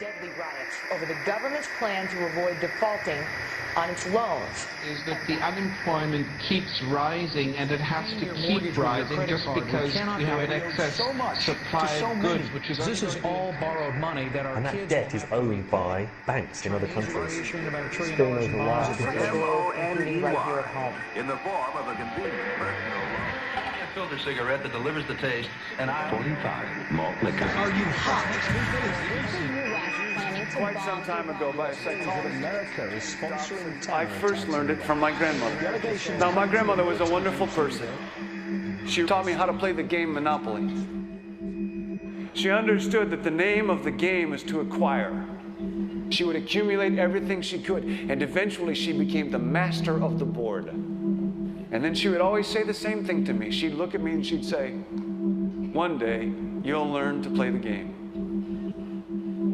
deadly riots over the government's plan to avoid defaulting on its loans. Is that the unemployment keeps rising, and it has to keep rising just because you have an excess supply of goods, which is this is all borrowed money that our and that debt is owned by banks in other countries. Spilling over wires. Including right here at home. In the form of a convenient personal loan. A filter cigarette that delivers the taste, and I 45 malt liquor. Are you hot? Quite some time ago by a psychologist. America is sponsoring I first learned it from my grandmother. Now, my grandmother was a wonderful person. She taught me how to play the game Monopoly. She understood that the name of the game is to acquire. She would accumulate everything she could, and eventually she became the master of the board. And then she would always say the same thing to me. She'd look at me and she'd say, "One day, you'll learn to play the game."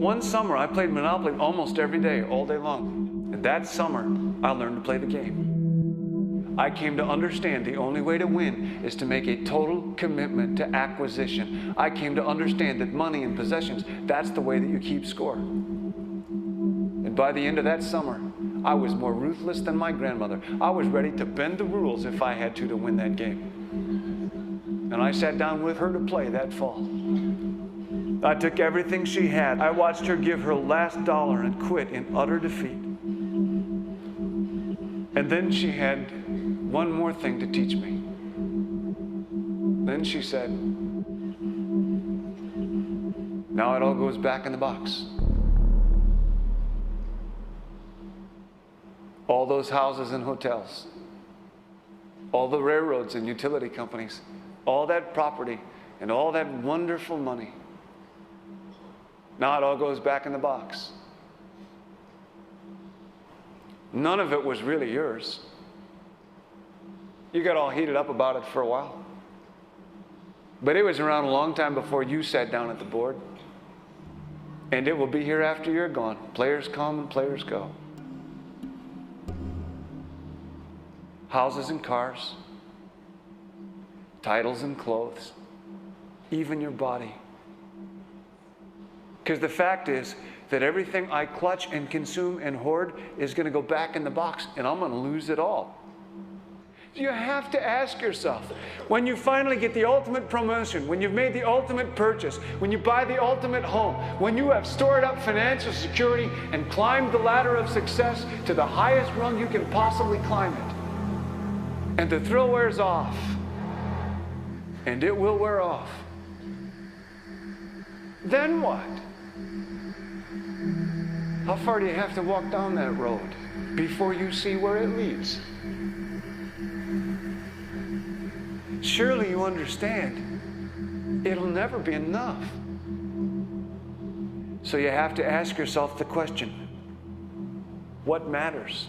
One summer, I played Monopoly almost every day, all day long. And that summer, I learned to play the game. I came to understand the only way to win is to make a total commitment to acquisition. I came to understand that money and possessions, that's the way that you keep score. And by the end of that summer, I was more ruthless than my grandmother. I was ready to bend the rules if I had to win that game. And I sat down with her to play that fall. I took everything she had. I watched her give her last dollar and quit in utter defeat. And then she had one more thing to teach me. Then she said, "Now it all goes back in the box." All those houses and hotels, all the railroads and utility companies, all that property and all that wonderful money. Now it all goes back in the box. None of it was really yours. You got all heated up about it for a while. But it was around a long time before you sat down at the board. And it will be here after you're gone. Players come and players go. Houses and cars, titles and clothes, even your body. Because the fact is that everything I clutch and consume and hoard is going to go back in the box, and I'm going to lose it all. You have to ask yourself, when you finally get the ultimate promotion, when you've made the ultimate purchase, when you buy the ultimate home, when you have stored up financial security and climbed the ladder of success to the highest rung you can possibly climb it, and the thrill wears off, and it will wear off, then what? How far do you have to walk down that road before you see where it leads? Surely you understand, it'll never be enough. So you have to ask yourself the question, what matters?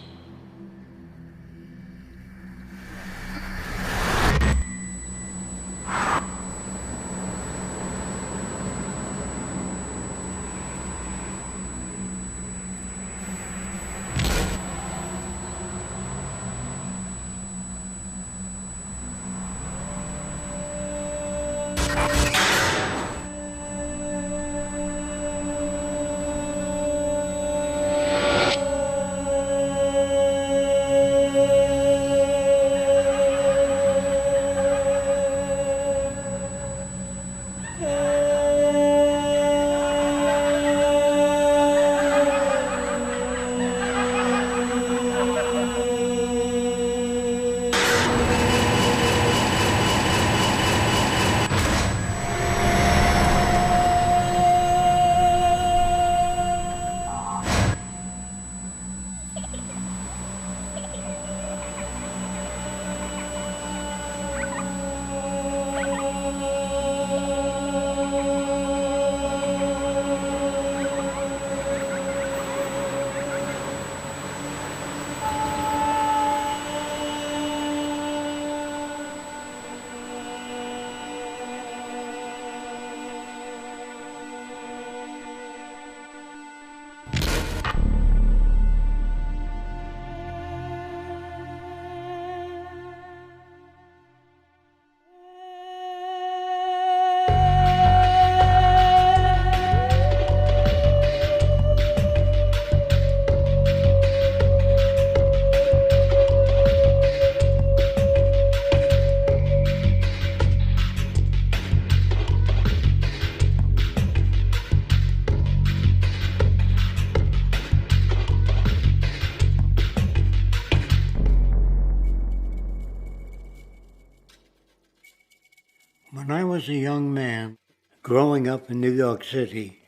was a young man growing up in New York City,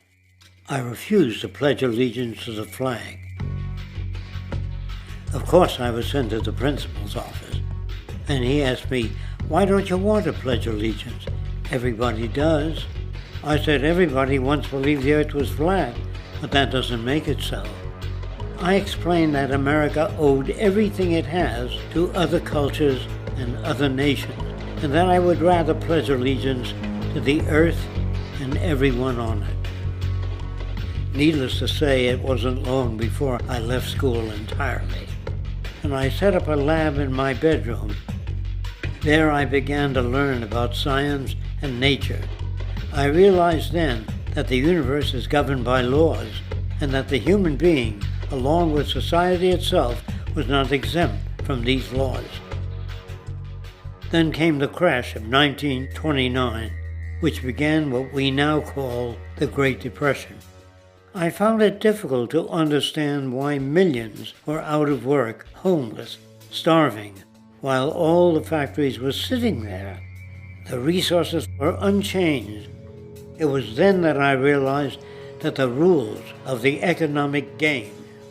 I refused to pledge allegiance to the flag. Of course, I was sent to the principal's office, and he asked me, "Why don't you want to pledge allegiance? Everybody does." I said, "Everybody once believed the earth was flat, but that doesn't make it so." I explained that America owed everything it has to other cultures and other nations, and that I would rather pledge allegiance to the earth and everyone on it. Needless to say, it wasn't long before I left school entirely, and I set up a lab in my bedroom. There I began to learn about science and nature. I realized then that the universe is governed by laws, and that the human being, along with society itself, was not exempt from these laws. Then came the crash of 1929, which began what we now call the Great Depression. I found it difficult to understand why millions were out of work, homeless, starving, while all the factories were sitting there. The resources were unchanged. It was then that I realized that the rules of the economic game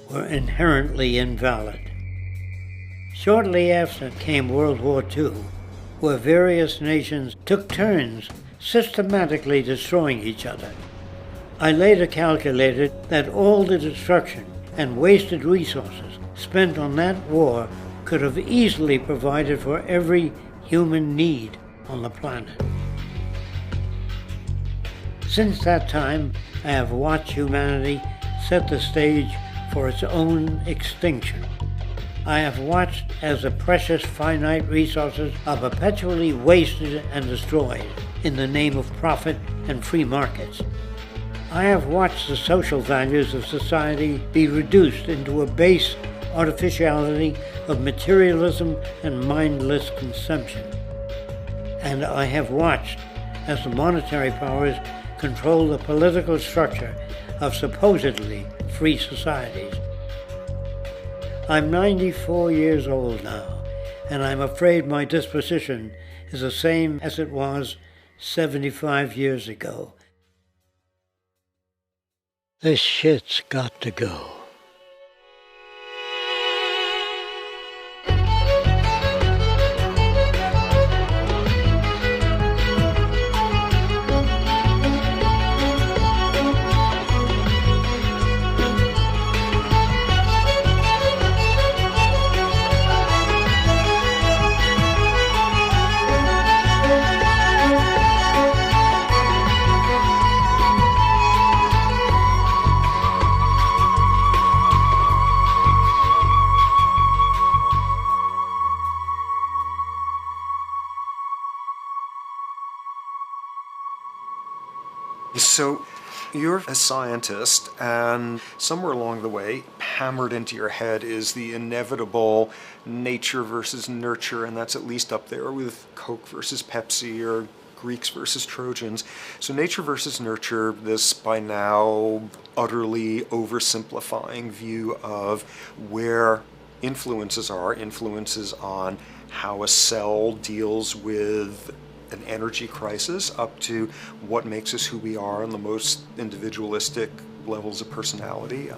were inherently invalid. Shortly after came World War II, where various nations took turns systematically destroying each other. I later calculated that all the destruction and wasted resources spent on that war could have easily provided for every human need on the planet. Since that time, I have watched humanity set the stage for its own extinction. I have watched as the precious finite resources are perpetually wasted and destroyed in the name of profit and free markets. I have watched the social values of society be reduced into a base artificiality of materialism and mindless consumption. And I have watched as the monetary powers control the political structure of supposedly free societies. I'm 94 years old now, and I'm afraid my disposition is the same as it was 75 years ago. This shit's got to go. So you're a scientist, and somewhere along the way, hammered into your head is the inevitable nature versus nurture, and that's at least up there with Coke versus Pepsi or Greeks versus Trojans. So nature versus nurture, this by now utterly oversimplifying view of where influences on how a cell deals with an energy crisis, up to what makes us who we are on the most individualistic levels of personality.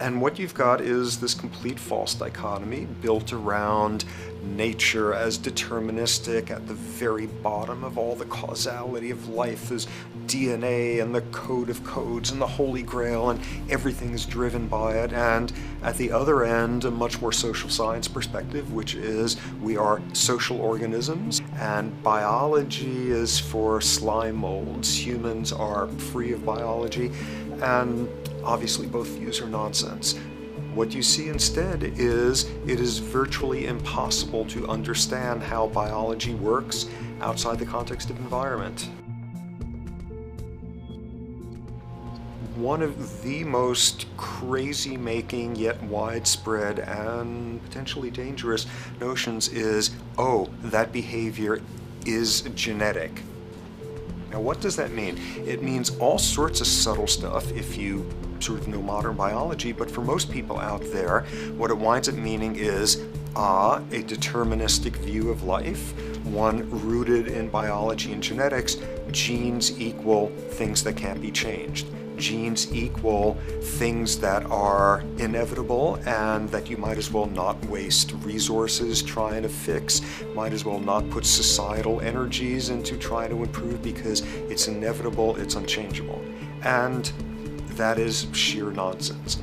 And what you've got is this complete false dichotomy built around nature as deterministic. At the very bottom of all the causality of life is DNA and the code of codes and the Holy Grail, and everything is driven by it. And at the other end, a much more social science perspective, which is we are social organisms, and biology is for slime molds. Humans are free of biology, and obviously both views are nonsense. What you see instead is it is virtually impossible to understand how biology works outside the context of environment. One of the most crazy-making yet widespread and potentially dangerous notions is, oh, that behavior is genetic. Now, what does that mean? It means all sorts of subtle stuff if you sort of know modern biology, but for most people out there, what it winds up meaning is, a deterministic view of life, one rooted in biology and genetics, genes equal things that can't be changed. Genes equal things that are inevitable and that you might as well not waste resources trying to fix, might as well not put societal energies into trying to improve because it's inevitable, it's unchangeable. And that is sheer nonsense.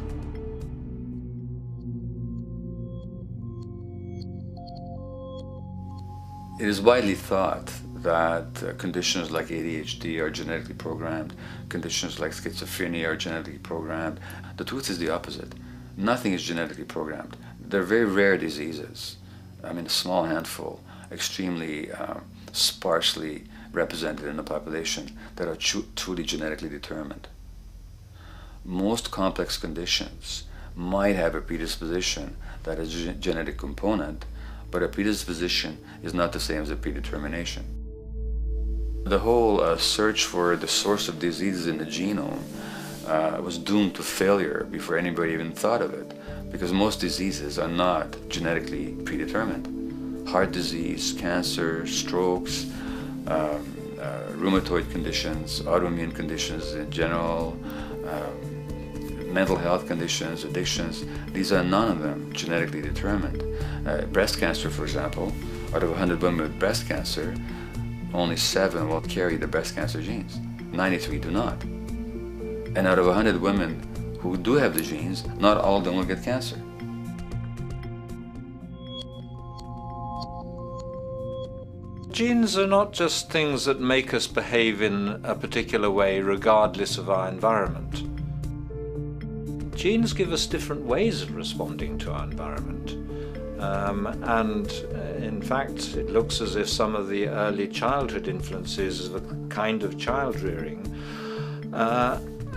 It is widely thought that conditions like ADHD are genetically programmed, conditions like schizophrenia are genetically programmed. The truth is the opposite. Nothing is genetically programmed. They're very rare diseases. I mean, a small handful, extremely sparsely represented in the population that are truly genetically determined. Most complex conditions might have a predisposition that is a genetic component, but a predisposition is not the same as a predetermination. The whole search for the source of diseases in the genome was doomed to failure before anybody even thought of it, because most diseases are not genetically predetermined. Heart disease, cancer, strokes, rheumatoid conditions, autoimmune conditions in general, mental health conditions, addictions, these are none of them genetically determined. Breast cancer, for example, out of 100 women with breast cancer, only 7 will carry the breast cancer genes. 93 do not. And out of 100 women who do have the genes, not all of them will get cancer. Genes are not just things that make us behave in a particular way regardless of our environment. Genes give us different ways of responding to our environment. And in fact, it looks as if some of the early childhood influences of a kind of child rearing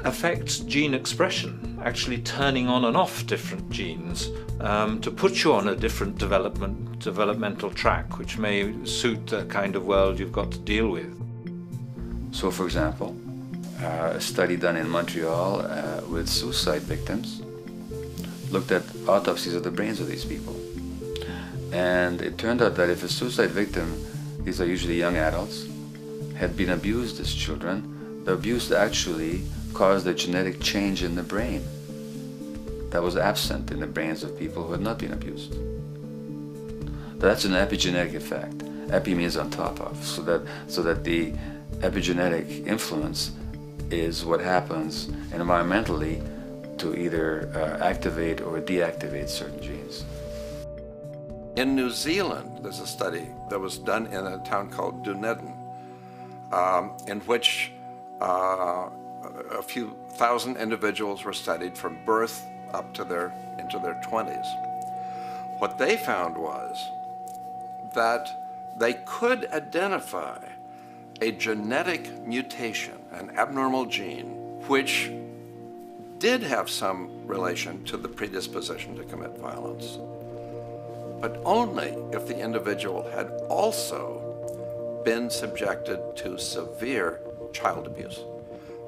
affects gene expression, actually turning on and off different genes to put you on a different developmental track, which may suit the kind of world you've got to deal with. So, for example, a study done in Montreal with suicide victims looked at autopsies of the brains of these people. And it turned out that if a suicide victim, these are usually young adults, had been abused as children, the abuse actually caused a genetic change in the brain that was absent in the brains of people who had not been abused. That's an epigenetic effect. Epi means on top of, so that the epigenetic influence is what happens environmentally to either activate or deactivate certain genes. In New Zealand, there's a study that was done in a town called Dunedin, in which a few thousand individuals were studied from birth up to into their 20s. What they found was that they could identify a genetic mutation, an abnormal gene, which did have some relation to the predisposition to commit violence, but only if the individual had also been subjected to severe child abuse.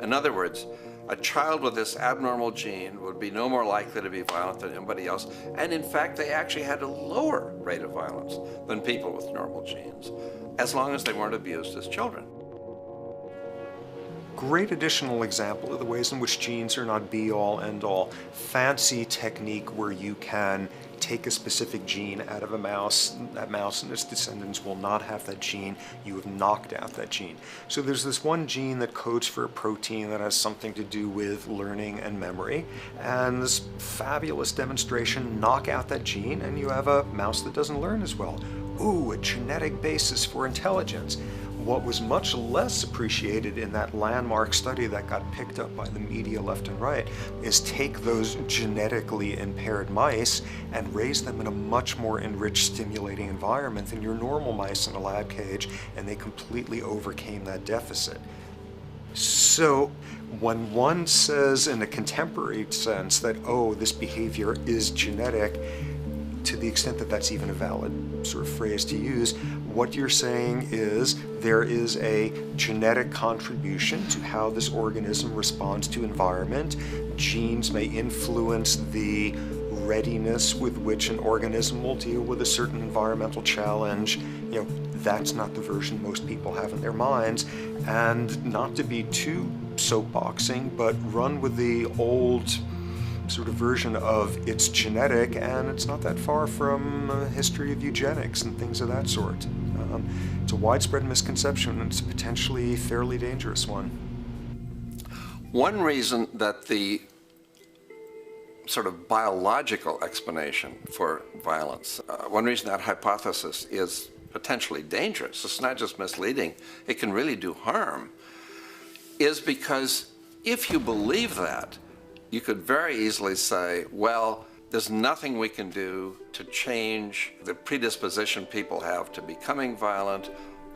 In other words, a child with this abnormal gene would be no more likely to be violent than anybody else, and in fact they actually had a lower rate of violence than people with normal genes, as long as they weren't abused as children. Great additional example of the ways in which genes are not be-all, end-all. Fancy technique where you can take a specific gene out of a mouse, that mouse and its descendants will not have that gene, you have knocked out that gene. So there's this one gene that codes for a protein that has something to do with learning and memory, and this fabulous demonstration, knock out that gene and you have a mouse that doesn't learn as well. Ooh, a genetic basis for intelligence. What was much less appreciated in that landmark study that got picked up by the media left and right is take those genetically impaired mice and raise them in a much more enriched, stimulating environment than your normal mice in a lab cage, and they completely overcame that deficit. So when one says in a contemporary sense that, oh, this behavior is genetic, to the extent that that's even a valid sort of phrase to use, what you're saying is there is a genetic contribution to how this organism responds to environment. Genes may influence the readiness with which an organism will deal with a certain environmental challenge. You know, that's not the version most people have in their minds, and not to be too soapboxing, but run with the old sort of version of it's genetic and it's not that far from a history of eugenics and things of that sort. It's a widespread misconception, and it's a potentially fairly dangerous one. One reason that the sort of biological explanation for violence, one reason that hypothesis is potentially dangerous, it's not just misleading, it can really do harm, is because if you believe that, you could very easily say, well, there's nothing we can do to change the predisposition people have to becoming violent.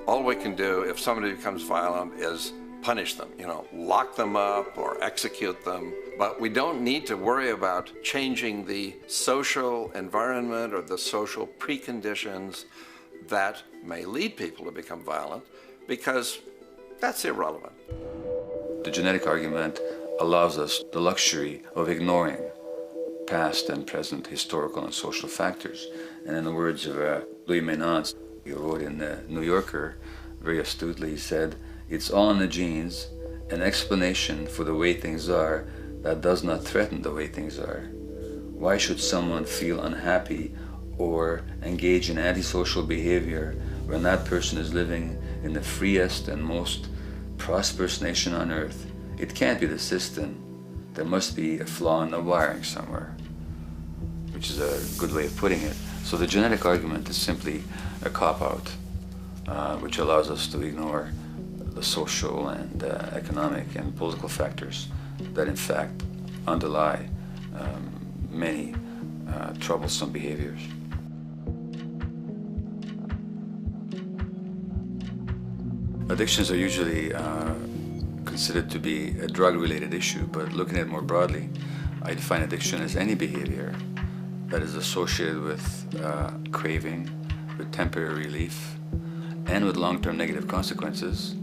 All we can do if somebody becomes violent is punish them, lock them up or execute them. But we don't need to worry about changing the social environment or the social preconditions that may lead people to become violent, because that's irrelevant. The genetic argument allows us the luxury of ignoring past and present historical and social factors. And in the words of Louis Menand, he wrote in the New Yorker, very astutely, he said, "It's all in the genes, an explanation for the way things are that does not threaten the way things are. Why should someone feel unhappy or engage in antisocial behavior when that person is living in the freest and most prosperous nation on earth? It can't be the system. There must be a flaw in the wiring somewhere," which is a good way of putting it. So the genetic argument is simply a cop-out, which allows us to ignore the social and economic and political factors that in fact underlie many troublesome behaviors. Addictions are usually considered to be a drug-related issue, but looking at it more broadly, I define addiction as any behavior that is associated with craving, with temporary relief, and with long-term negative consequences,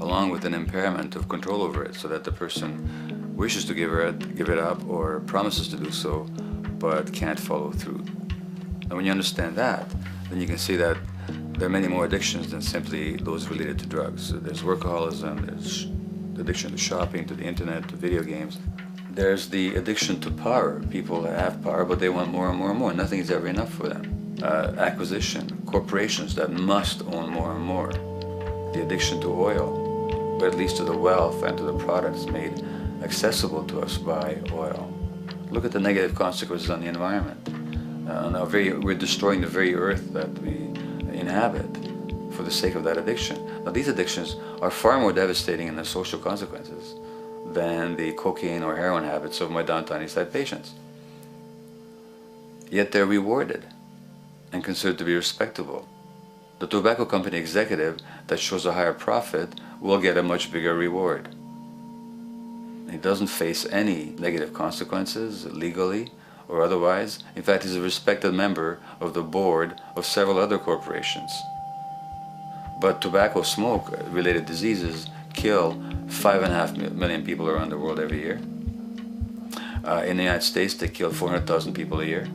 along with an impairment of control over it, so that the person wishes to give it up or promises to do so, but can't follow through. And when you understand that, then you can see that there are many more addictions than simply those related to drugs. So there's workaholism, there's addiction to shopping, to the internet, to video games. There's the addiction to power. People have power, but they want more and more and more. Nothing is ever enough for them. Acquisition, corporations that must own more and more. The addiction to oil, or at least to the wealth and to the products made accessible to us by oil. Look at the negative consequences on the environment. We're destroying the very earth that we inhabit for the sake of that addiction. Now, these addictions are far more devastating in their social consequences than the cocaine or heroin habits of my downtown East Side patients. Yet they're rewarded and considered to be respectable. The tobacco company executive that shows a higher profit will get a much bigger reward. He doesn't face any negative consequences legally or otherwise. In fact, he's a respected member of the board of several other corporations. But tobacco smoke-related diseases kill 5.5 million people around the world every year. In the United States, they kill 400,000 people a year.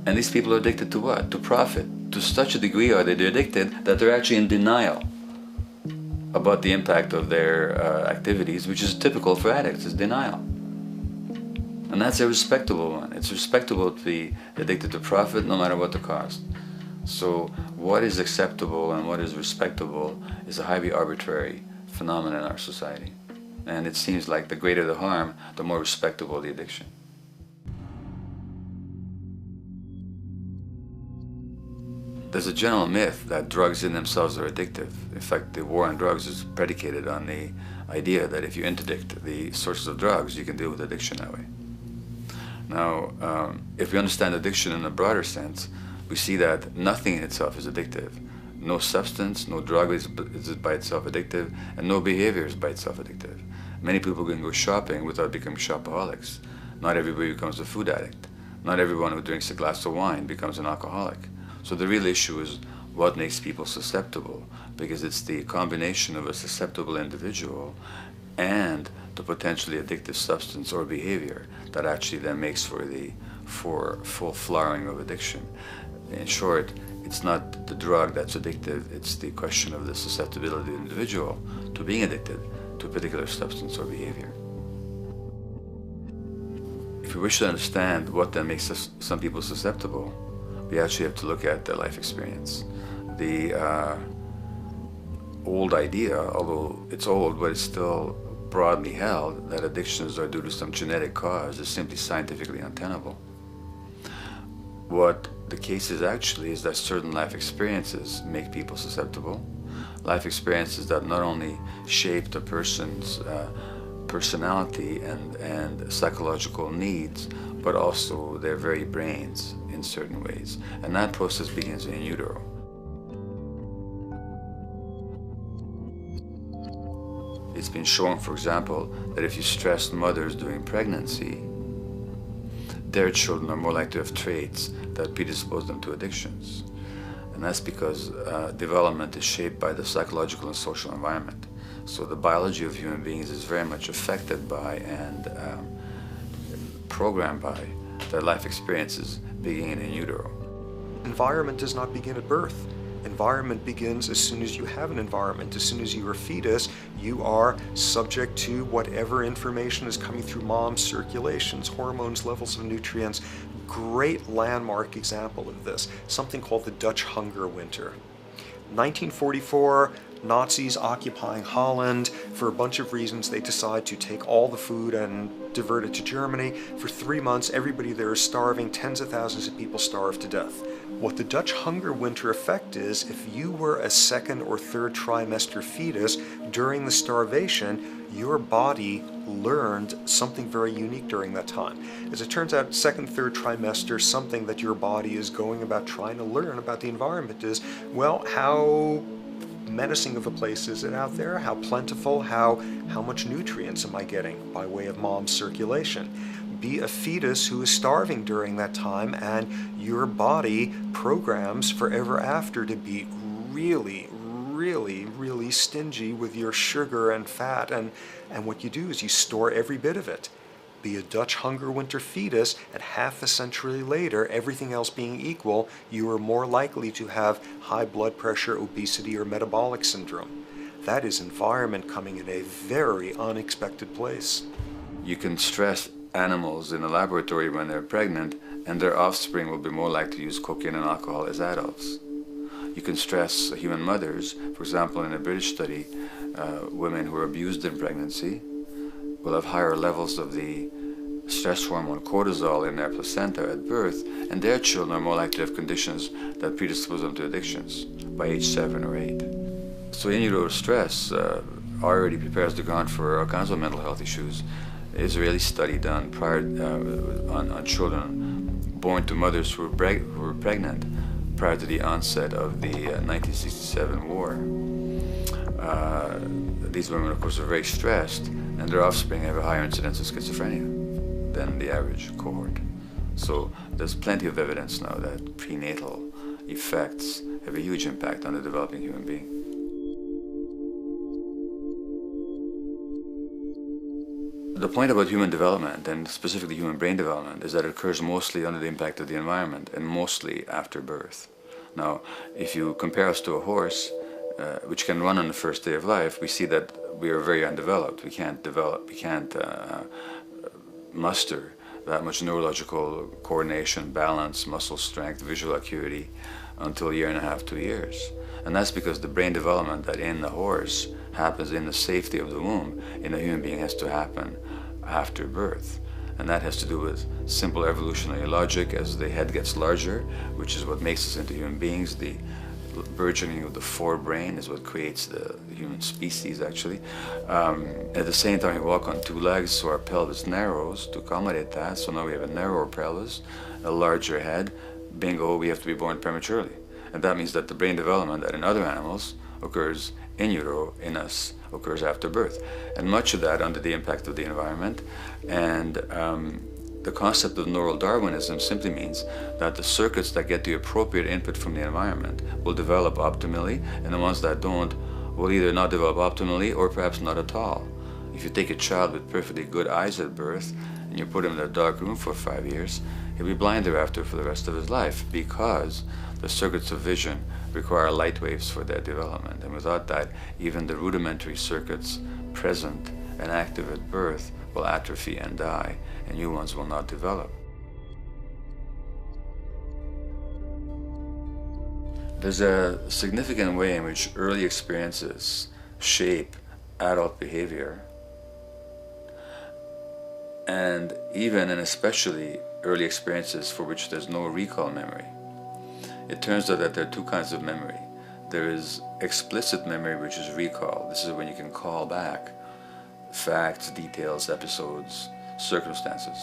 And these people are addicted to what? To profit. To such a degree are they addicted that they're actually in denial about the impact of their activities, which is typical for addicts, is denial. And that's a respectable one. It's respectable to be addicted to profit no matter what the cost. So what is acceptable and what is respectable is a highly arbitrary phenomenon in our society. And it seems like the greater the harm, the more respectable the addiction. There's a general myth that drugs in themselves are addictive. In fact, the war on drugs is predicated on the idea that if you interdict the sources of drugs, you can deal with addiction that way. Now, if we understand addiction in a broader sense, we see that nothing in itself is addictive. No substance, no drug is by itself addictive, and no behavior is by itself addictive. Many people can go shopping without becoming shopaholics. Not everybody becomes a food addict. Not everyone who drinks a glass of wine becomes an alcoholic. So the real issue is what makes people susceptible, because it's the combination of a susceptible individual and the potentially addictive substance or behavior that actually then makes for the full flowering of addiction. In short, it's not the drug that's addictive, it's the question of the susceptibility of the individual to being addicted to a particular substance or behavior. If we wish to understand what then makes some people susceptible, we actually have to look at their life experience. The old idea, although it's old, but it's still broadly held, that addictions are due to some genetic cause is simply scientifically untenable. What the case is actually is that certain life experiences make people susceptible. Life experiences that not only shape the person's personality and psychological needs, but also their very brains in certain ways. And that process begins in utero. It's been shown, for example, that if you stress mothers during pregnancy, their children are more likely to have traits that predispose them to addictions. And that's because development is shaped by the psychological and social environment. So the biology of human beings is very much affected by and programmed by their life experiences beginning in utero. Environment does not begin at birth. Environment begins as soon as you have an environment. As soon as you are a fetus, you are subject to whatever information is coming through mom's circulations, hormones, levels of nutrients. Great landmark example of this, something called the Dutch hunger winter. 1944, Nazis occupying Holland. For a bunch of reasons, they decide to take all the food and divert it to Germany. For 3 months, everybody there is starving. Tens of thousands of people starve to death. What the Dutch hunger winter effect is, if you were a second or third trimester fetus during the starvation, your body learned something very unique during that time. As it turns out, second, third trimester, something that your body is going about trying to learn about the environment is, well, how menacing of a place is it out there? How plentiful? How much nutrients am I getting by way of mom's circulation? Be a fetus who is starving during that time, and your body programs forever after to be really, really, really stingy with your sugar and fat, and what you do is you store every bit of it. Be a Dutch hunger winter fetus, and half a century later, everything else being equal, you are more likely to have high blood pressure, obesity, or metabolic syndrome. That is environment coming in a very unexpected place. You can stress animals in a laboratory when they're pregnant, and their offspring will be more likely to use cocaine and alcohol as adults. You can stress human mothers. For example, in a British study, women who are abused in pregnancy will have higher levels of the stress hormone cortisol in their placenta at birth, and their children are more likely to have conditions that predispose them to addictions by age 7 or 8. So in utero stress already prepares the ground for all kinds of mental health issues. Israeli study done prior on children born to mothers who were pregnant prior to the onset of the 1967 war. These women, of course, are very stressed, and their offspring have a higher incidence of schizophrenia than the average cohort. So there's plenty of evidence now that prenatal effects have a huge impact on the developing human being. The point about human development, and specifically human brain development, is that it occurs mostly under the impact of the environment and mostly after birth. Now, if you compare us to a horse, which can run on the first day of life, we see that we are very undeveloped. We can't muster that much neurological coordination, balance, muscle strength, visual acuity until a year and a half, 2 years. And that's because the brain development that in the horse happens in the safety of the womb, in a human being has to happen after birth. And that has to do with simple evolutionary logic. As the head gets larger, which is what makes us into human beings, the burgeoning of the forebrain is what creates the human species, actually. At the same time, we walk on 2 legs, so our pelvis narrows to accommodate that. So now we have a narrower pelvis, a larger head. Bingo, we have to be born prematurely. And that means that the brain development that in other animals occurs in utero, in us, occurs after birth. And much of that under the impact of the environment. And the concept of neural Darwinism simply means that the circuits that get the appropriate input from the environment will develop optimally, and the ones that don't will either not develop optimally or perhaps not at all. If you take a child with perfectly good eyes at birth and you put him in a dark room for 5 years, he'll be blind thereafter for the rest of his life, because The circuits of vision require light waves for their development, and without that, even the rudimentary circuits present and active at birth will atrophy and die, and new ones will not develop. There's a significant way in which early experiences shape adult behavior, and even and especially early experiences for which there's no recall memory. It turns out that there are two kinds of memory. There is explicit memory, which is recall. This is when you can call back facts, details, episodes, circumstances.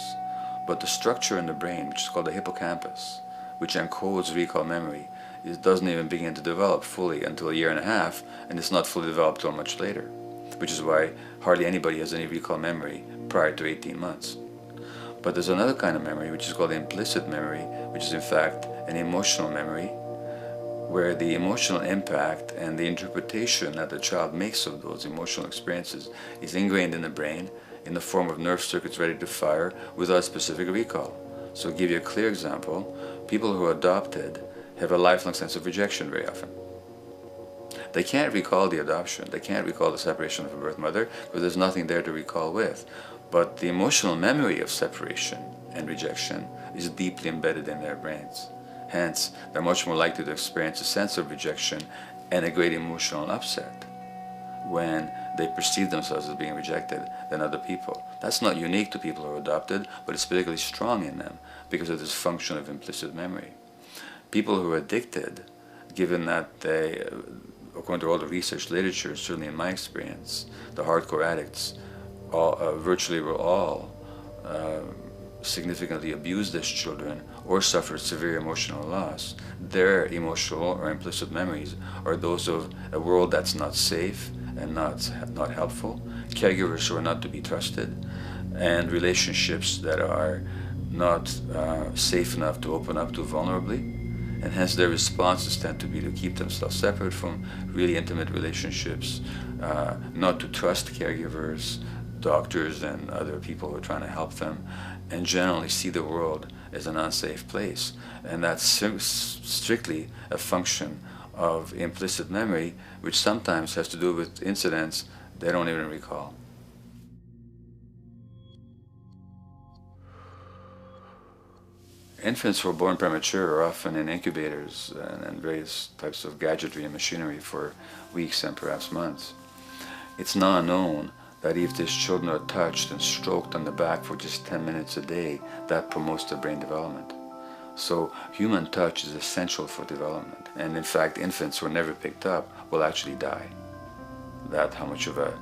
But the structure in the brain, which is called the hippocampus, which encodes recall memory, it doesn't even begin to develop fully until a year and a half, and it's not fully developed till much later, which is why hardly anybody has any recall memory prior to 18 months. But there's another kind of memory, which is called implicit memory, which is in fact an emotional memory, where the emotional impact and the interpretation that the child makes of those emotional experiences is ingrained in the brain in the form of nerve circuits ready to fire without specific recall. So to give you a clear example, people who are adopted have a lifelong sense of rejection very often. They can't recall the adoption, they can't recall the separation of a birth mother because there's nothing there to recall with. But the emotional memory of separation and rejection is deeply embedded in their brains. Hence, they're much more likely to experience a sense of rejection and a great emotional upset when they perceive themselves as being rejected than other people. That's not unique to people who are adopted, but it's particularly strong in them because of this function of implicit memory. People who are addicted, given that they, according to all the research literature, certainly in my experience, the hardcore addicts virtually were all significantly abused as children or suffered severe emotional loss. Their emotional or implicit memories are those of a world that's not safe and not helpful, caregivers who are not to be trusted, and relationships that are not safe enough to open up to vulnerably. And hence their responses tend to be to keep themselves separate from really intimate relationships, not to trust caregivers, doctors and other people who are trying to help them, and generally see the world as an unsafe place. And that's strictly a function of implicit memory, which sometimes has to do with incidents they don't even recall. Infants who are born premature are often in incubators and various types of gadgetry and machinery for weeks and perhaps months. It's now known that if these children are touched and stroked on the back for just 10 minutes a day, that promotes their brain development. So human touch is essential for development. And in fact, infants who are never picked up will actually die. That's how much of a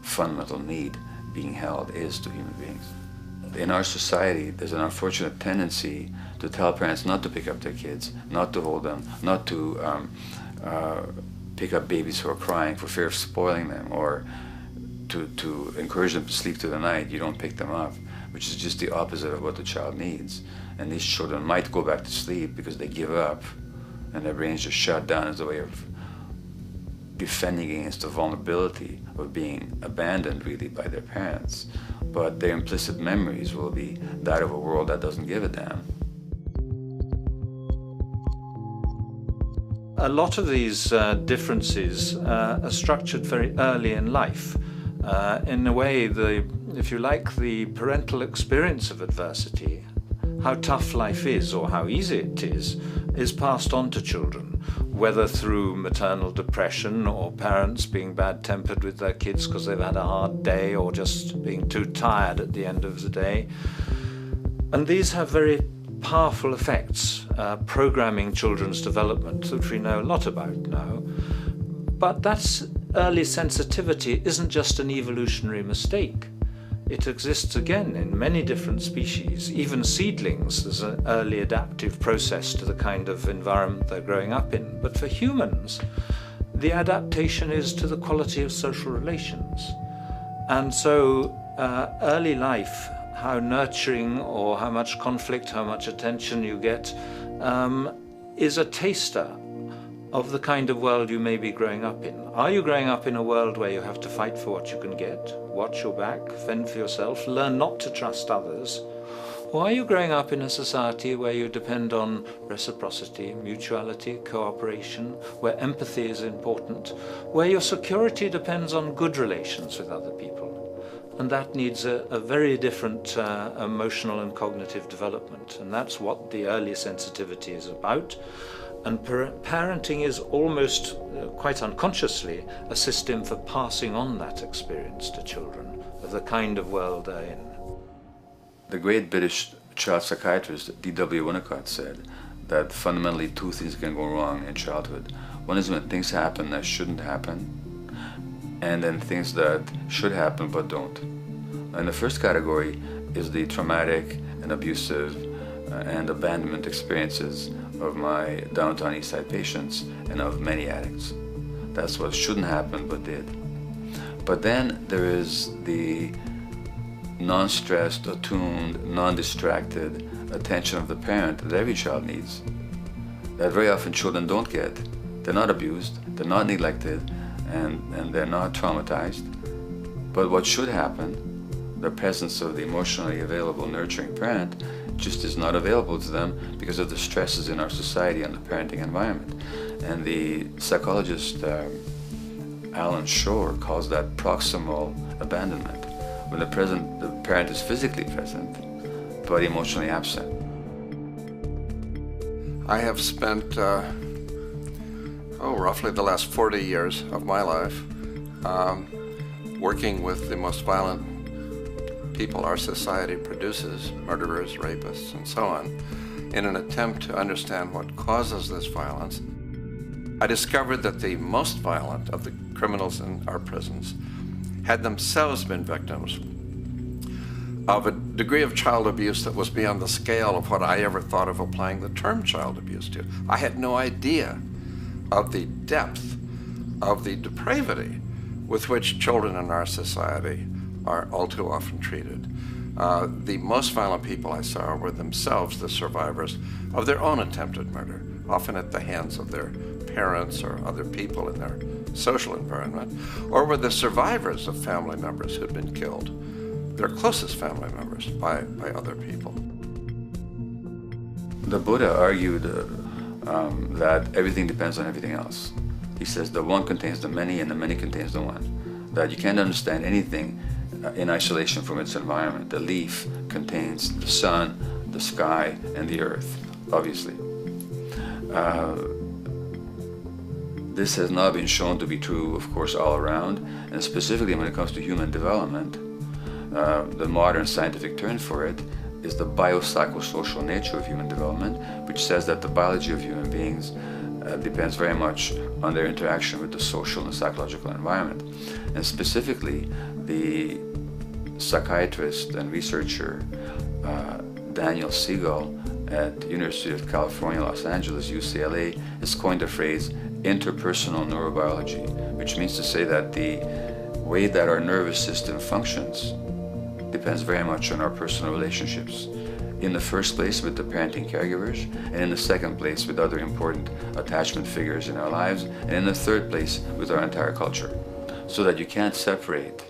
fundamental need being held is to human beings. In our society, there's an unfortunate tendency to tell parents not to pick up their kids, not to hold them, not to pick up babies who are crying for fear of spoiling them, or to encourage them to sleep through the night. You don't pick them up, which is just the opposite of what the child needs. And these children might go back to sleep because they give up and their brains just shut down as a way of defending against the vulnerability of being abandoned really by their parents. But their implicit memories will be that of a world that doesn't give a damn. A lot of these differences are structured very early in life. In a way, if you like, the parental experience of adversity, how tough life is or how easy it is passed on to children, whether through maternal depression or parents being bad-tempered with their kids because they've had a hard day or just being too tired at the end of the day. And these have very powerful effects, programming children's development, which we know a lot about now. But that's early sensitivity isn't just an evolutionary mistake. It exists again in many different species. Even seedlings, there's an early adaptive process to the kind of environment they're growing up in. But for humans, the adaptation is to the quality of social relations. And so early life, how nurturing or how much conflict, how much attention you get, is a taster of the kind of world you may be growing up in. Are you growing up in a world where you have to fight for what you can get, watch your back, fend for yourself, learn not to trust others? Or are you growing up in a society where you depend on reciprocity, mutuality, cooperation, where empathy is important, where your security depends on good relations with other people? And that needs a very different emotional and cognitive development. And that's what the early sensitivity is about. And parenting is almost, quite unconsciously, a system for passing on that experience to children of the kind of world they're in. The great British child psychiatrist D.W. Winnicott said that fundamentally two things can go wrong in childhood. One is when things happen that shouldn't happen, and then things that should happen but don't. And the first category is the traumatic and abusive and abandonment experiences of my downtown East Side patients and of many addicts. That's what shouldn't happen but did. But then there is the non-stressed, attuned, non-distracted attention of the parent that every child needs, that very often children don't get. They're not abused, they're not neglected, and they're not traumatized. But what should happen, the presence of the emotionally available, nurturing parent, just is not available to them because of the stresses in our society and the parenting environment. And the psychologist Alan Shore calls that proximal abandonment, when the parent is physically present, but emotionally absent. I have spent, roughly the last 40 years of my life working with the most violent people our society produces, murderers, rapists, and so on, in an attempt to understand what causes this violence. I discovered that the most violent of the criminals in our prisons had themselves been victims of a degree of child abuse that was beyond the scale of what I ever thought of applying the term child abuse to. I had no idea of the depth of the depravity with which children in our society are all too often treated. The most violent people I saw were themselves the survivors of their own attempted murder, often at the hands of their parents or other people in their social environment, or were the survivors of family members who'd been killed, their closest family members, by other people. The Buddha argued that everything depends on everything else. He says the one contains the many and the many contains the one. That you can't understand anything in isolation from its environment. The leaf contains the sun, the sky, and the earth, obviously. This has not been shown to be true, of course, all around, and specifically when it comes to human development, the modern scientific term for it is the biopsychosocial nature of human development, which says that the biology of human beings depends very much on their interaction with the social and psychological environment. And specifically, the psychiatrist and researcher Daniel Siegel at University of California, Los Angeles, UCLA, has coined the phrase interpersonal neurobiology, which means to say that the way that our nervous system functions depends very much on our personal relationships. In the first place with the parenting caregivers, and in the second place with other important attachment figures in our lives, and in the third place with our entire culture. So that you can't separate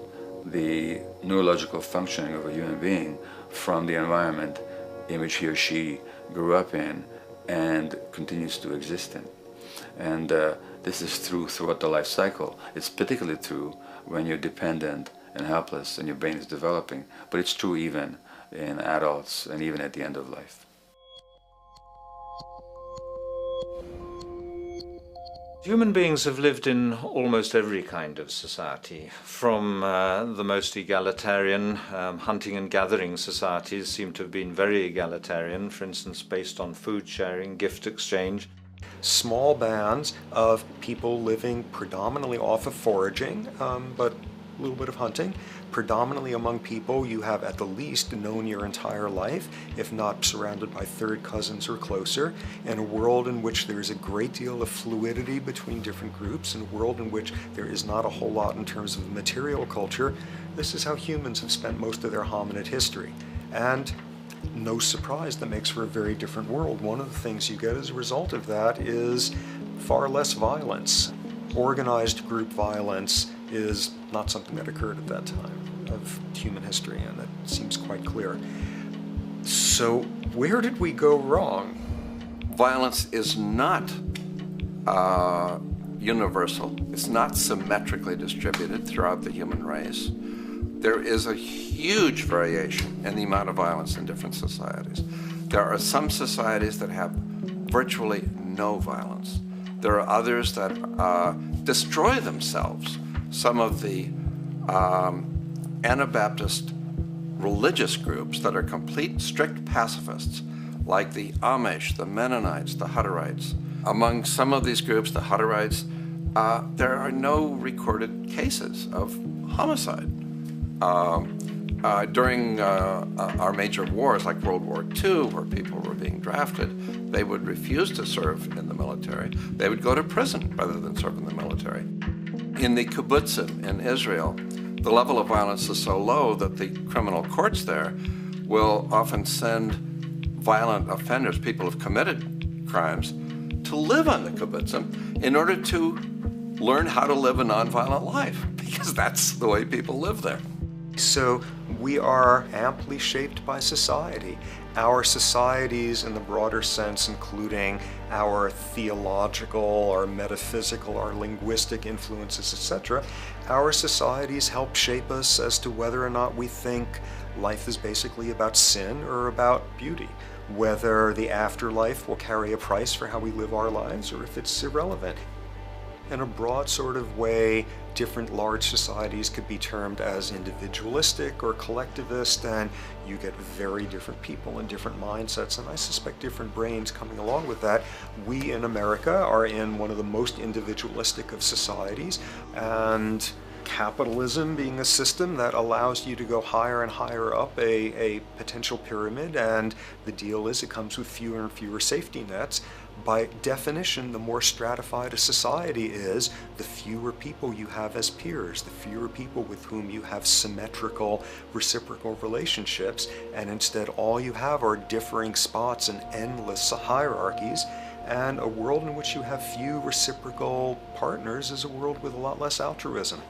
the neurological functioning of a human being from the environment in which he or she grew up in and continues to exist in. And this is true throughout the life cycle. It's particularly true when you're dependent and helpless and your brain is developing, but it's true even in adults and even at the end of life. Human beings have lived in almost every kind of society, from the most egalitarian, hunting and gathering societies seem to have been very egalitarian, for instance based on food sharing, gift exchange. Small bands of people living predominantly off of foraging, but a little bit of hunting. Predominantly among people you have at the least known your entire life, if not surrounded by third cousins or closer, in a world in which there is a great deal of fluidity between different groups, in a world in which there is not a whole lot in terms of material culture. This is how humans have spent most of their hominid history. And no surprise, that makes for a very different world. One of the things you get as a result of that is far less violence. Organized group violence is not something that occurred at that time of human history, and that seems quite clear. So where did we go wrong? Violence is not universal. It's not symmetrically distributed throughout the human race. There is a huge variation in the amount of violence in different societies. There are some societies that have virtually no violence. There are others that destroy themselves. Some of the Anabaptist religious groups that are complete strict pacifists, like the Amish, the Mennonites, the Hutterites. Among some of these groups, the Hutterites, there are no recorded cases of homicide. During our major wars, like World War II, where people were being drafted, they would refuse to serve in the military. They would go to prison rather than serve in the military. In the kibbutzim in Israel, the level of violence is so low that the criminal courts there will often send violent offenders, people who have committed crimes, to live on the kibbutzim in order to learn how to live a nonviolent life, because that's the way people live there. So we are amply shaped by society. Our societies in the broader sense, including our theological, our metaphysical, our linguistic influences, etc., our societies help shape us as to whether or not we think life is basically about sin or about beauty, whether the afterlife will carry a price for how we live our lives or if it's irrelevant. In a broad sort of way, different large societies could be termed as individualistic or collectivist, and you get very different people and different mindsets, and I suspect different brains coming along with that. We in America are in one of the most individualistic of societies, and capitalism being a system that allows you to go higher and higher up a potential pyramid, and the deal is it comes with fewer and fewer safety nets. By definition, the more stratified a society is, the fewer people you have as peers, the fewer people with whom you have symmetrical, reciprocal relationships, and instead all you have are differing spots and endless hierarchies. And a world in which you have few reciprocal partners is a world with a lot less altruism.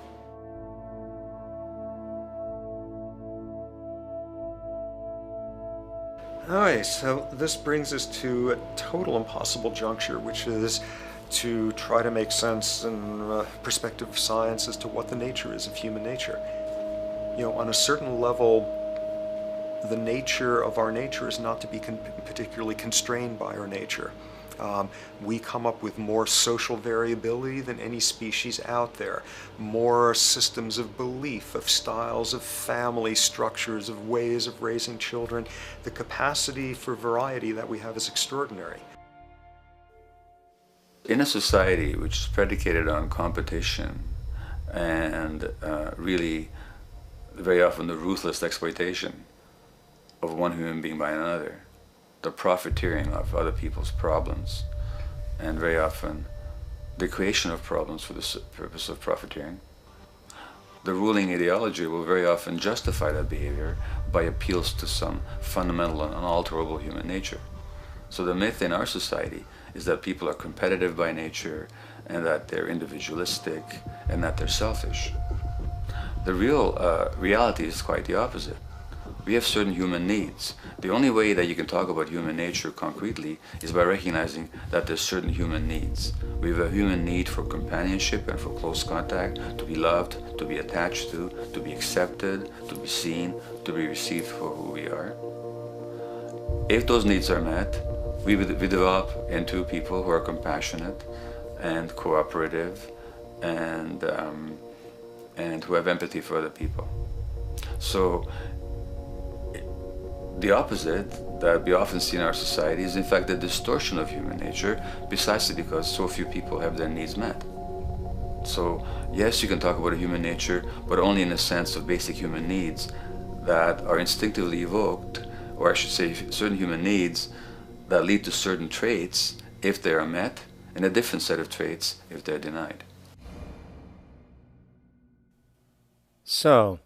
Alright, so this brings us to a total impossible juncture, which is to try to make sense in perspective of science as to what the nature is of human nature. You know, on a certain level, the nature of our nature is not to be particularly constrained by our nature. We come up with more social variability than any species out there, more systems of belief, of styles of family structures, of ways of raising children. The capacity for variety that we have is extraordinary. In a society which is predicated on competition and really very often the ruthless exploitation of one human being by another, the profiteering of other people's problems, and very often the creation of problems for the purpose of profiteering, the ruling ideology will very often justify that behavior by appeals to some fundamental and unalterable human nature. So the myth in our society is that people are competitive by nature, and that they're individualistic, and that they're selfish. The real reality is quite the opposite. We have certain human needs. The only way that you can talk about human nature concretely is by recognizing that there's certain human needs. We have a human need for companionship and for close contact, to be loved, to be attached to be accepted, to be seen, to be received for who we are. If those needs are met, we develop into people who are compassionate and cooperative and who have empathy for other people. So the opposite that we often see in our society is in fact the distortion of human nature, precisely because so few people have their needs met. So yes, you can talk about a human nature, but only in the sense of basic human needs that are instinctively evoked, or I should say certain human needs that lead to certain traits if they are met, and a different set of traits if they're denied. So,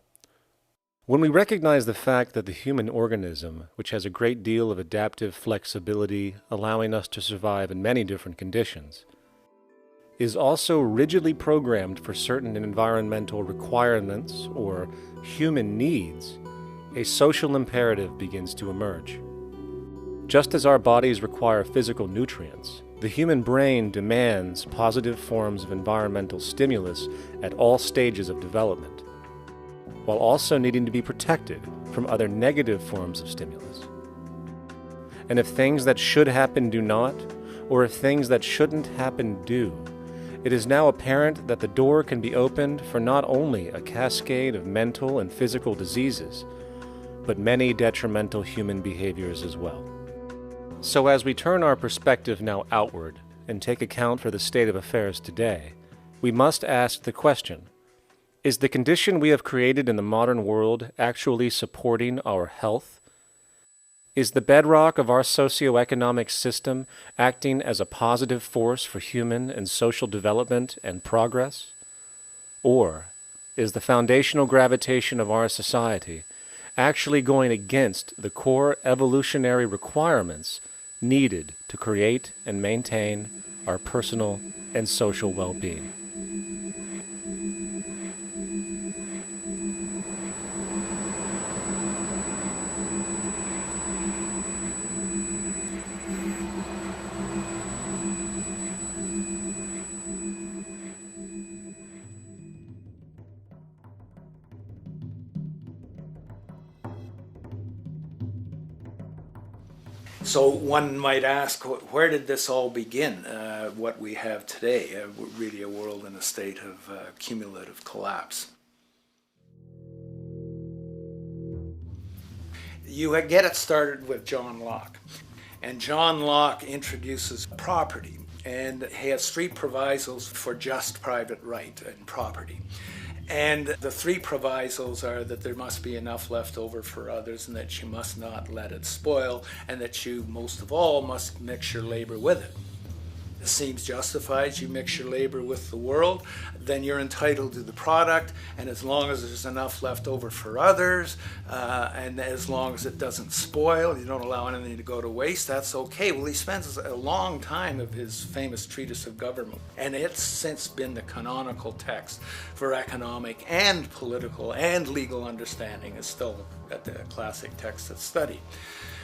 when we recognize the fact that the human organism, which has a great deal of adaptive flexibility, allowing us to survive in many different conditions, is also rigidly programmed for certain environmental requirements or human needs, a social imperative begins to emerge. Just as our bodies require physical nutrients, the human brain demands positive forms of environmental stimulus at all stages of development, while also needing to be protected from other negative forms of stimulus. And if things that should happen do not, or if things that shouldn't happen do, it is now apparent that the door can be opened for not only a cascade of mental and physical diseases, but many detrimental human behaviors as well. So as we turn our perspective now outward and take account for the state of affairs today, we must ask the question, is the condition we have created in the modern world actually supporting our health? Is the bedrock of our socioeconomic system acting as a positive force for human and social development and progress? Or is the foundational gravitation of our society actually going against the core evolutionary requirements needed to create and maintain our personal and social well-being? So one might ask, where did this all begin? What we have today, really a world in a state of cumulative collapse. You get it started with John Locke. And John Locke introduces property, and he has three provisos for just private right and property. And the three provisos are that there must be enough left over for others, and that you must not let it spoil, and that you, most of all, must mix your labor with it. It seems justified. You mix your labor with the world, then you're entitled to the product, and as long as there's enough left over for others, and as long as it doesn't spoil, you don't allow anything to go to waste, that's okay. Well, he spends a long time of his famous treatise of government, and it's since been the canonical text for economic and political and legal understanding. It's still the classic text of study.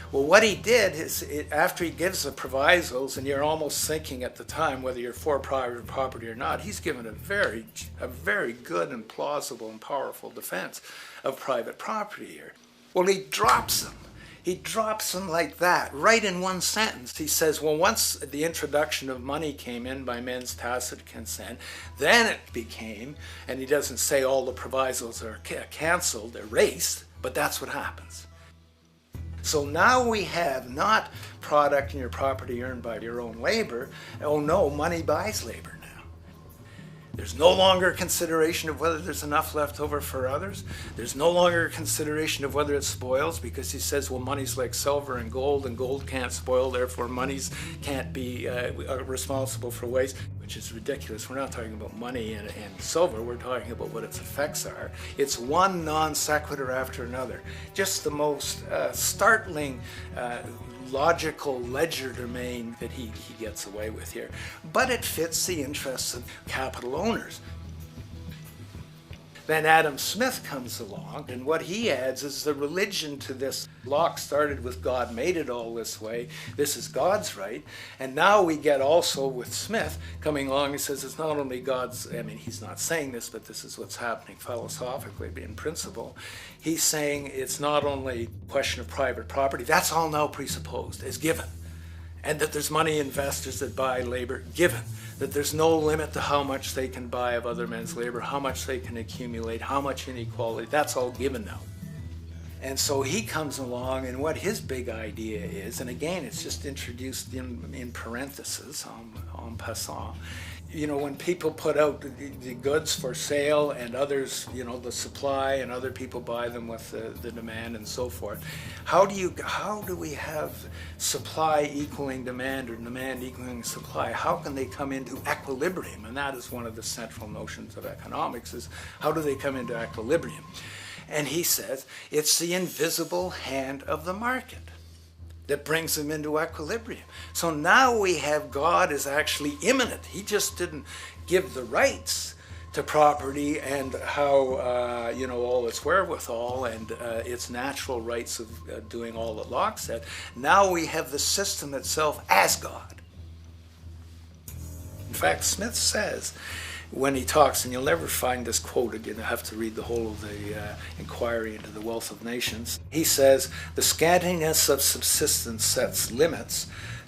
Well, what he did is, after he gives the provisos, and you're almost thinking at the time whether you're for private property or not, he's given a very good and plausible and powerful defense of private property here. Well, he drops them. He drops them like that, right in one sentence. He says, well, once the introduction of money came in by men's tacit consent, then it became, and he doesn't say all the provisos are canceled, erased, but that's what happens. So now we have not product and your property earned by your own labor. Oh no, money buys labor now. There's no longer consideration of whether there's enough left over for others. There's no longer consideration of whether it spoils, because he says, well, money's like silver and gold can't spoil, therefore monies can't be responsible for waste, which is ridiculous. We're not talking about money and silver, we're talking about what its effects are. It's one non sequitur after another. Just the most startling logical legerdemain that he gets away with here. But it fits the interests of capital owners. Then Adam Smith comes along, and what he adds is the religion to this. Locke started with God made it all this way. This is God's right. And now we get also with Smith coming along and says it's not only God's, I mean, he's not saying this, but this is what's happening philosophically, in principle. He's saying it's not only a question of private property, that's all now presupposed, is given. And that there's money investors that buy labor, given. That there's no limit to how much they can buy of other men's labor, how much they can accumulate, how much inequality, that's all given now. And so he comes along, and what his big idea is, and again, it's just introduced in parentheses, en passant. You know, when people put out the goods for sale and others, you know, the supply, and other people buy them with the demand and so forth, how do we have supply equaling demand or demand equaling supply? How can they come into equilibrium? And that is one of the central notions of economics, is how do they come into equilibrium? And he says it's the invisible hand of the market that brings them into equilibrium. So now we have God is actually immanent. He just didn't give the rights to property and how, all its wherewithal and its natural rights of doing all that Locke said. Now we have the system itself as God. In fact, Smith says, when he talks, and you'll never find this quoted, you have to read the whole of the Inquiry into the Wealth of Nations. He says, the scantiness of subsistence sets limits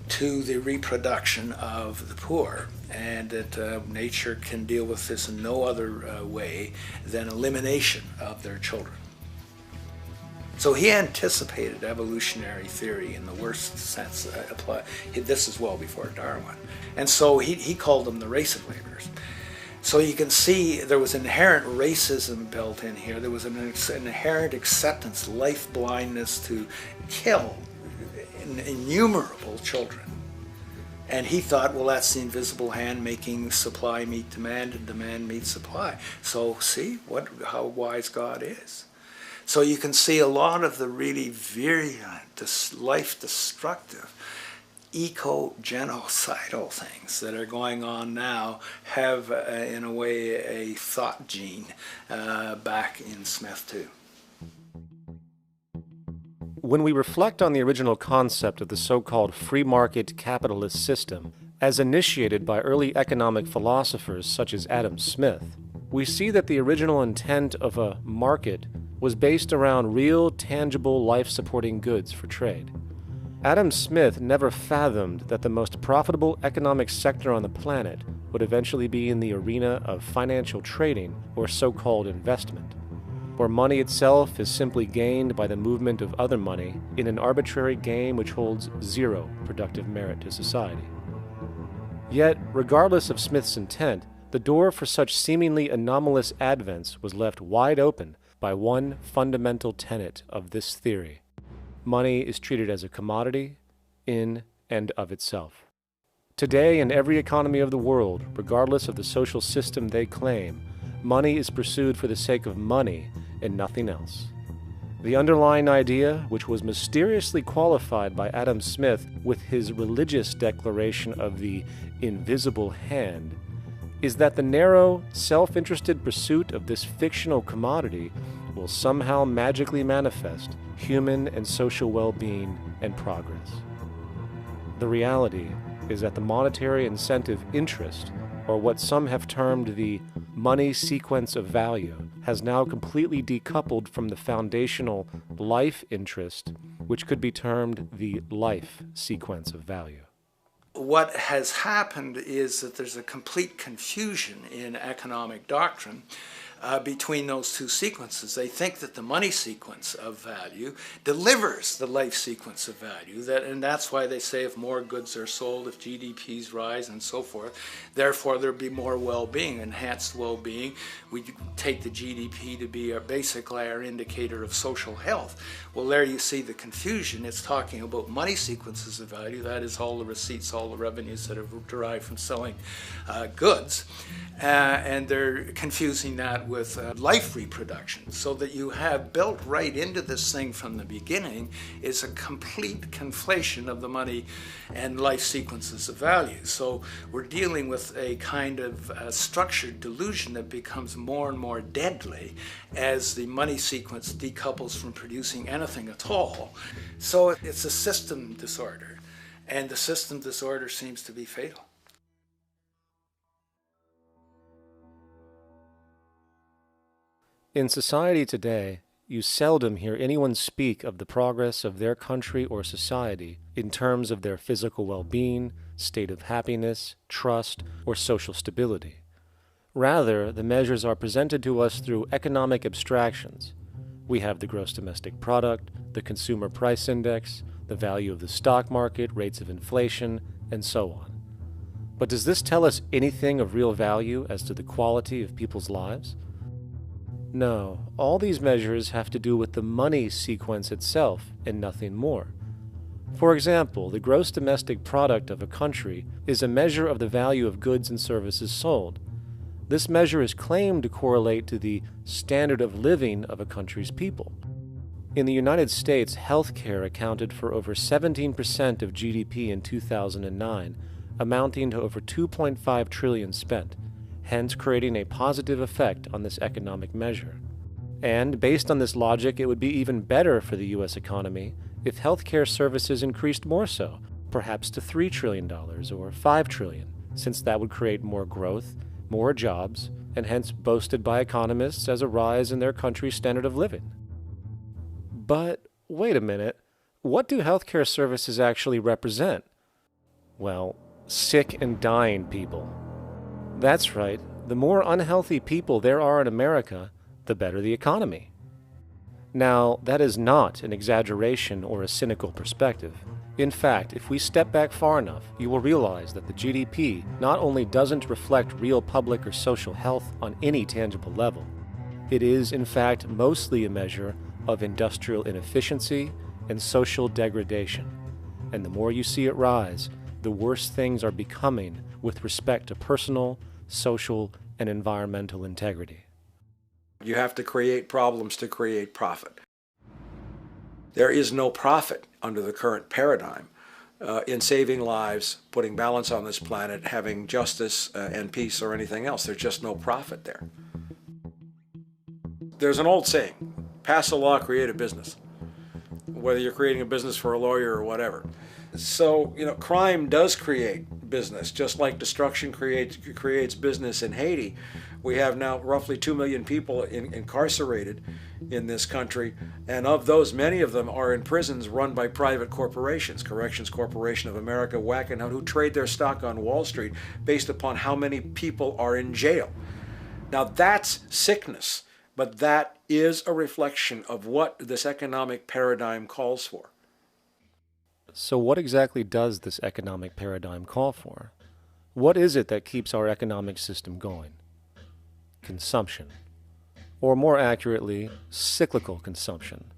to the reproduction of the poor, and that nature can deal with this in no other way than elimination of their children. So he anticipated evolutionary theory in the worst sense. This is well before Darwin. And so he called them the race of laborers. So you can see there was inherent racism built in here. There was an inherent acceptance, life blindness to kill innumerable children. And he thought, well, that's the invisible hand making supply meet demand and demand meet supply. So see how wise God is. So you can see a lot of the really virulent, life-destructive, eco-genocidal things that are going on now have, in a way, a thought gene back in Smith too. When we reflect on the original concept of the so-called free market capitalist system, as initiated by early economic philosophers such as Adam Smith, we see that the original intent of a market was based around real, tangible, life-supporting goods for trade. Adam Smith never fathomed that the most profitable economic sector on the planet would eventually be in the arena of financial trading or so-called investment, where money itself is simply gained by the movement of other money in an arbitrary game which holds zero productive merit to society. Yet, regardless of Smith's intent, the door for such seemingly anomalous advents was left wide open by one fundamental tenet of this theory. Money is treated as a commodity in and of itself. Today, in every economy of the world, regardless of the social system they claim, money is pursued for the sake of money and nothing else. The underlying idea, which was mysteriously qualified by Adam Smith with his religious declaration of the invisible hand, is that the narrow, self-interested pursuit of this fictional commodity will somehow magically manifest human and social well-being and progress. The reality is that the monetary incentive interest, or what some have termed the money sequence of value, has now completely decoupled from the foundational life interest, which could be termed the life sequence of value. What has happened is that there's a complete confusion in economic doctrine between those two sequences. They think that the money sequence of value delivers the life sequence of value, and that's why they say if more goods are sold, if GDPs rise and so forth, therefore there'll be more well-being, enhanced well-being. We take the GDP to be basically our indicator of social health. Well, there you see the confusion. It's talking about money sequences of value, that is all the receipts, all the revenues that are derived from selling goods, and they're confusing that with life reproduction, so that you have built right into this thing from the beginning is a complete conflation of the money and life sequences of value. So we're dealing with a kind of structured delusion that becomes more and more deadly as the money sequence decouples from producing anything at all. So it's a system disorder, and the system disorder seems to be fatal. In society today, you seldom hear anyone speak of the progress of their country or society in terms of their physical well-being, state of happiness, trust, or social stability. Rather, the measures are presented to us through economic abstractions. We have the gross domestic product, the consumer price index, the value of the stock market, rates of inflation, and so on. But does this tell us anything of real value as to the quality of people's lives? No, all these measures have to do with the money sequence itself and nothing more. For example, the gross domestic product of a country is a measure of the value of goods and services sold. This measure is claimed to correlate to the standard of living of a country's people. In the United States, healthcare accounted for over 17% of GDP in 2009, amounting to over $2.5 trillion spent. hence creating a positive effect on this economic measure. And based on this logic, it would be even better for the U.S. economy if healthcare services increased more so, perhaps to $3 trillion or $5 trillion, since that would create more growth, more jobs, and hence boasted by economists as a rise in their country's standard of living. But wait a minute, what do healthcare services actually represent? Well, sick and dying people. That's right, the more unhealthy people there are in America, the better the economy. Now, that is not an exaggeration or a cynical perspective. In fact, if we step back far enough, you will realize that the GDP not only doesn't reflect real public or social health on any tangible level, it is, in fact, mostly a measure of industrial inefficiency and social degradation. And the more you see it rise, the worse things are becoming with respect to personal, social, and environmental integrity. You have to create problems to create profit. There is no profit under the current paradigm in saving lives, putting balance on this planet, having justice and peace or anything else. There's just no profit there. There's an old saying, pass a law, create a business. Whether you're creating a business for a lawyer or whatever. So, crime does create business, just like destruction creates business in Haiti. We have now roughly 2 million people incarcerated in this country, and of those, many of them are in prisons run by private corporations, Corrections Corporation of America, Wackenhut, who trade their stock on Wall Street based upon how many people are in jail. Now that's sickness, but that is a reflection of what this economic paradigm calls for. So what exactly does this economic paradigm call for? What is it that keeps our economic system going? Consumption. Or more accurately, cyclical consumption.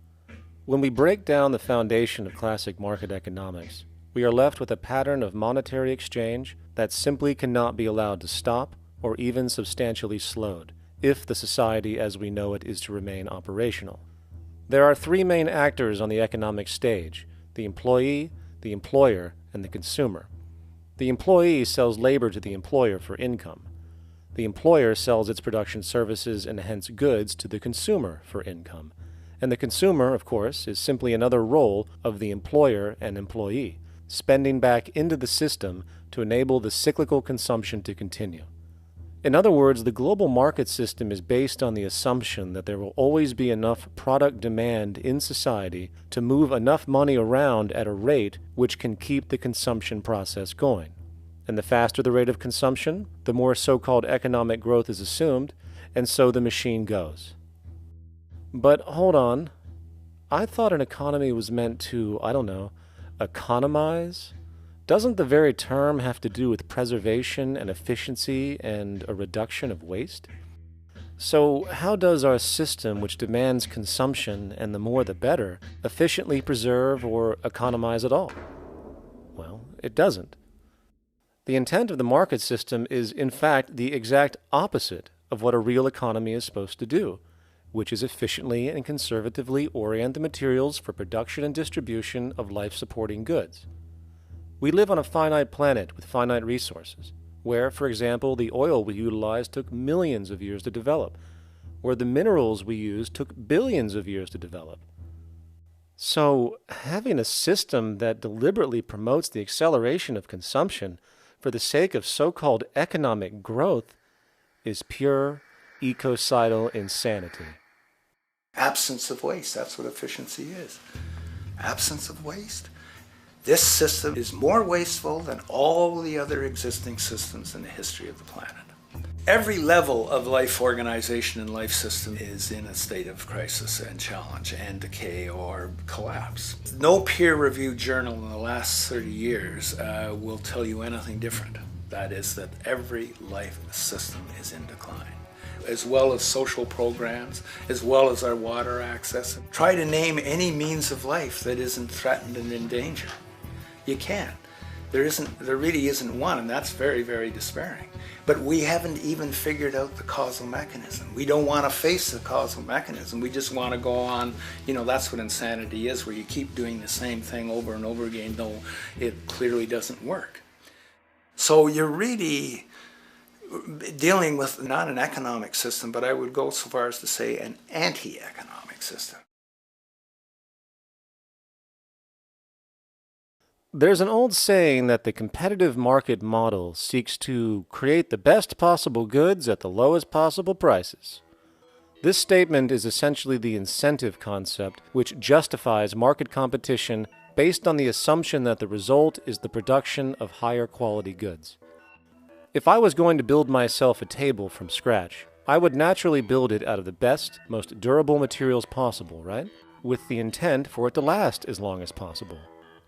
When we break down the foundation of classic market economics, we are left with a pattern of monetary exchange that simply cannot be allowed to stop or even substantially slowed, if the society as we know it is to remain operational. There are three main actors on the economic stage: the employee, the employer, and the consumer. The employee sells labor to the employer for income. The employer sells its production services and hence goods to the consumer for income. And the consumer, of course, is simply another role of the employer and employee, spending back into the system to enable the cyclical consumption to continue. In other words, the global market system is based on the assumption that there will always be enough product demand in society to move enough money around at a rate which can keep the consumption process going. And the faster the rate of consumption, the more so-called economic growth is assumed, and so the machine goes. But hold on, I thought an economy was meant to, economize? Doesn't the very term have to do with preservation and efficiency and a reduction of waste? So how does our system, which demands consumption and the more the better, efficiently preserve or economize at all? Well, it doesn't. The intent of the market system is, in fact, the exact opposite of what a real economy is supposed to do, which is efficiently and conservatively orient the materials for production and distribution of life-supporting goods. We live on a finite planet with finite resources, where, for example, the oil we utilize took millions of years to develop, where the minerals we use took billions of years to develop. So, having a system that deliberately promotes the acceleration of consumption for the sake of so-called economic growth is pure ecocidal insanity. Absence of waste, that's what efficiency is. Absence of waste. This system is more wasteful than all the other existing systems in the history of the planet. Every level of life organization and life system is in a state of crisis and challenge and decay or collapse. No peer-reviewed journal in the last 30 years will tell you anything different. That is that every life system is in decline, as well as social programs, as well as our water access. Try to name any means of life that isn't threatened and in danger. You can't. There really isn't one, and that's very, very despairing. But we haven't even figured out the causal mechanism. We don't want to face the causal mechanism. We just want to go on, that's what insanity is, where you keep doing the same thing over and over again, though it clearly doesn't work. So you're really dealing with not an economic system, but I would go so far as to say an anti-economic system. There's an old saying that the competitive market model seeks to create the best possible goods at the lowest possible prices. This statement is essentially the incentive concept which justifies market competition based on the assumption that the result is the production of higher quality goods. If I was going to build myself a table from scratch, I would naturally build it out of the best, most durable materials possible, right? With the intent for it to last as long as possible.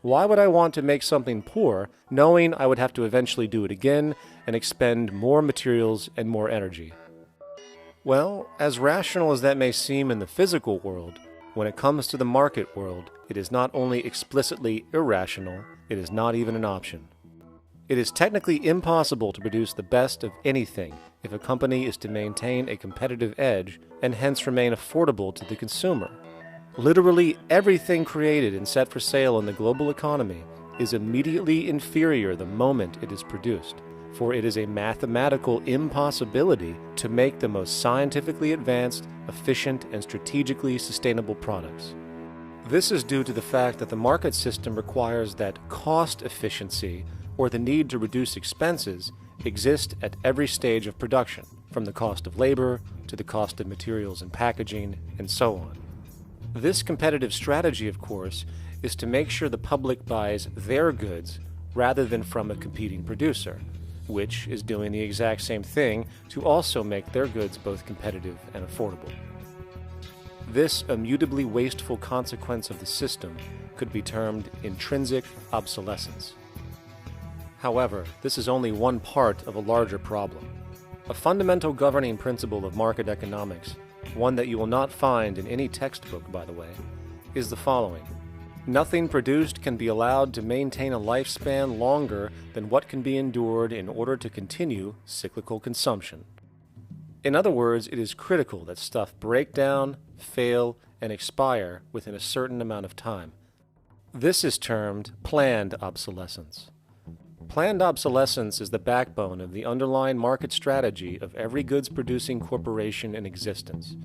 Why would I want to make something poor, knowing I would have to eventually do it again and expend more materials and more energy? Well, as rational as that may seem in the physical world, when it comes to the market world, it is not only explicitly irrational, it is not even an option. It is technically impossible to produce the best of anything if a company is to maintain a competitive edge and hence remain affordable to the consumer. Literally everything created and set for sale in the global economy is immediately inferior the moment it is produced, for it is a mathematical impossibility to make the most scientifically advanced, efficient, and strategically sustainable products. This is due to the fact that the market system requires that cost efficiency, or the need to reduce expenses, exist at every stage of production, from the cost of labor to the cost of materials and packaging, and so on. This competitive strategy, of course, is to make sure the public buys their goods rather than from a competing producer, which is doing the exact same thing to also make their goods both competitive and affordable. This immutably wasteful consequence of the system could be termed intrinsic obsolescence. However, this is only one part of a larger problem. A fundamental governing principle of market economics, one that you will not find in any textbook, by the way, is the following. Nothing produced can be allowed to maintain a lifespan longer than what can be endured in order to continue cyclical consumption. In other words, it is critical that stuff break down, fail, and expire within a certain amount of time. This is termed planned obsolescence. Planned obsolescence is the backbone of the underlying market strategy of every goods-producing corporation in existence.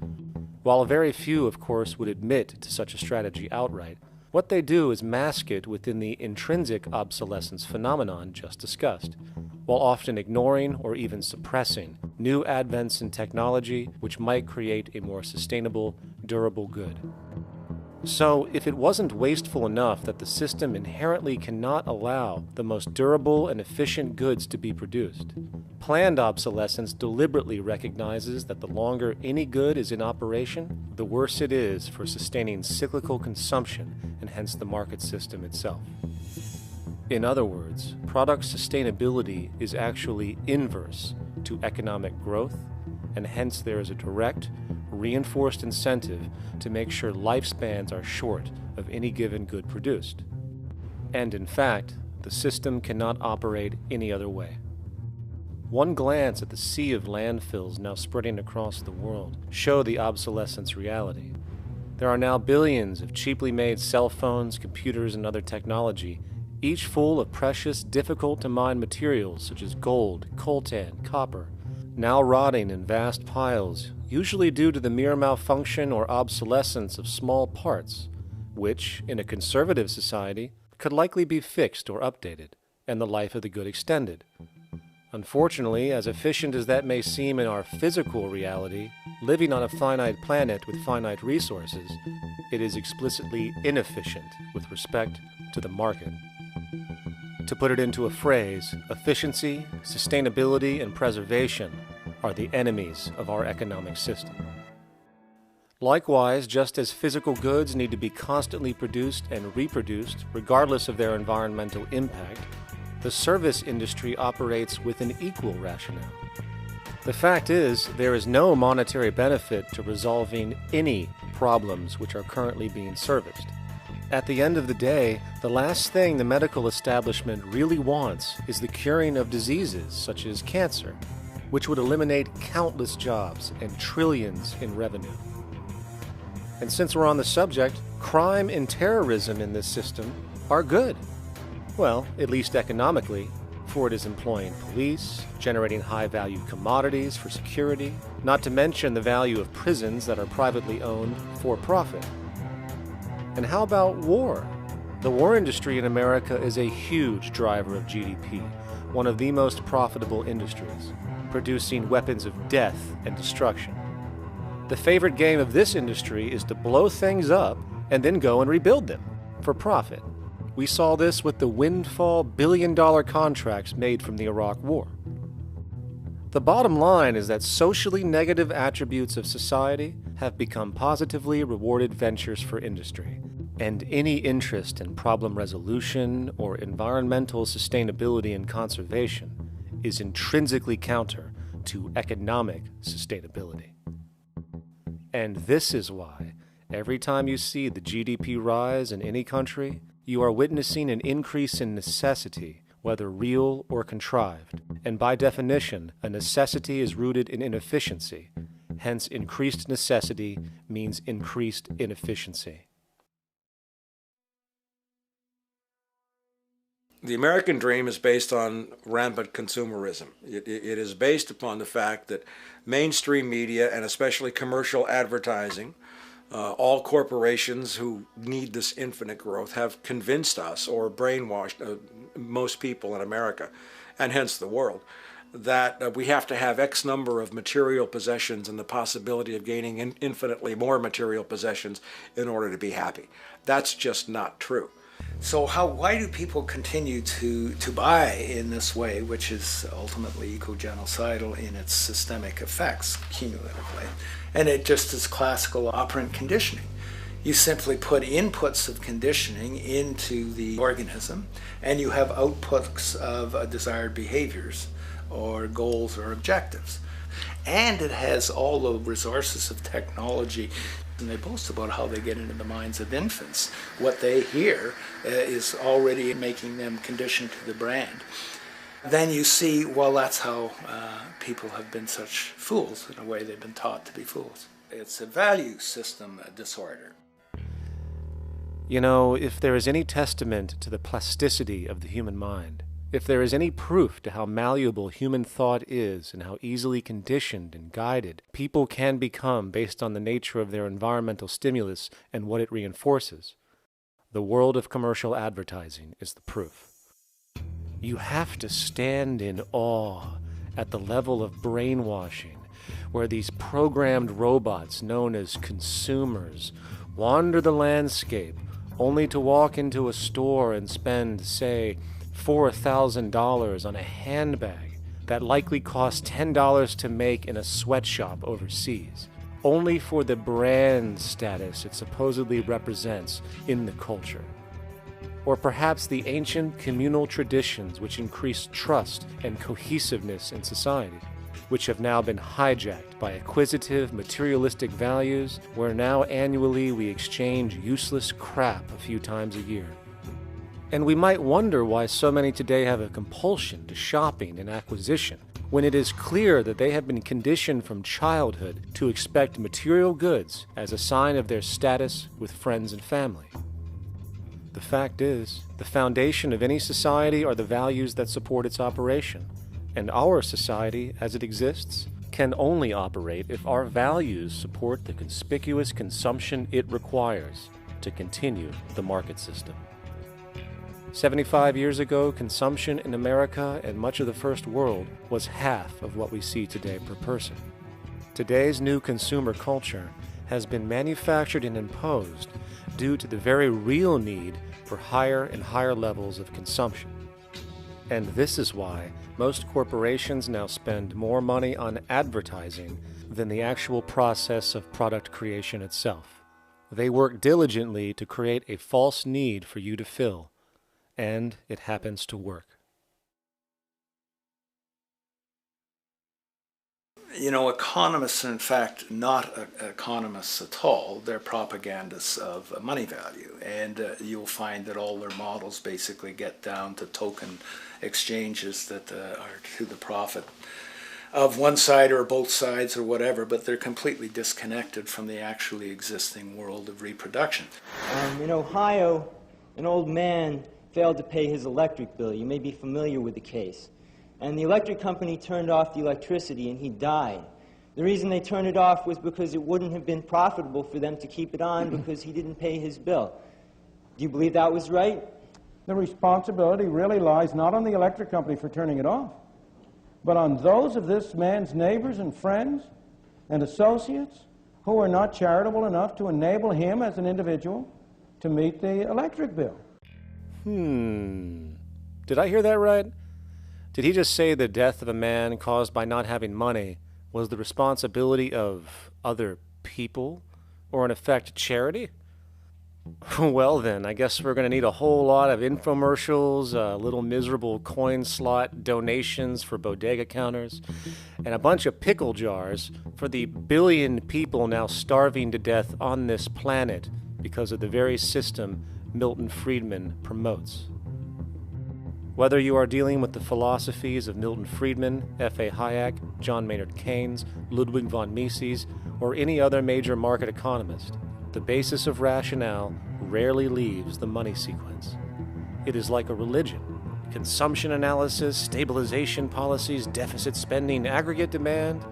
While very few, of course, would admit to such a strategy outright, what they do is mask it within the intrinsic obsolescence phenomenon just discussed, while often ignoring or even suppressing new advents in technology which might create a more sustainable, durable good. So, if it wasn't wasteful enough that the system inherently cannot allow the most durable and efficient goods to be produced, planned obsolescence deliberately recognizes that the longer any good is in operation, the worse it is for sustaining cyclical consumption and hence the market system itself. In other words, product sustainability is actually inverse to economic growth, and hence there is a direct, reinforced incentive to make sure lifespans are short of any given good produced. And in fact, the system cannot operate any other way. One glance at the sea of landfills now spreading across the world show the obsolescence reality. There are now billions of cheaply made cell phones, computers, and other technology, each full of precious, difficult-to-mine materials such as gold, coltan, copper, now rotting in vast piles, usually due to the mere malfunction or obsolescence of small parts, which, in a conservative society, could likely be fixed or updated, and the life of the good extended. Unfortunately, as efficient as that may seem in our physical reality, living on a finite planet with finite resources, it is explicitly inefficient with respect to the market. To put it into a phrase, efficiency, sustainability, and preservation are the enemies of our economic system. Likewise, just as physical goods need to be constantly produced and reproduced, regardless of their environmental impact, the service industry operates with an equal rationale. The fact is, there is no monetary benefit to resolving any problems which are currently being serviced. At the end of the day, the last thing the medical establishment really wants is the curing of diseases such as cancer, which would eliminate countless jobs and trillions in revenue. And since we're on the subject, crime and terrorism in this system are good. Well, at least economically, for it is employing police, generating high-value commodities for security, not to mention the value of prisons that are privately owned for profit. And how about war? The war industry in America is a huge driver of GDP, one of the most profitable industries, producing weapons of death and destruction. The favorite game of this industry is to blow things up and then go and rebuild them for profit. We saw this with the windfall billion-dollar contracts made from the Iraq War. The bottom line is that socially negative attributes of society have become positively rewarded ventures for industry, and any interest in problem resolution or environmental sustainability and conservation is intrinsically counter to economic sustainability. And this is why, every time you see the GDP rise in any country, you are witnessing an increase in necessity, whether real or contrived. And by definition, a necessity is rooted in inefficiency. Hence, increased necessity means increased inefficiency. The American dream is based on rampant consumerism. It is based upon the fact that mainstream media, and especially commercial advertising, all corporations who need this infinite growth have convinced us or brainwashed most people in America, and hence the world, that we have to have X number of material possessions and the possibility of gaining infinitely more material possessions in order to be happy. That's just not true. So why do people continue to buy in this way, which is ultimately eco-genocidal in its systemic effects cumulatively? And it just is classical operant conditioning. You simply put inputs of conditioning into the organism, and you have outputs of desired behaviors or goals or objectives. And it has all the resources of technology. And they boast about how they get into the minds of infants. What they hear is already making them conditioned to the brand. Then you see, well, that's how people have been such fools. In a way, they've been taught to be fools. It's a value system disorder. You know, if there is any testament to the plasticity of the human mind, if there is any proof to how malleable human thought is and how easily conditioned and guided people can become based on the nature of their environmental stimulus and what it reinforces, the world of commercial advertising is the proof. You have to stand in awe at the level of brainwashing where these programmed robots known as consumers wander the landscape only to walk into a store and spend, say, $4,000 on a handbag that likely costs $10 to make in a sweatshop overseas, only for the brand status it supposedly represents in the culture. Or perhaps the ancient communal traditions which increased trust and cohesiveness in society, which have now been hijacked by acquisitive, materialistic values, where now annually we exchange useless crap a few times a year. And we might wonder why so many today have a compulsion to shopping and acquisition, when it is clear that they have been conditioned from childhood to expect material goods as a sign of their status with friends and family. The fact is, the foundation of any society are the values that support its operation, and our society, as it exists, can only operate if our values support the conspicuous consumption it requires to continue the market system. 75 years ago, consumption in America and much of the First World was half of what we see today per person. Today's new consumer culture has been manufactured and imposed due to the very real need for higher and higher levels of consumption. And this is why most corporations now spend more money on advertising than the actual process of product creation itself. They work diligently to create a false need for you to fill, and it happens to work. You know, economists are in fact not economists at all. They're propagandists of money value. And you'll find that all their models basically get down to token exchanges that are to the profit of one side or both sides or whatever, but they're completely disconnected from the actually existing world of reproduction. In Ohio, an old man failed to pay his electric bill. You may be familiar with the case. And the electric company turned off the electricity and he died. The reason they turned it off was because it wouldn't have been profitable for them to keep it on because he didn't pay his bill. Do you believe that was right? The responsibility really lies not on the electric company for turning it off, but on those of this man's neighbors and friends and associates who are not charitable enough to enable him as an individual to meet the electric bill. Did I hear that right? Did he just say the death of a man caused by not having money was the responsibility of other people, or in effect, charity? Well then, I guess we're going to need a whole lot of infomercials, little miserable coin slot donations for bodega counters, and a bunch of pickle jars for the billion people now starving to death on this planet because of the very system Milton Friedman promotes. Whether you are dealing with the philosophies of Milton Friedman, F.A. Hayek, John Maynard Keynes, Ludwig von Mises, or any other major market economist, the basis of rationale rarely leaves the money sequence. It is like a religion. Consumption analysis, stabilization policies, deficit spending, aggregate demand.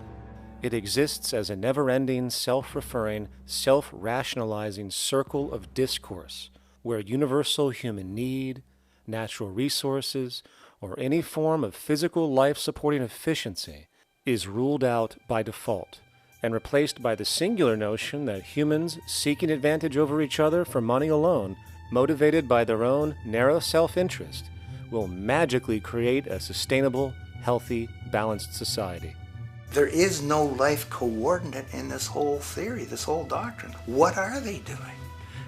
It exists as a never-ending, self-referring, self-rationalizing circle of discourse where universal human need, natural resources, or any form of physical life-supporting efficiency is ruled out by default and replaced by the singular notion that humans seeking advantage over each other for money alone, motivated by their own narrow self-interest, will magically create a sustainable, healthy, balanced society. There is no life coordinate in this whole theory, this whole doctrine. What are they doing?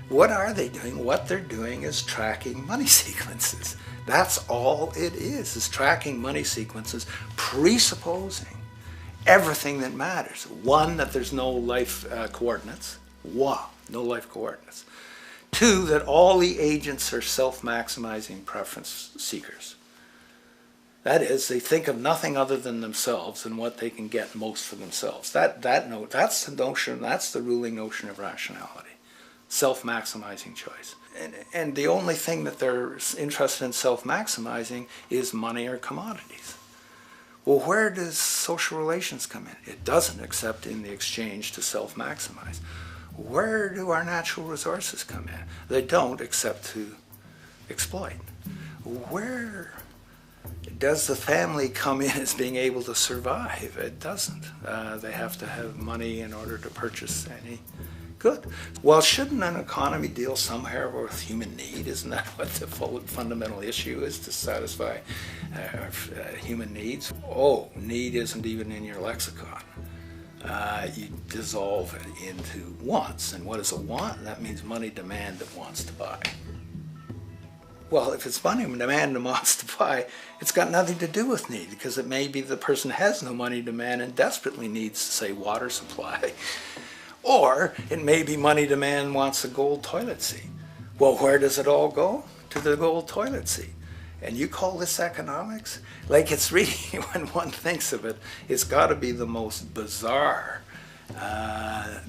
What are they doing? What they're doing is tracking money sequences. That's all it is tracking money sequences, presupposing everything that matters. One, that there's no life coordinates. Wow, no life coordinates. Two, that all the agents are self-maximizing preference seekers. That is, they think of nothing other than themselves and what they can get most for themselves. That's the notion, that's the ruling notion of rationality. Self-maximizing choice. And the only thing that they're interested in self-maximizing is money or commodities. Well, where does social relations come in? It doesn't, except in the exchange to self-maximize. Where do our natural resources come in? They don't, except to exploit. Where does the family come in as being able to survive? It doesn't. They have to have money in order to purchase any good. Well, shouldn't an economy deal somewhere with human need? Isn't that what the fundamental issue is, to satisfy human needs? Oh, need isn't even in your lexicon. You dissolve it into wants. And what is a want? That means money demand that wants to buy. Well, if it's money demand that wants to buy, it's got nothing to do with need, because it may be the person has no money demand and desperately needs, say, water supply. Or it may be money demand wants a gold toilet seat. Well, where does it all go? To the gold toilet seat. And you call this economics? Like, it's really, when one thinks of it, it's got to be the most bizarre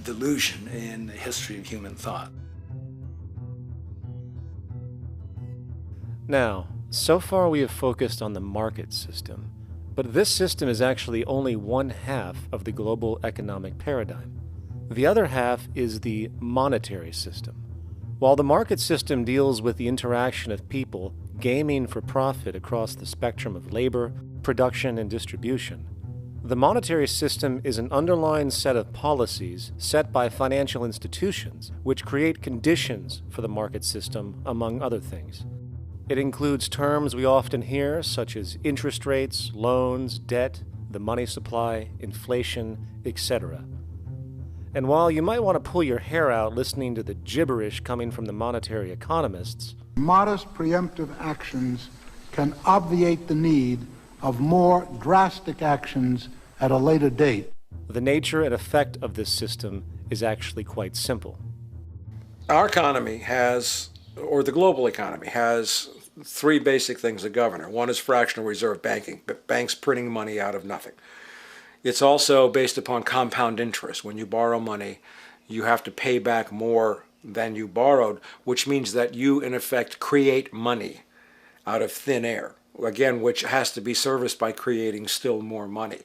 delusion in the history of human thought. Now, so far we have focused on the market system, but this system is actually only one half of the global economic paradigm. The other half is the monetary system. While the market system deals with the interaction of people gaming for profit across the spectrum of labor, production, and distribution, the monetary system is an underlying set of policies set by financial institutions which create conditions for the market system, among other things. It includes terms we often hear, such as interest rates, loans, debt, the money supply, inflation, etc. And while you might want to pull your hair out listening to the gibberish coming from the monetary economists, modest preemptive actions can obviate the need of more drastic actions at a later date. The nature and effect of this system is actually quite simple. Our economy has, or the global economy has, three basic things that govern it. One is fractional reserve banking, banks printing money out of nothing. It's also based upon compound interest. When you borrow money, you have to pay back more than you borrowed, which means that you, in effect, create money out of thin air, again, which has to be serviced by creating still more money.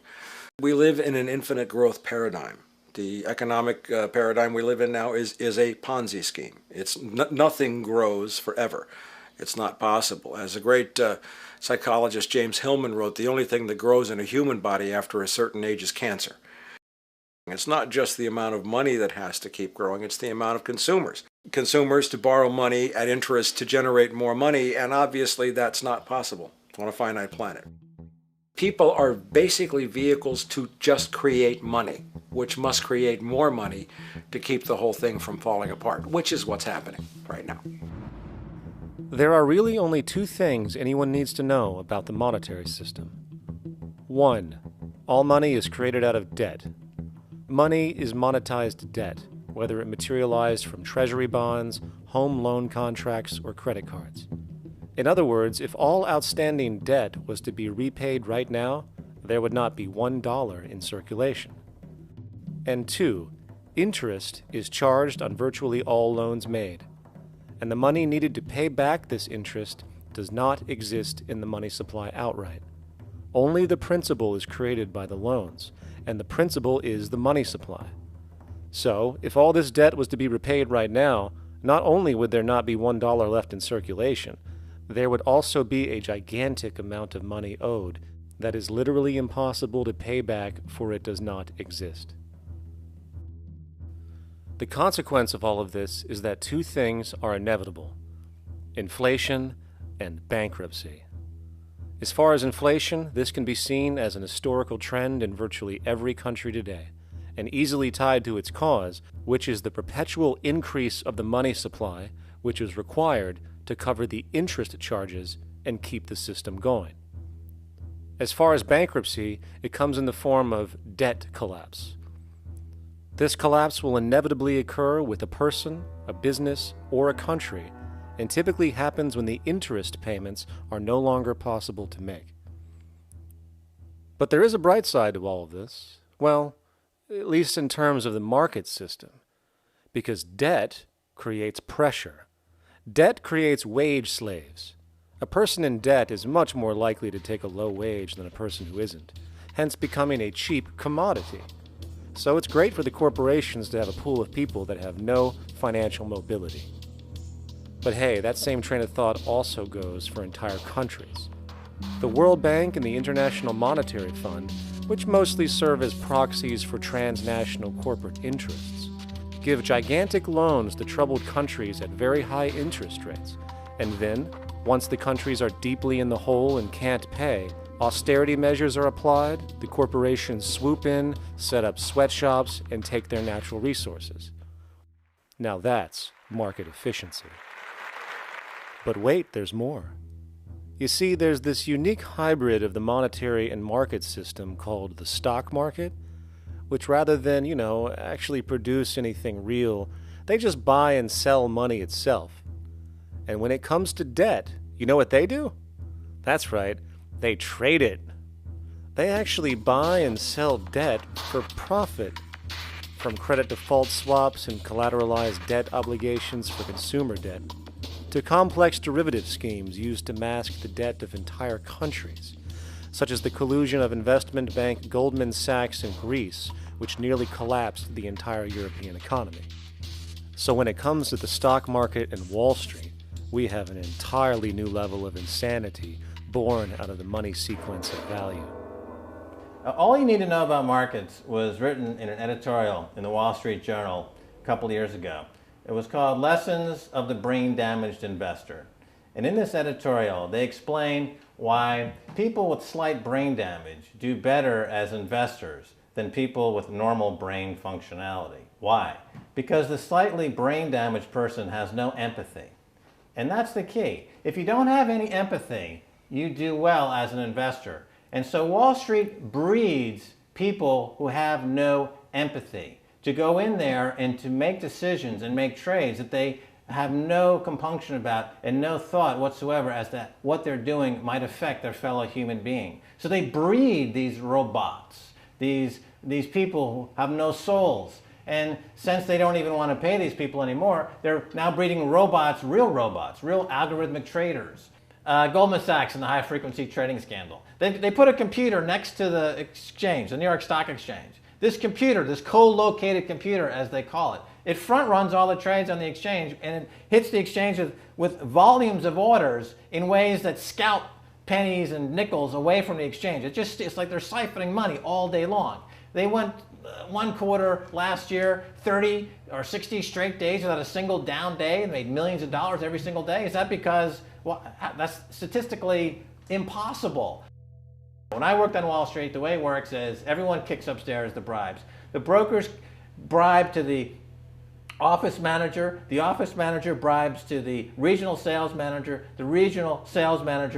We live in an infinite growth paradigm. The economic paradigm we live in now is a Ponzi scheme. It's nothing grows forever. It's not possible. As a great psychologist James Hillman wrote, the only thing that grows in a human body after a certain age is cancer. It's not just the amount of money that has to keep growing, it's the amount of consumers. Consumers to borrow money at interest to generate more money, and obviously that's not possible on a finite planet. People are basically vehicles to just create money, which must create more money to keep the whole thing from falling apart, which is what's happening right now. There are really only two things anyone needs to know about the monetary system. 1. All money is created out of debt. Money is monetized debt, whether it materialized from treasury bonds, home loan contracts, or credit cards. In other words, if all outstanding debt was to be repaid right now, there would not be $1 in circulation. And 2, interest is charged on virtually all loans made, and the money needed to pay back this interest does not exist in the money supply outright. Only the principal is created by the loans, and the principal is the money supply. So, if all this debt was to be repaid right now, not only would there not be $1 left in circulation, there would also be a gigantic amount of money owed that is literally impossible to pay back, for it does not exist. The consequence of all of this is that two things are inevitable: inflation and bankruptcy. As far as inflation, this can be seen as an historical trend in virtually every country today, and easily tied to its cause, which is the perpetual increase of the money supply, which is required to cover the interest charges and keep the system going. As far as bankruptcy, it comes in the form of debt collapse. This collapse will inevitably occur with a person, a business, or a country, and typically happens when the interest payments are no longer possible to make. But there is a bright side to all of this. Well, at least in terms of the market system, because debt creates pressure. Debt creates wage slaves. A person in debt is much more likely to take a low wage than a person who isn't, hence becoming a cheap commodity. So it's great for the corporations to have a pool of people that have no financial mobility. But hey, that same train of thought also goes for entire countries. The World Bank and the International Monetary Fund, which mostly serve as proxies for transnational corporate interests, give gigantic loans to troubled countries at very high interest rates, and then, once the countries are deeply in the hole and can't pay, austerity measures are applied, the corporations swoop in, set up sweatshops, and take their natural resources. Now that's market efficiency. But wait, there's more. You see, there's this unique hybrid of the monetary and market system called the stock market, which rather than, actually produce anything real, they just buy and sell money itself. And when it comes to debt, you know what they do? That's right, they trade it. They actually buy and sell debt for profit, from credit default swaps and collateralized debt obligations for consumer debt, to complex derivative schemes used to mask the debt of entire countries, such as the collusion of investment bank Goldman Sachs in Greece, which nearly collapsed the entire European economy. So when it comes to the stock market and Wall Street, we have an entirely new level of insanity born out of the money sequence of value. All you need to know about markets was written in an editorial in the Wall Street Journal a couple of years ago. It was called Lessons of the Brain-Damaged Investor. And in this editorial, they explain why people with slight brain damage do better as investors than people with normal brain functionality. Why? Because the slightly brain-damaged person has no empathy. And that's the key. If you don't have any empathy, you do well as an investor. And so Wall Street breeds people who have no empathy to go in there and to make decisions and make trades that they have no compunction about and no thought whatsoever as to what they're doing might affect their fellow human being. So they breed these robots, these people who have no souls. And since they don't even want to pay these people anymore, they're now breeding robots, real algorithmic traders. Goldman Sachs and the high-frequency trading scandal. They put a computer next to the exchange, the New York Stock Exchange. This computer, this co-located computer, as they call it, it front-runs all the trades on the exchange, and it hits the exchange with volumes of orders in ways that scout pennies and nickels away from the exchange. It's like they're siphoning money all day long. They went one quarter last year, 30 or 60 straight days without a single down day and made millions of dollars every single day. Is that because, well, that's statistically impossible. When I worked on Wall Street, the way it works is everyone kicks upstairs the bribes. The brokers bribe to the office manager bribes to the regional sales manager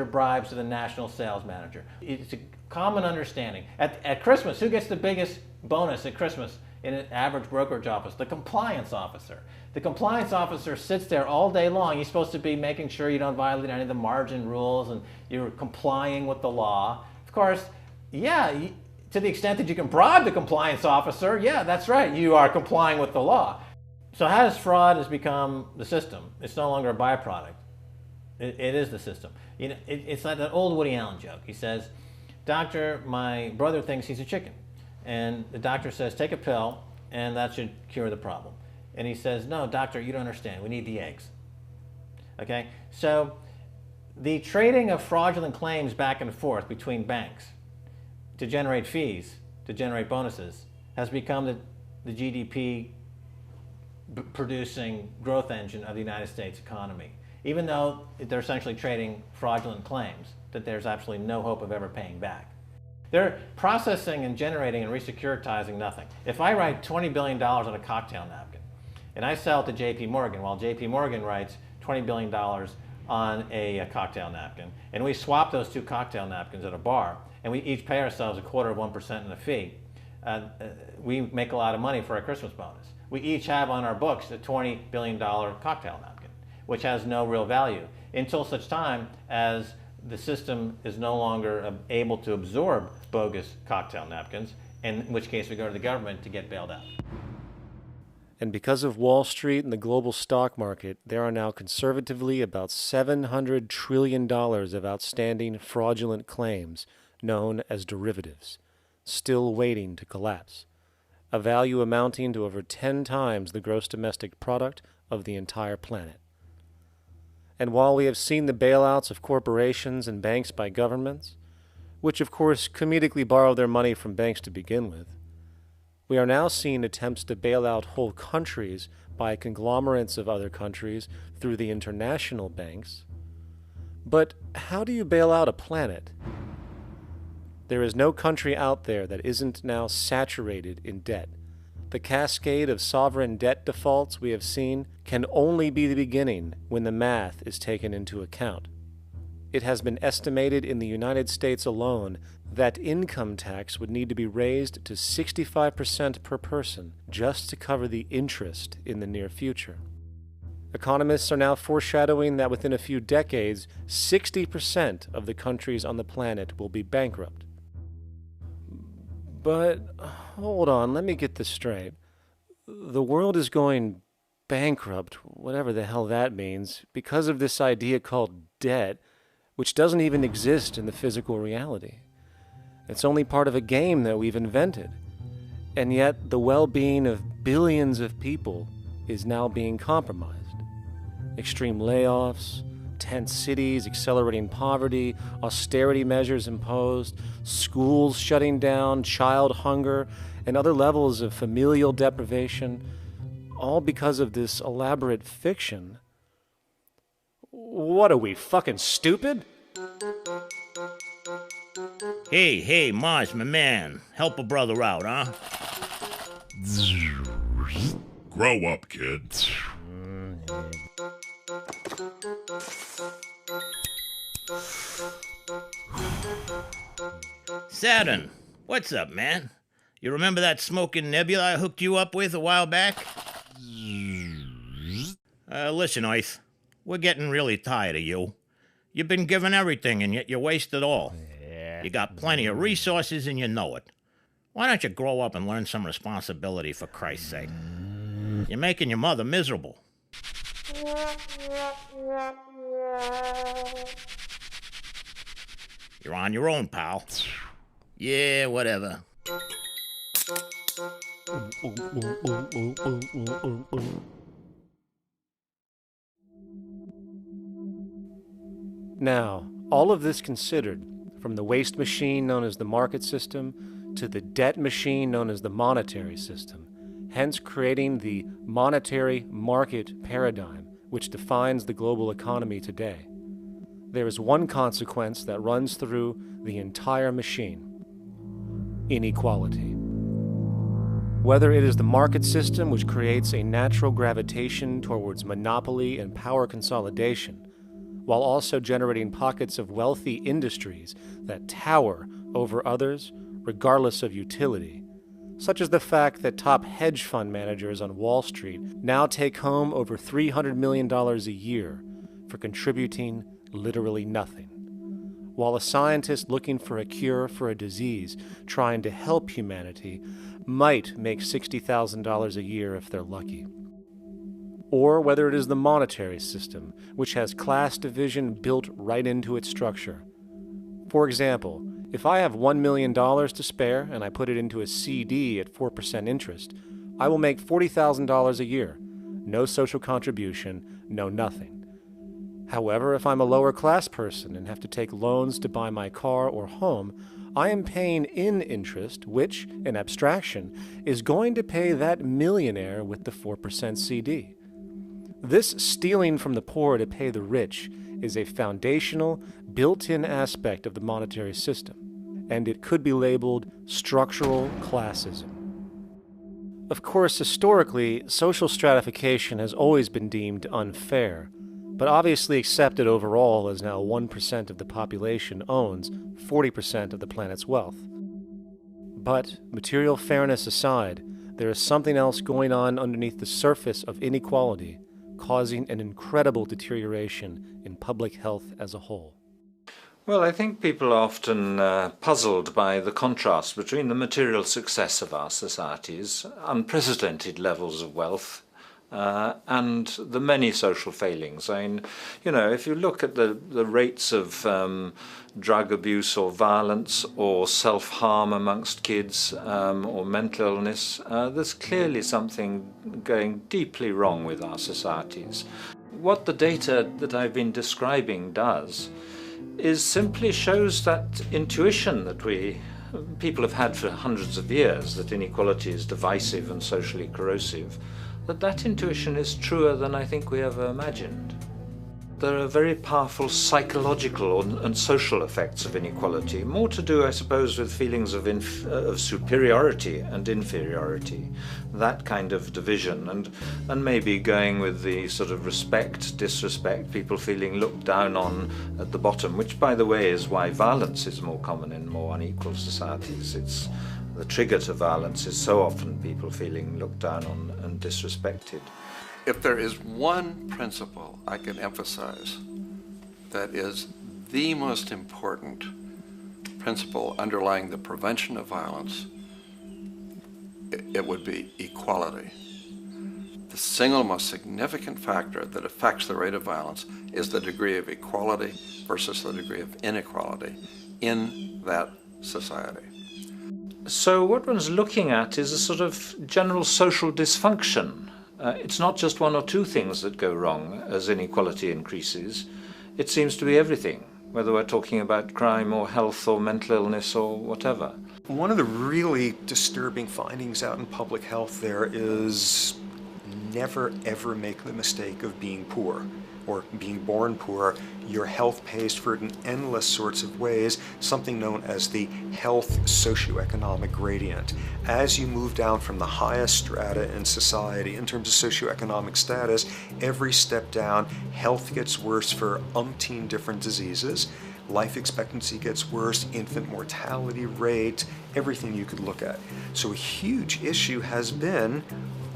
bribes to the national sales manager. It's a common understanding. At Christmas, who gets the biggest bonus at Christmas in an average brokerage office? The compliance officer. The compliance officer sits there all day long. He's supposed to be making sure you don't violate any of the margin rules and you're complying with the law. Of course, yeah, to the extent that you can bribe the compliance officer, yeah, that's right, you are complying with the law. So how does fraud has become the system? It's no longer a byproduct. It is the system. You know, it's like that old Woody Allen joke. He says, "Doctor, my brother thinks he's a chicken." And the doctor says, "Take a pill, and that should cure the problem." And he says, "No, doctor, you don't understand. We need the eggs." Okay? So the trading of fraudulent claims back and forth between banks to generate fees, to generate bonuses, has become the GDP producing growth engine of the United States economy, even though they're essentially trading fraudulent claims that there's absolutely no hope of ever paying back. They're processing and generating and resecuritizing nothing. If I write $20 billion on a cocktail napkin and I sell it to JP Morgan, while JP Morgan writes $20 billion on a cocktail napkin, and we swap those two cocktail napkins at a bar, and we each pay ourselves 1/4% in a fee, we make a lot of money for our Christmas bonus. We each have on our books a $20 billion cocktail napkin, which has no real value until such time as the system is no longer able to absorb bogus cocktail napkins, in which case we go to the government to get bailed out. And because of Wall Street and the global stock market, there are now conservatively about $700 trillion of outstanding fraudulent claims known as derivatives, still waiting to collapse, a value amounting to over 10 times the gross domestic product of the entire planet. And while we have seen the bailouts of corporations and banks by governments, which of course comedically borrow their money from banks to begin with, we are now seeing attempts to bail out whole countries by conglomerates of other countries through the international banks. But how do you bail out a planet? There is no country out there that isn't now saturated in debt. The cascade of sovereign debt defaults we have seen can only be the beginning when the math is taken into account. It has been estimated in the United States alone that income tax would need to be raised to 65% per person just to cover the interest in the near future. Economists are now foreshadowing that within a few decades, 60% of the countries on the planet will be bankrupt. But hold on, let me get this straight. The world is going bankrupt, whatever the hell that means, because of this idea called debt, which doesn't even exist in the physical reality. It's only part of a game that we've invented. And yet the well-being of billions of people is now being compromised. Extreme layoffs, tent cities, accelerating poverty, austerity measures imposed, schools shutting down, child hunger, and other levels of familial deprivation, all because of this elaborate fiction. What are we, fucking stupid? Hey, Mars, my man. Help a brother out, huh? Grow up, kid. Saturn, what's up, man? You remember that smoking nebula I hooked you up with a while back? Listen, Earth, we're getting really tired of you. You've been given everything, and yet you waste it all. You got plenty of resources, and you know it. Why don't you grow up and learn some responsibility, for Christ's sake? You're making your mother miserable. You're on your own, pal. Yeah, whatever. Now, all of this considered, from the waste machine known as the market system to the debt machine known as the monetary system, hence creating the monetary market paradigm which defines the global economy today, there is one consequence that runs through the entire machine: inequality. Whether it is the market system which creates a natural gravitation towards monopoly and power consolidation, while also generating pockets of wealthy industries that tower over others regardless of utility, such as the fact that top hedge fund managers on Wall Street now take home over $300 million a year for contributing literally nothing, while a scientist looking for a cure for a disease trying to help humanity might make $60,000 a year if they're lucky. Or whether it is the monetary system, which has class division built right into its structure. For example, if I have $1 million to spare and I put it into a CD at 4% interest, I will make $40,000 a year. No social contribution, no nothing. However, if I'm a lower class person and have to take loans to buy my car or home, I am paying in interest, which, in abstraction, is going to pay that millionaire with the 4% CD. This stealing from the poor to pay the rich is a foundational, built-in aspect of the monetary system, and it could be labeled structural classism. Of course, historically, social stratification has always been deemed unfair, but obviously accepted overall as now 1% of the population owns 40% of the planet's wealth. But, material fairness aside, there is something else going on underneath the surface of inequality, causing an incredible deterioration in public health as a whole. Well, I think people are often puzzled by the contrast between the material success of our societies, unprecedented levels of wealth, and the many social failings. I mean, you know, if you look at the rates of drug abuse or violence or self-harm amongst kids or mental illness, there's clearly something going deeply wrong with our societies. What the data that I've been describing does is simply shows that intuition that people have had for hundreds of years, that inequality is divisive and socially corrosive, that intuition is truer than I think we ever imagined. There are very powerful psychological and social effects of inequality, more to do, I suppose, with feelings of superiority and inferiority, that kind of division, and maybe going with the sort of respect, disrespect, people feeling looked down on at the bottom, which, by the way, is why violence is more common in more unequal societies. It's the trigger to violence is so often people feeling looked down on and disrespected. If there is one principle I can emphasize that is the most important principle underlying the prevention of violence, it would be equality. The single most significant factor that affects the rate of violence is the degree of equality versus the degree of inequality in that society. So what one's looking at is a sort of general social dysfunction. It's not just one or two things that go wrong as inequality increases. It seems to be everything, whether we're talking about crime or health or mental illness or whatever. One of the really disturbing findings out in public health there is never ever make the mistake of being poor or being born poor. Your health pays for it in endless sorts of ways, something known as the health socioeconomic gradient. As you move down from the highest strata in society in terms of socioeconomic status, every step down, health gets worse for umpteen different diseases. Life expectancy gets worse, infant mortality rate, everything you could look at. So a huge issue has been,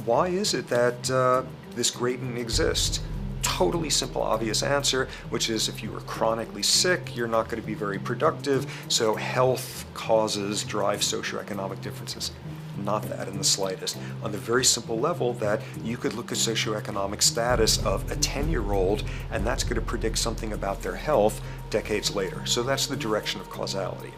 why is it that this gradient exists? Totally simple, obvious answer, which is if you are chronically sick, you're not going to be very productive, so health causes drive socioeconomic differences. Not that in the slightest. On the very simple level that you could look at socioeconomic status of a 10-year-old, and that's going to predict something about their health decades later. So that's the direction of causality.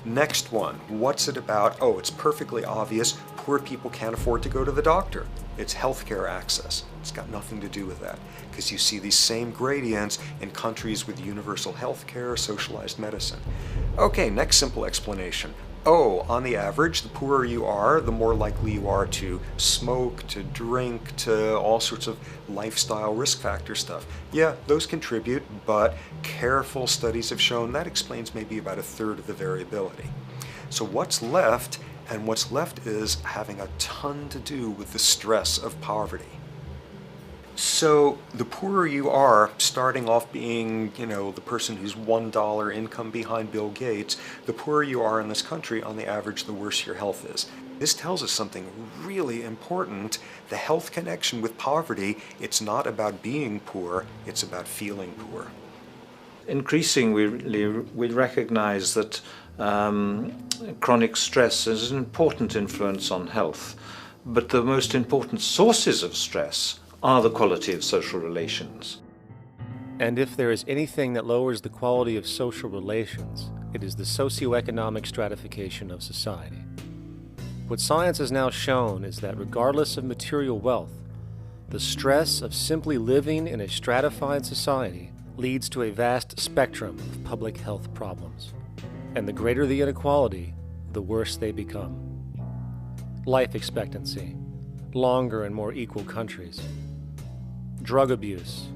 Next one, what's it about? Oh, it's perfectly obvious. Poor people can't afford to go to the doctor. It's healthcare access. It's got nothing to do with that, because you see these same gradients in countries with universal healthcare, socialized medicine. Okay, next simple explanation. Oh, on the average, the poorer you are, the more likely you are to smoke, to drink, to all sorts of lifestyle risk factor stuff. Yeah, those contribute, but careful studies have shown that explains maybe about a third of the variability. So what's left? And what's left is having a ton to do with the stress of poverty. So the poorer you are, starting off being, the person who's $1 income behind Bill Gates, the poorer you are in this country, on the average, the worse your health is. This tells us something really important. The health connection with poverty, it's not about being poor, it's about feeling poor. Increasingly, we recognize that chronic stress is an important influence on health, but the most important sources of stress are the quality of social relations. And if there is anything that lowers the quality of social relations, it is the socioeconomic stratification of society. What science has now shown is that regardless of material wealth, the stress of simply living in a stratified society leads to a vast spectrum of public health problems. And the greater the inequality, the worse they become. Life expectancy, longer in more equal countries. Drug abuse,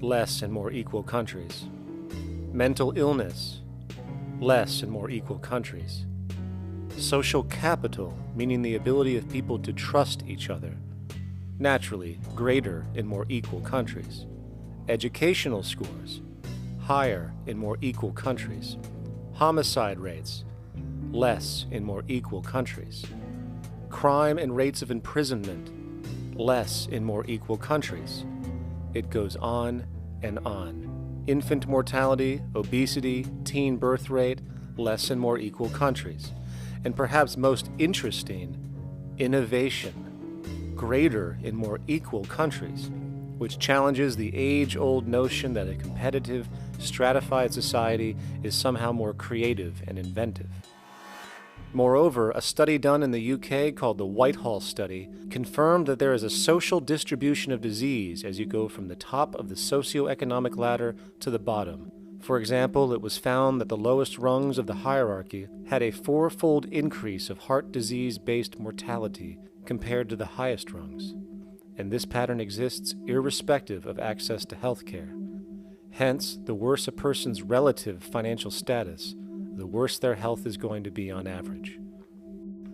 less in more equal countries. Mental illness, less in more equal countries. Social capital, meaning the ability of people to trust each other, naturally greater in more equal countries. Educational scores, higher in more equal countries. Homicide rates, less in more equal countries. Crime and rates of imprisonment, less in more equal countries. It goes on and on. Infant mortality, obesity, teen birth rate, less in more equal countries. And perhaps most interesting, innovation, greater in more equal countries, which challenges the age-old notion that a competitive, stratified society is somehow more creative and inventive. Moreover, a study done in the UK called the Whitehall Study confirmed that there is a social distribution of disease as you go from the top of the socioeconomic ladder to the bottom. For example, it was found that the lowest rungs of the hierarchy had a 4-fold increase of heart disease-based mortality compared to the highest rungs. And this pattern exists irrespective of access to health care. Hence, the worse a person's relative financial status, the worse their health is going to be on average.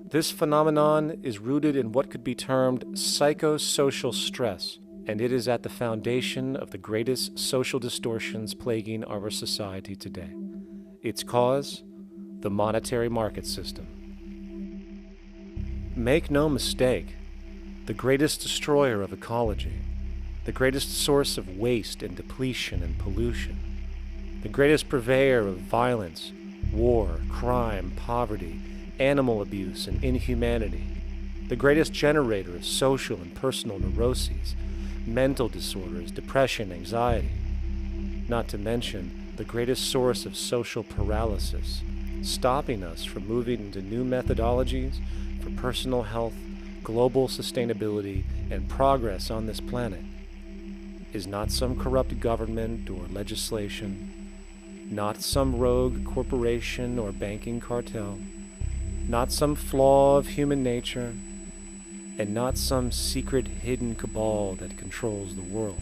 This phenomenon is rooted in what could be termed psychosocial stress, and it is at the foundation of the greatest social distortions plaguing our society today. Its cause? The monetary market system. Make no mistake, the greatest destroyer of ecology, the greatest source of waste and depletion and pollution, the greatest purveyor of violence, war, crime, poverty, animal abuse, and inhumanity, the greatest generator of social and personal neuroses, mental disorders, depression, anxiety, not to mention the greatest source of social paralysis, stopping us from moving into new methodologies for personal health, global sustainability, and progress on this planet, is not some corrupt government or legislation, not some rogue corporation or banking cartel, not some flaw of human nature, and not some secret hidden cabal that controls the world.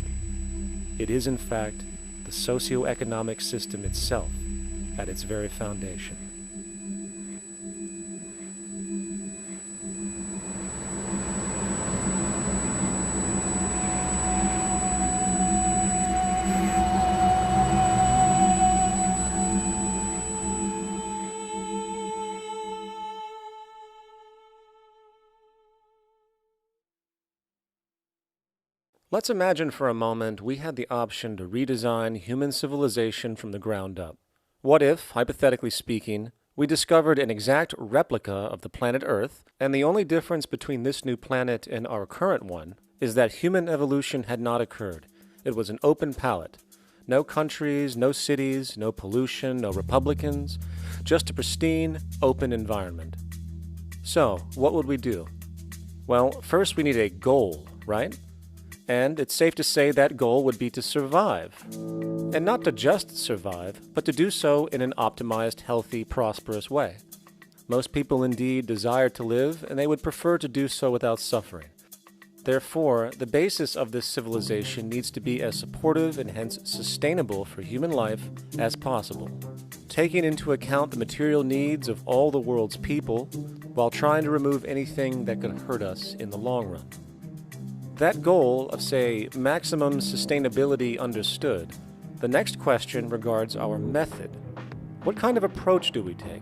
It is, in fact, the socio-economic system itself at its very foundation. Let's imagine for a moment we had the option to redesign human civilization from the ground up. What if, hypothetically speaking, We discovered an exact replica of the planet Earth, and the only difference between this new planet and our current one is that human evolution had not occurred. It was an open palette. No countries, no cities, no pollution, no Republicans, just a pristine, open environment. So, what would we do? Well, first we need a goal, right? And it's safe to say that goal would be to survive. And not to just survive, but to do so in an optimized, healthy, prosperous way. Most people indeed desire to live, and they would prefer to do so without suffering. Therefore, the basis of this civilization needs to be as supportive and hence sustainable for human life as possible, taking into account the material needs of all the world's people while trying to remove anything that could hurt us in the long run. That goal of, say, maximum sustainability understood, the next question regards our method. What kind of approach do we take?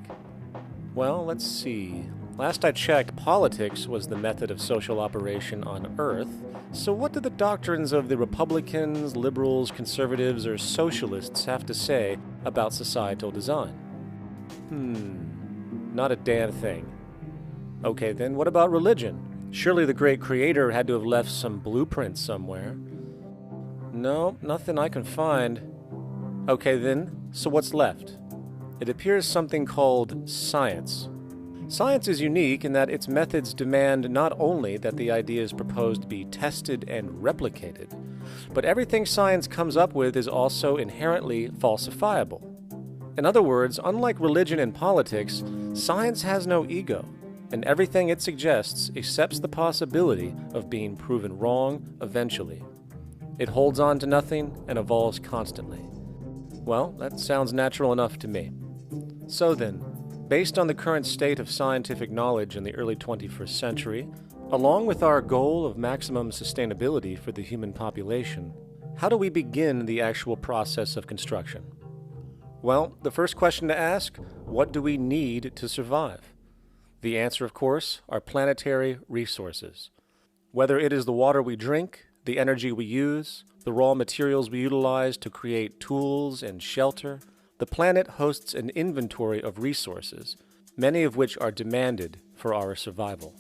Well, let's see. Last I checked, politics was the method of social operation on Earth. So what do the doctrines of the Republicans, liberals, conservatives, or socialists have to say about societal design? Not a damn thing. Okay, then what about religion? Surely the great creator had to have left some blueprint somewhere. No, nothing I can find. Okay then, so what's left? It appears something called science. Science is unique in that its methods demand not only that the ideas proposed be tested and replicated, but everything science comes up with is also inherently falsifiable. In other words, unlike religion and politics, science has no ego, and everything it suggests accepts the possibility of being proven wrong eventually. It holds on to nothing and evolves constantly. Well, that sounds natural enough to me. So then, based on the current state of scientific knowledge in the early 21st century, along with our goal of maximum sustainability for the human population, how do we begin the actual process of construction? Well, the first question to ask, what do we need to survive? The answer, of course, are planetary resources. Whether it is the water we drink, the energy we use, the raw materials we utilize to create tools and shelter, the planet hosts an inventory of resources, many of which are demanded for our survival.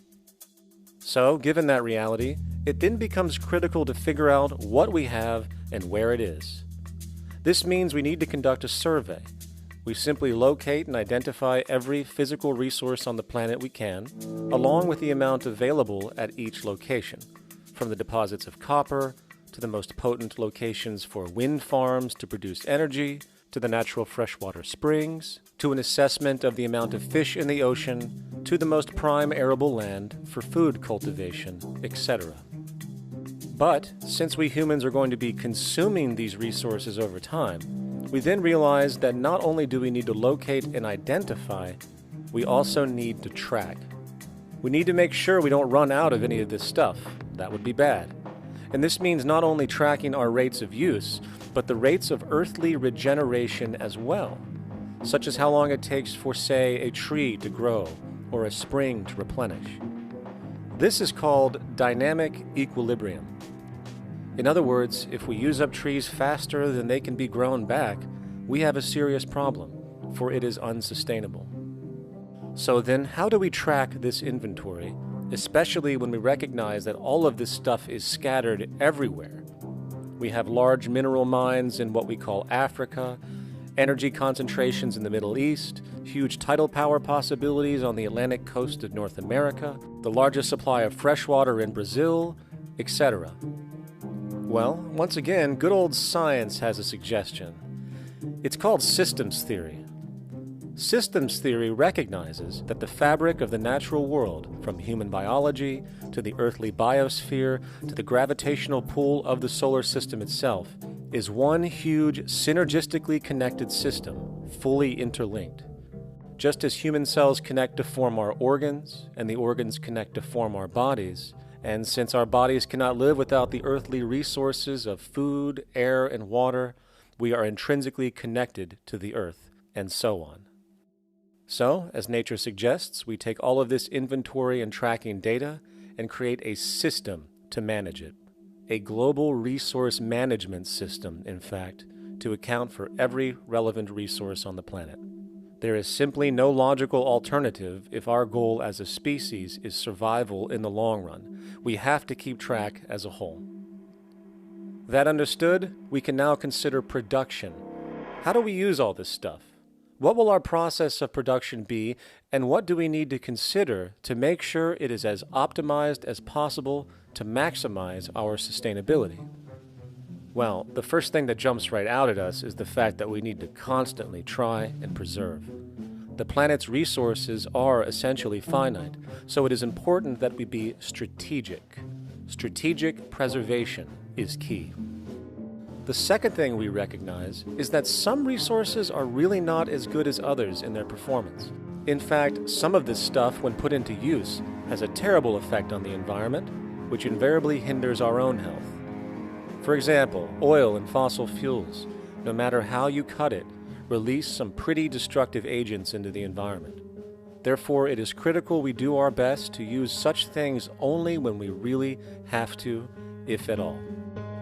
So, given that reality, it then becomes critical to figure out what we have and where it is. This means we need to conduct a survey. We simply locate and identify every physical resource on the planet we can, along with the amount available at each location, from the deposits of copper, to the most potent locations for wind farms to produce energy, to the natural freshwater springs, to an assessment of the amount of fish in the ocean, to the most prime arable land for food cultivation, etc. But since we humans are going to be consuming these resources over time, we then realize that not only do we need to locate and identify, we also need to track. We need to make sure we don't run out of any of this stuff. That would be bad. And this means not only tracking our rates of use, but the rates of earthly regeneration as well, such as how long it takes for, say, a tree to grow or a spring to replenish. This is called dynamic equilibrium. In other words, if we use up trees faster than they can be grown back, we have a serious problem, for it is unsustainable. So then, how do we track this inventory, especially when we recognize that all of this stuff is scattered everywhere? We have large mineral mines in what we call Africa, energy concentrations in the Middle East, huge tidal power possibilities on the Atlantic coast of North America, the largest supply of freshwater in Brazil, etc. Well, once again, good old science has a suggestion. It's called systems theory. Systems theory recognizes that the fabric of the natural world, from human biology to the earthly biosphere to the gravitational pull of the solar system itself, is one huge synergistically connected system, fully interlinked. Just as human cells connect to form our organs, and the organs connect to form our bodies, and since our bodies cannot live without the earthly resources of food, air, and water, we are intrinsically connected to the earth, and so on. So, as nature suggests, we take all of this inventory and tracking data and create a system to manage it. A global resource management system, in fact, to account for every relevant resource on the planet. There is simply no logical alternative if our goal as a species is survival in the long run. We have to keep track as a whole. That understood, we can now consider production. How do we use all this stuff? What will our process of production be, and what do we need to consider to make sure it is as optimized as possible to maximize our sustainability? Well, the first thing that jumps right out at us is the fact that we need to constantly try and preserve. The planet's resources are essentially finite, so it is important that we be strategic. Strategic preservation is key. The second thing we recognize is that some resources are really not as good as others in their performance. In fact, some of this stuff, when put into use, has a terrible effect on the environment, which invariably hinders our own health. For example, oil and fossil fuels, no matter how you cut it, release some pretty destructive agents into the environment. Therefore, it is critical we do our best to use such things only when we really have to, if at all.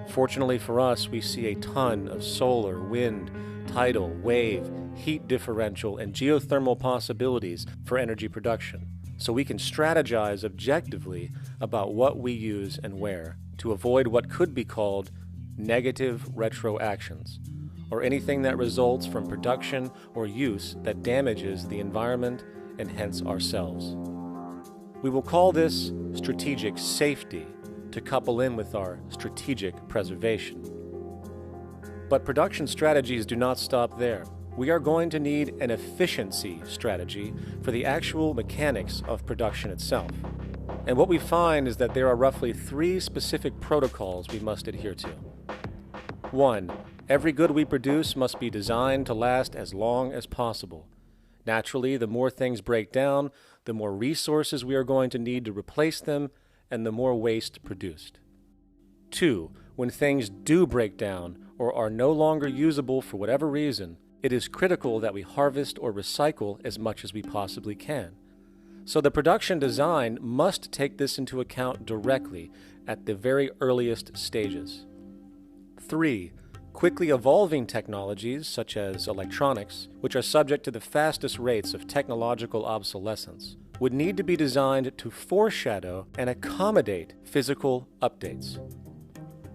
Fortunately for us, we see a ton of solar, wind, tidal, wave, heat differential, and geothermal possibilities for energy production, so we can strategize objectively about what we use and where to avoid what could be called negative retroactions, or anything that results from production or use that damages the environment and hence ourselves. We will call this strategic safety to couple in with our strategic preservation. But production strategies do not stop there. We are going to need an efficiency strategy for the actual mechanics of production itself. And what we find is that there are roughly 3 specific protocols we must adhere to. 1. Every good we produce must be designed to last as long as possible. Naturally, the more things break down, the more resources we are going to need to replace them, and the more waste produced. 2. When things do break down or are no longer usable for whatever reason, it is critical that we harvest or recycle as much as we possibly can. So the production design must take this into account directly at the very earliest stages. 3. Quickly evolving technologies, such as electronics, which are subject to the fastest rates of technological obsolescence, would need to be designed to foreshadow and accommodate physical updates.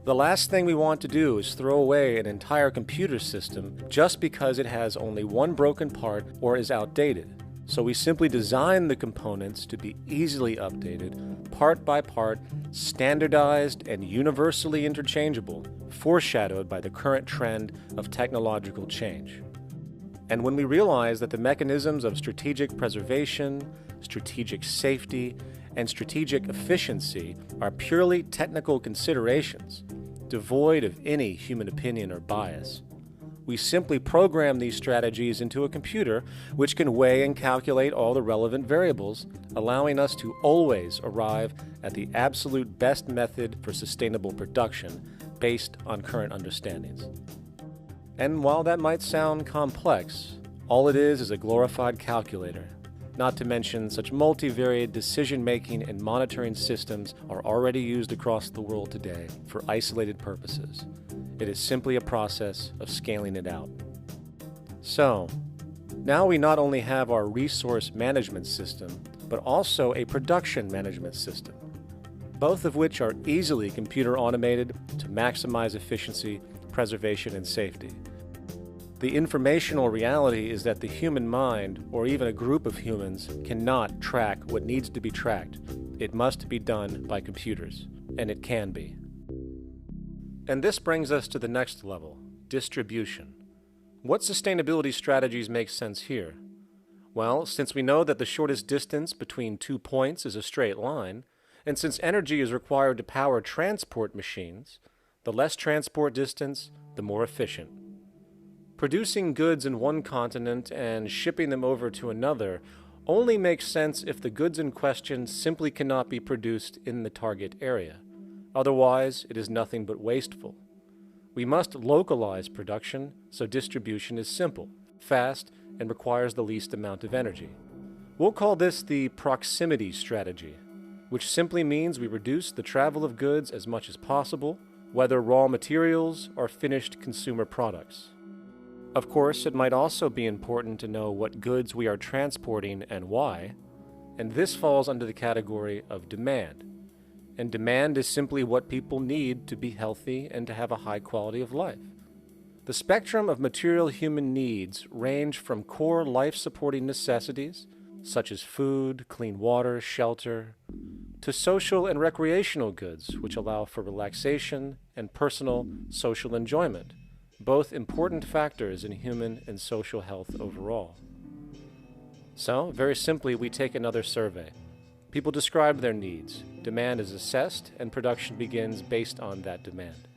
The last thing we want to do is throw away an entire computer system just because it has only one broken part or is outdated. So we simply design the components to be easily updated, part by part, standardized and universally interchangeable, foreshadowed by the current trend of technological change. And when we realize that the mechanisms of strategic preservation, strategic safety, and strategic efficiency are purely technical considerations, devoid of any human opinion or bias, we simply program these strategies into a computer which can weigh and calculate all the relevant variables, allowing us to always arrive at the absolute best method for sustainable production based on current understandings. And while that might sound complex, all it is a glorified calculator. Not to mention, such multivariate decision-making and monitoring systems are already used across the world today for isolated purposes. It is simply a process of scaling it out. So, now we not only have our resource management system, but also a production management system, both of which are easily computer automated to maximize efficiency, preservation, and safety. The informational reality is that the human mind, or even a group of humans, cannot track what needs to be tracked. It must be done by computers, and it can be. And this brings us to the next level, distribution. What sustainability strategies make sense here? Well, since we know that the shortest distance between 2 points is a straight line, and since energy is required to power transport machines, the less transport distance, the more efficient. Producing goods in one continent and shipping them over to another only makes sense if the goods in question simply cannot be produced in the target area. Otherwise, it is nothing but wasteful. We must localize production so distribution is simple, fast, and requires the least amount of energy. We'll call this the proximity strategy, which simply means we reduce the travel of goods as much as possible, whether raw materials or finished consumer products. Of course, it might also be important to know what goods we are transporting and why, and this falls under the category of demand. And demand is simply what people need to be healthy and to have a high quality of life. The spectrum of material human needs range from core life-supporting necessities, such as food, clean water, shelter, to social and recreational goods, which allow for relaxation and personal social enjoyment, both important factors in human and social health overall. So, very simply, we take another survey. People describe their needs. Demand is assessed, and production begins based on that demand.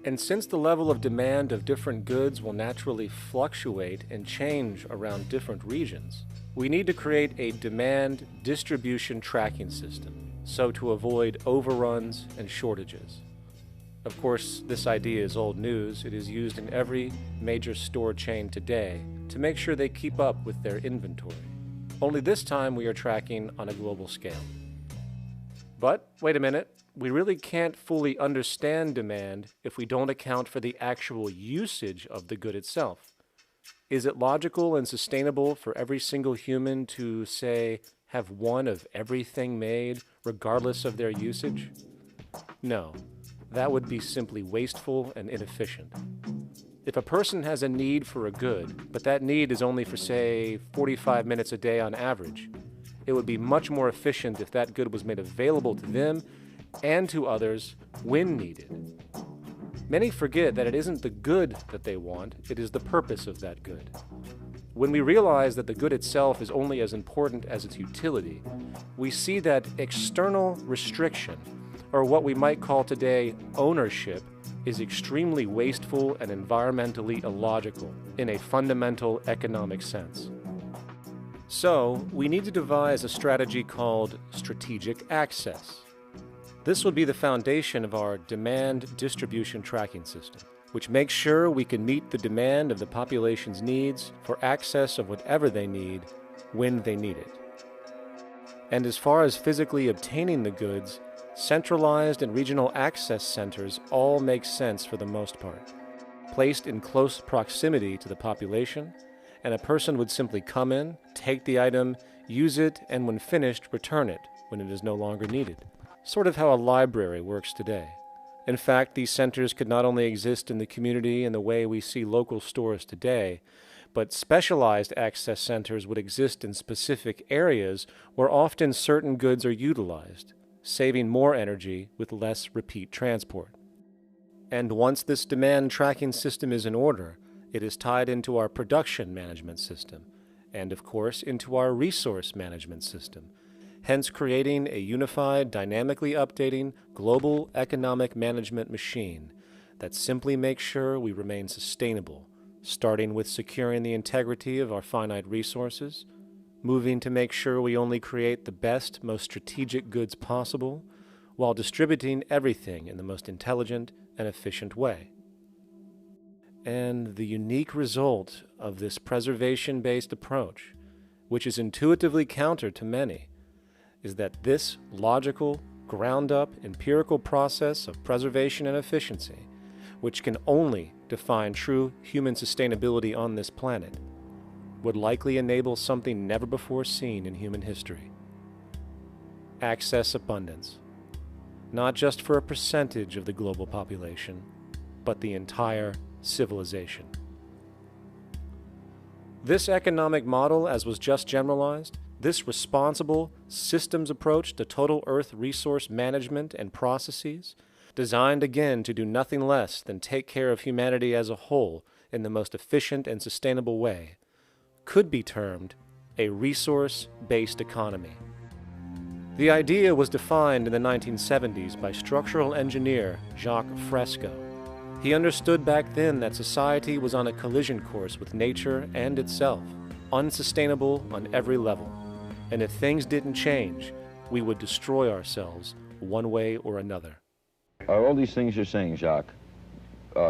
And since the level of demand of different goods will naturally fluctuate and change around different regions, we need to create a demand distribution tracking system, so to avoid overruns and shortages. Of course, this idea is old news. It is used in every major store chain today to make sure they keep up with their inventory. Only this time we are tracking on a global scale. But, wait a minute, we really can't fully understand demand if we don't account for the actual usage of the good itself. Is it logical and sustainable for every single human to, say, have one of everything made, regardless of their usage? No, that would be simply wasteful and inefficient. If a person has a need for a good, but that need is only for, say, 45 minutes a day on average, it would be much more efficient if that good was made available to them and to others when needed. Many forget that it isn't the good that they want, it is the purpose of that good. When we realize that the good itself is only as important as its utility, we see that external restriction, or what we might call today ownership, is extremely wasteful and environmentally illogical in a fundamental economic sense. So, we need to devise a strategy called strategic access. This would be the foundation of our demand distribution tracking system, which makes sure we can meet the demand of the population's needs for access of whatever they need when they need it. And as far as physically obtaining the goods, centralized and regional access centers all make sense for the most part, placed in close proximity to the population, and a person would simply come in, take the item, use it, and when finished, return it when it is no longer needed. Sort of how a library works today. In fact, these centers could not only exist in the community in the way we see local stores today, but specialized access centers would exist in specific areas where often certain goods are utilized, saving more energy with less repeat transport. And once this demand tracking system is in order, it is tied into our production management system, and of course into our resource management system, hence creating a unified, dynamically updating, global economic management machine that simply makes sure we remain sustainable, starting with securing the integrity of our finite resources, moving to make sure we only create the best, most strategic goods possible, while distributing everything in the most intelligent and efficient way. And the unique result of this preservation-based approach, which is intuitively counter to many, is that this logical, ground-up, empirical process of preservation and efficiency, which can only define true human sustainability on this planet, would likely enable something never before seen in human history. Access abundance, not just for a percentage of the global population, but the entire civilization. This economic model, as was just generalized, this responsible systems approach to total Earth resource management and processes, designed again to do nothing less than take care of humanity as a whole in the most efficient and sustainable way, could be termed a resource-based economy. The idea was defined in the 1970s by structural engineer Jacques Fresco. He understood back then that society was on a collision course with nature and itself, unsustainable on every level. And if things didn't change, we would destroy ourselves one way or another. Are all these things you're saying, Jacques,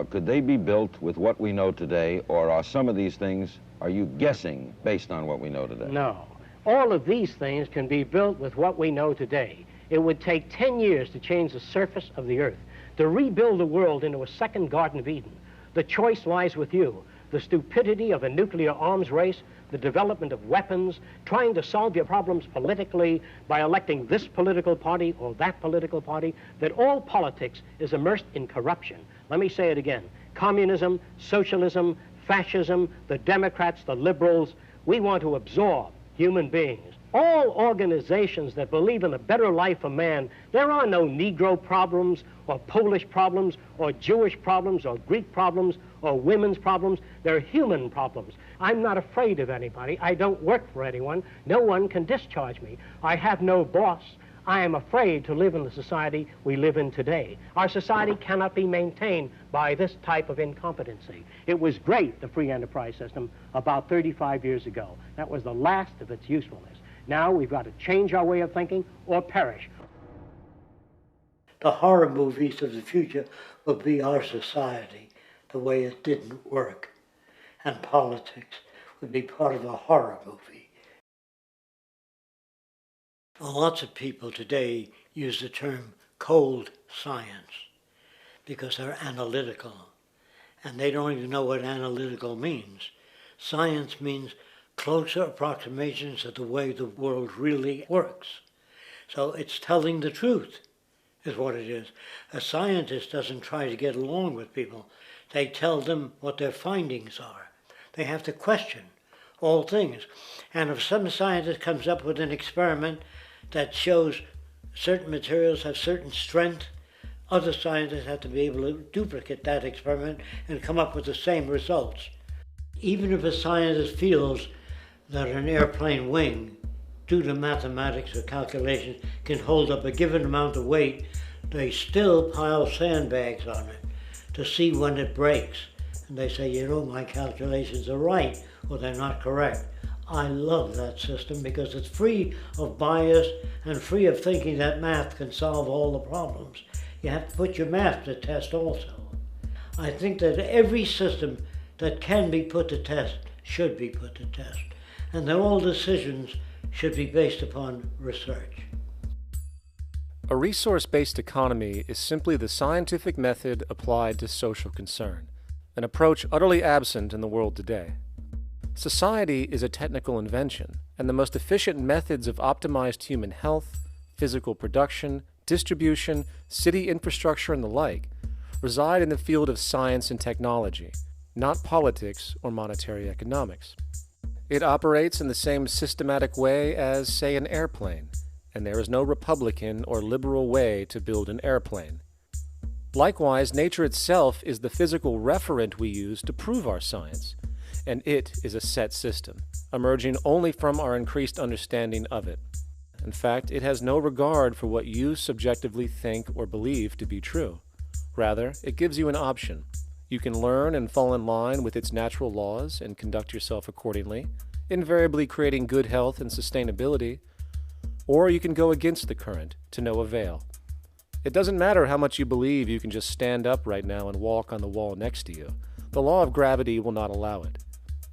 could they be built with what we know today, or are some of these things, are you guessing based on what we know today? No. All of these things can be built with what we know today. It would take 10 years to change the surface of the Earth, to rebuild the world into a second Garden of Eden. The choice lies with you. the stupidity of a nuclear arms race, the development of weapons, trying to solve your problems politically by electing this political party or that political party, that all politics is immersed in corruption. Let me say it again. Communism, socialism, fascism, the Democrats, the liberals, we want to absorb human beings. All organizations that believe in a better life for man, there are no Negro problems or Polish problems or Jewish problems or Greek problems or women's problems. They're human problems. I'm not afraid of anybody. I don't work for anyone. No one can discharge me. I have no boss. I am afraid to live in the society we live in today. Our society cannot be maintained by this type of incompetency. It was great, the free enterprise system, about 35 years ago. That was the last of its usefulness. Now we've got to change our way of thinking or perish. The horror movies of the future will be our society, the way it didn't work. And politics would be part of a horror movie. Lots of people today use the term cold science because they're analytical, and they don't even know what analytical means. Science means closer approximations of the way the world really works. So it's telling the truth, is what it is. A scientist doesn't try to get along with people. They tell them what their findings are. They have to question all things. And if some scientist comes up with an experiment that shows certain materials have certain strength, other scientists have to be able to duplicate that experiment and come up with the same results. Even if a scientist feels that an airplane wing, due to mathematics or calculations, can hold up a given amount of weight, they still pile sandbags on it to see when it breaks. And they say, you know, my calculations are right, or they're not correct. I love that system because it's free of bias and free of thinking that math can solve all the problems. You have to put your math to test also. I think that every system that can be put to test should be put to test, and that all decisions should be based upon research. A resource-based economy is simply the scientific method applied to social concern, an approach utterly absent in the world today. Society is a technical invention, and the most efficient methods of optimized human health, physical production, distribution, city infrastructure, and the like reside in the field of science and technology, not politics or monetary economics. It operates in the same systematic way as, say, an airplane, and there is no Republican or liberal way to build an airplane. Likewise, nature itself is the physical referent we use to prove our science, and it is a set system, emerging only from our increased understanding of it. In fact, it has no regard for what you subjectively think or believe to be true. Rather, it gives you an option. You can learn and fall in line with its natural laws and conduct yourself accordingly, invariably creating good health and sustainability, or you can go against the current to no avail. It doesn't matter how much you believe you can just stand up right now and walk on the wall next to you. The law of gravity will not allow it.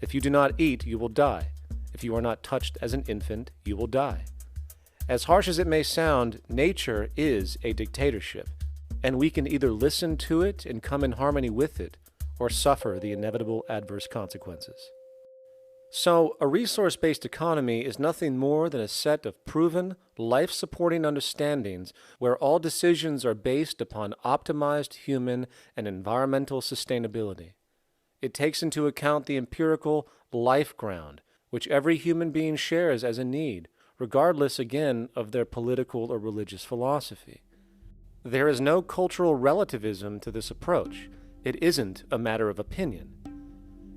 If you do not eat, you will die. If you are not touched as an infant, you will die. As harsh as it may sound, nature is a dictatorship, and we can either listen to it and come in harmony with it, or suffer the inevitable adverse consequences. So, a resource-based economy is nothing more than a set of proven, life-supporting understandings where all decisions are based upon optimized human and environmental sustainability. It takes into account the empirical life ground, which every human being shares as a need, regardless, again, of their political or religious philosophy. There is no cultural relativism to this approach. It isn't a matter of opinion.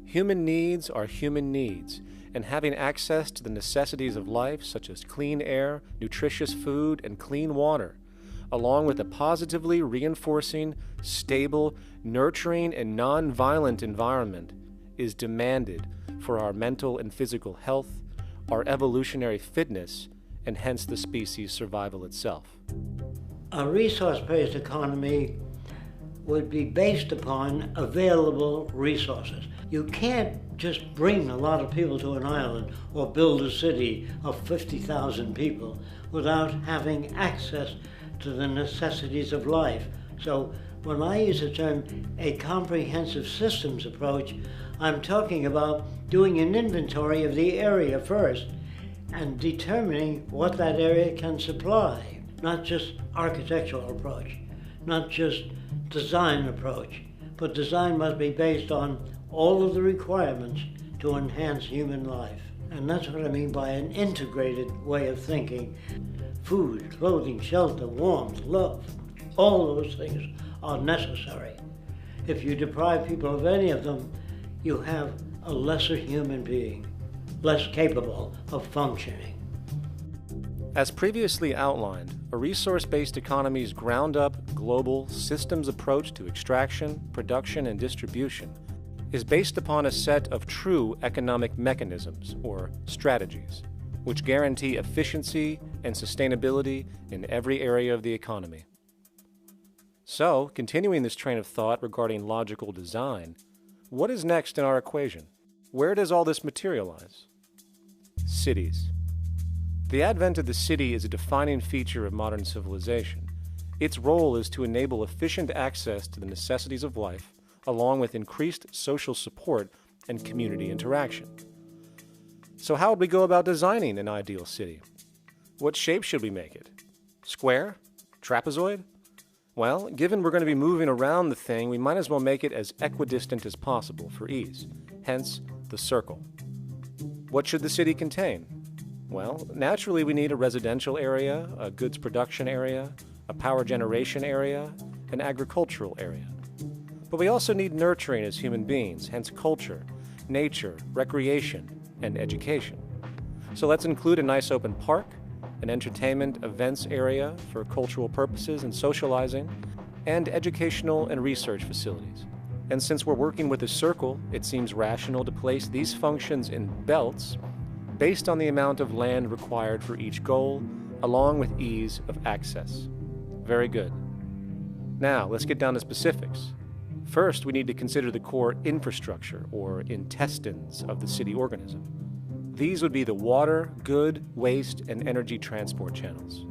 Human needs are human needs, and having access to the necessities of life, such as clean air, nutritious food, and clean water, along with a positively reinforcing, stable, nurturing, and non-violent environment, is demanded for our mental and physical health, our evolutionary fitness, and hence the species' survival itself. A resource-based economy would be based upon available resources. You can't just bring a lot of people to an island or build a city of 50,000 people without having access to the necessities of life. So when I use the term a comprehensive systems approach, I'm talking about doing an inventory of the area first and determining what that area can supply, not just architectural approach, not just design approach, but design must be based on all of the requirements to enhance human life. And that's what I mean by an integrated way of thinking. Food, clothing, shelter, warmth, love, all those things are necessary. If you deprive people of any of them, you have a lesser human being, less capable of functioning. As previously outlined, a resource-based economy's ground-up, global, systems approach to extraction, production, and distribution is based upon a set of true economic mechanisms, or strategies, which guarantee efficiency and sustainability in every area of the economy. So, continuing this train of thought regarding logical design, what is next in our equation? Where does all this materialize? Cities. The advent of the city is a defining feature of modern civilization. Its role is to enable efficient access to the necessities of life, along with increased social support and community interaction. So how would we go about designing an ideal city? What shape should we make it? Square? Trapezoid? Well, given we're going to be moving around the thing, we might as well make it as equidistant as possible for ease, hence the circle. What should the city contain? Well, naturally we need a residential area, a goods production area, a power generation area, an agricultural area. But we also need nurturing as human beings, hence culture, nature, recreation, and education. So let's include a nice open park, an entertainment events area for cultural purposes and socializing, and educational and research facilities. And since we're working with a circle, it seems rational to place these functions in belts based on the amount of land required for each goal, along with ease of access. Very good. Now, let's get down to specifics. First, we need to consider the core infrastructure, or intestines, of the city organism. These would be the water, good, waste, and energy transport channels.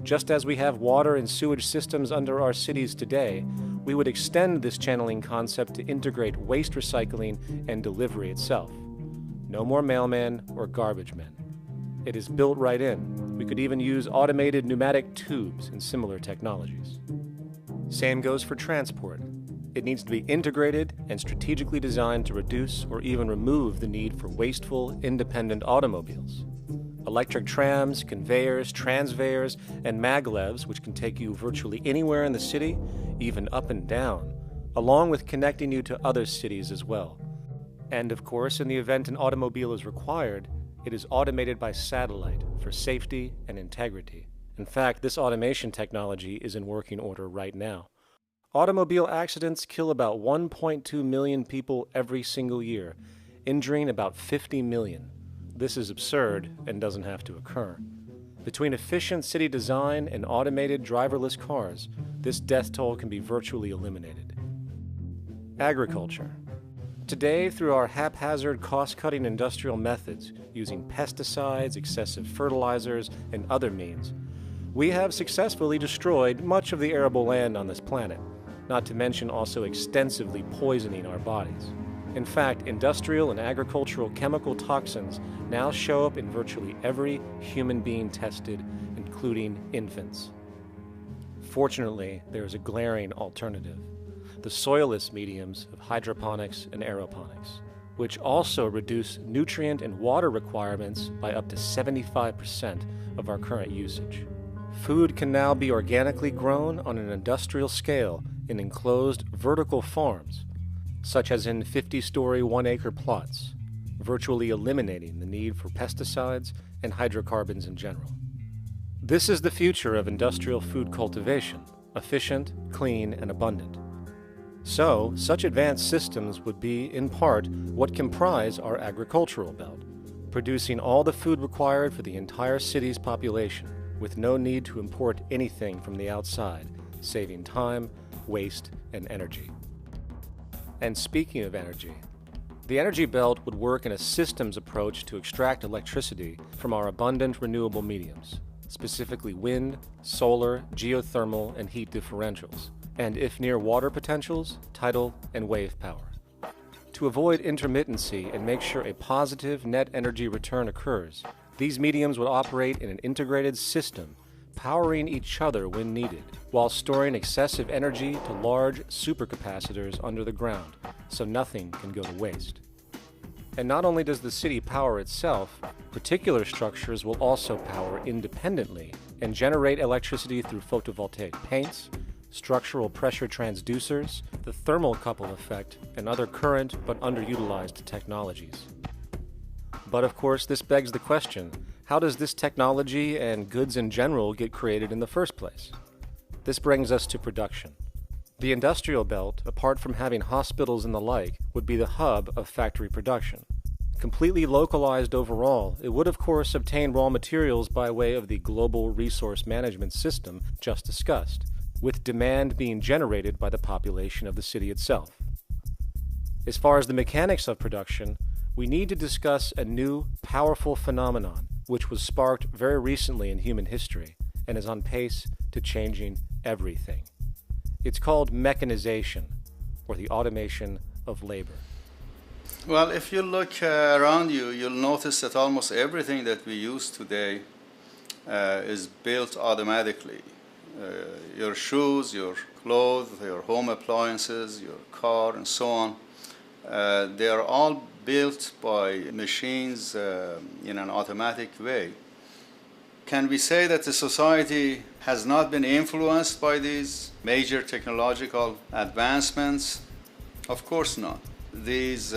Just as we have water and sewage systems under our cities today, we would extend this channeling concept to integrate waste recycling and delivery itself. No more mailmen or garbage men. It is built right in. We could even use automated pneumatic tubes and similar technologies. Same goes for transport. It needs to be integrated and strategically designed to reduce or even remove the need for wasteful, independent automobiles. Electric trams, conveyors, transveyors, and maglevs, which can take you virtually anywhere in the city, even up and down, along with connecting you to other cities as well. And of course, in the event an automobile is required, it is automated by satellite for safety and integrity. In fact, this automation technology is in working order right now. Automobile accidents kill about 1.2 million people every single year, injuring about 50 million. This is absurd and doesn't have to occur. Between efficient city design and automated driverless cars, this death toll can be virtually eliminated. Agriculture. Today, through our haphazard, cost-cutting industrial methods, using pesticides, excessive fertilizers, and other means, we have successfully destroyed much of the arable land on this planet, not to mention also extensively poisoning our bodies. In fact, industrial and agricultural chemical toxins now show up in virtually every human being tested, including infants. Fortunately, there is a glaring alternative: the soilless mediums of hydroponics and aeroponics, which also reduce nutrient and water requirements by up to 75% of our current usage. Food can now be organically grown on an industrial scale in enclosed vertical farms, such as in 50-story 1-acre plots, virtually eliminating the need for pesticides and hydrocarbons in general. This is the future of industrial food cultivation, efficient, clean, and abundant. So, such advanced systems would be, in part, what comprise our agricultural belt, producing all the food required for the entire city's population, with no need to import anything from the outside, saving time, waste, and energy. And speaking of energy, the energy belt would work in a systems approach to extract electricity from our abundant renewable mediums, specifically wind, solar, geothermal, and heat differentials, and if near water potentials, tidal and wave power. To avoid intermittency and make sure a positive net energy return occurs, these mediums would operate in an integrated system, powering each other when needed, while storing excessive energy to large supercapacitors under the ground, so nothing can go to waste. And not only does the city power itself, particular structures will also power independently and generate electricity through photovoltaic paints, structural pressure transducers, the thermocouple effect, and other current but underutilized technologies. But of course, this begs the question, how does this technology and goods in general get created in the first place? This brings us to production. The industrial belt, apart from having hospitals and the like, would be the hub of factory production. Completely localized overall, it would of course obtain raw materials by way of the global resource management system just discussed, with demand being generated by the population of the city itself. As far as the mechanics of production, we need to discuss a new, powerful phenomenon which was sparked very recently in human history and is on pace to changing everything. It's called mechanization, or the automation of labor. Well, if you look around you, you'll notice that almost everything that we use today is built automatically. Your shoes, your clothes, your home appliances, your car, and so on. They are all built by machines in an automatic way. Can we say that the society has not been influenced by these major technological advancements? Of course not. These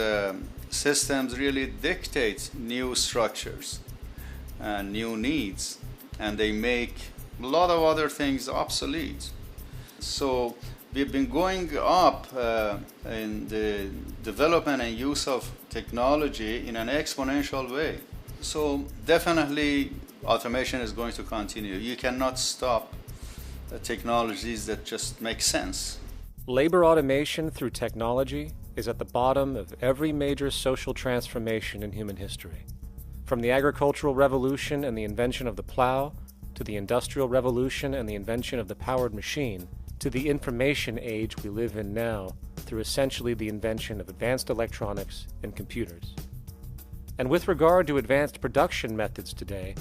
systems really dictate new structures and new needs, and they make a lot of other things obsolete. So we've been going up in the development and use of technology in an exponential way. So definitely automation is going to continue. You cannot stop technologies that just make sense. Labor automation through technology is at the bottom of every major social transformation in human history. From the agricultural revolution and the invention of the plow, to the industrial revolution and the invention of the powered machine, to the information age we live in now through essentially the invention of advanced electronics and computers. And with regard to advanced production methods today,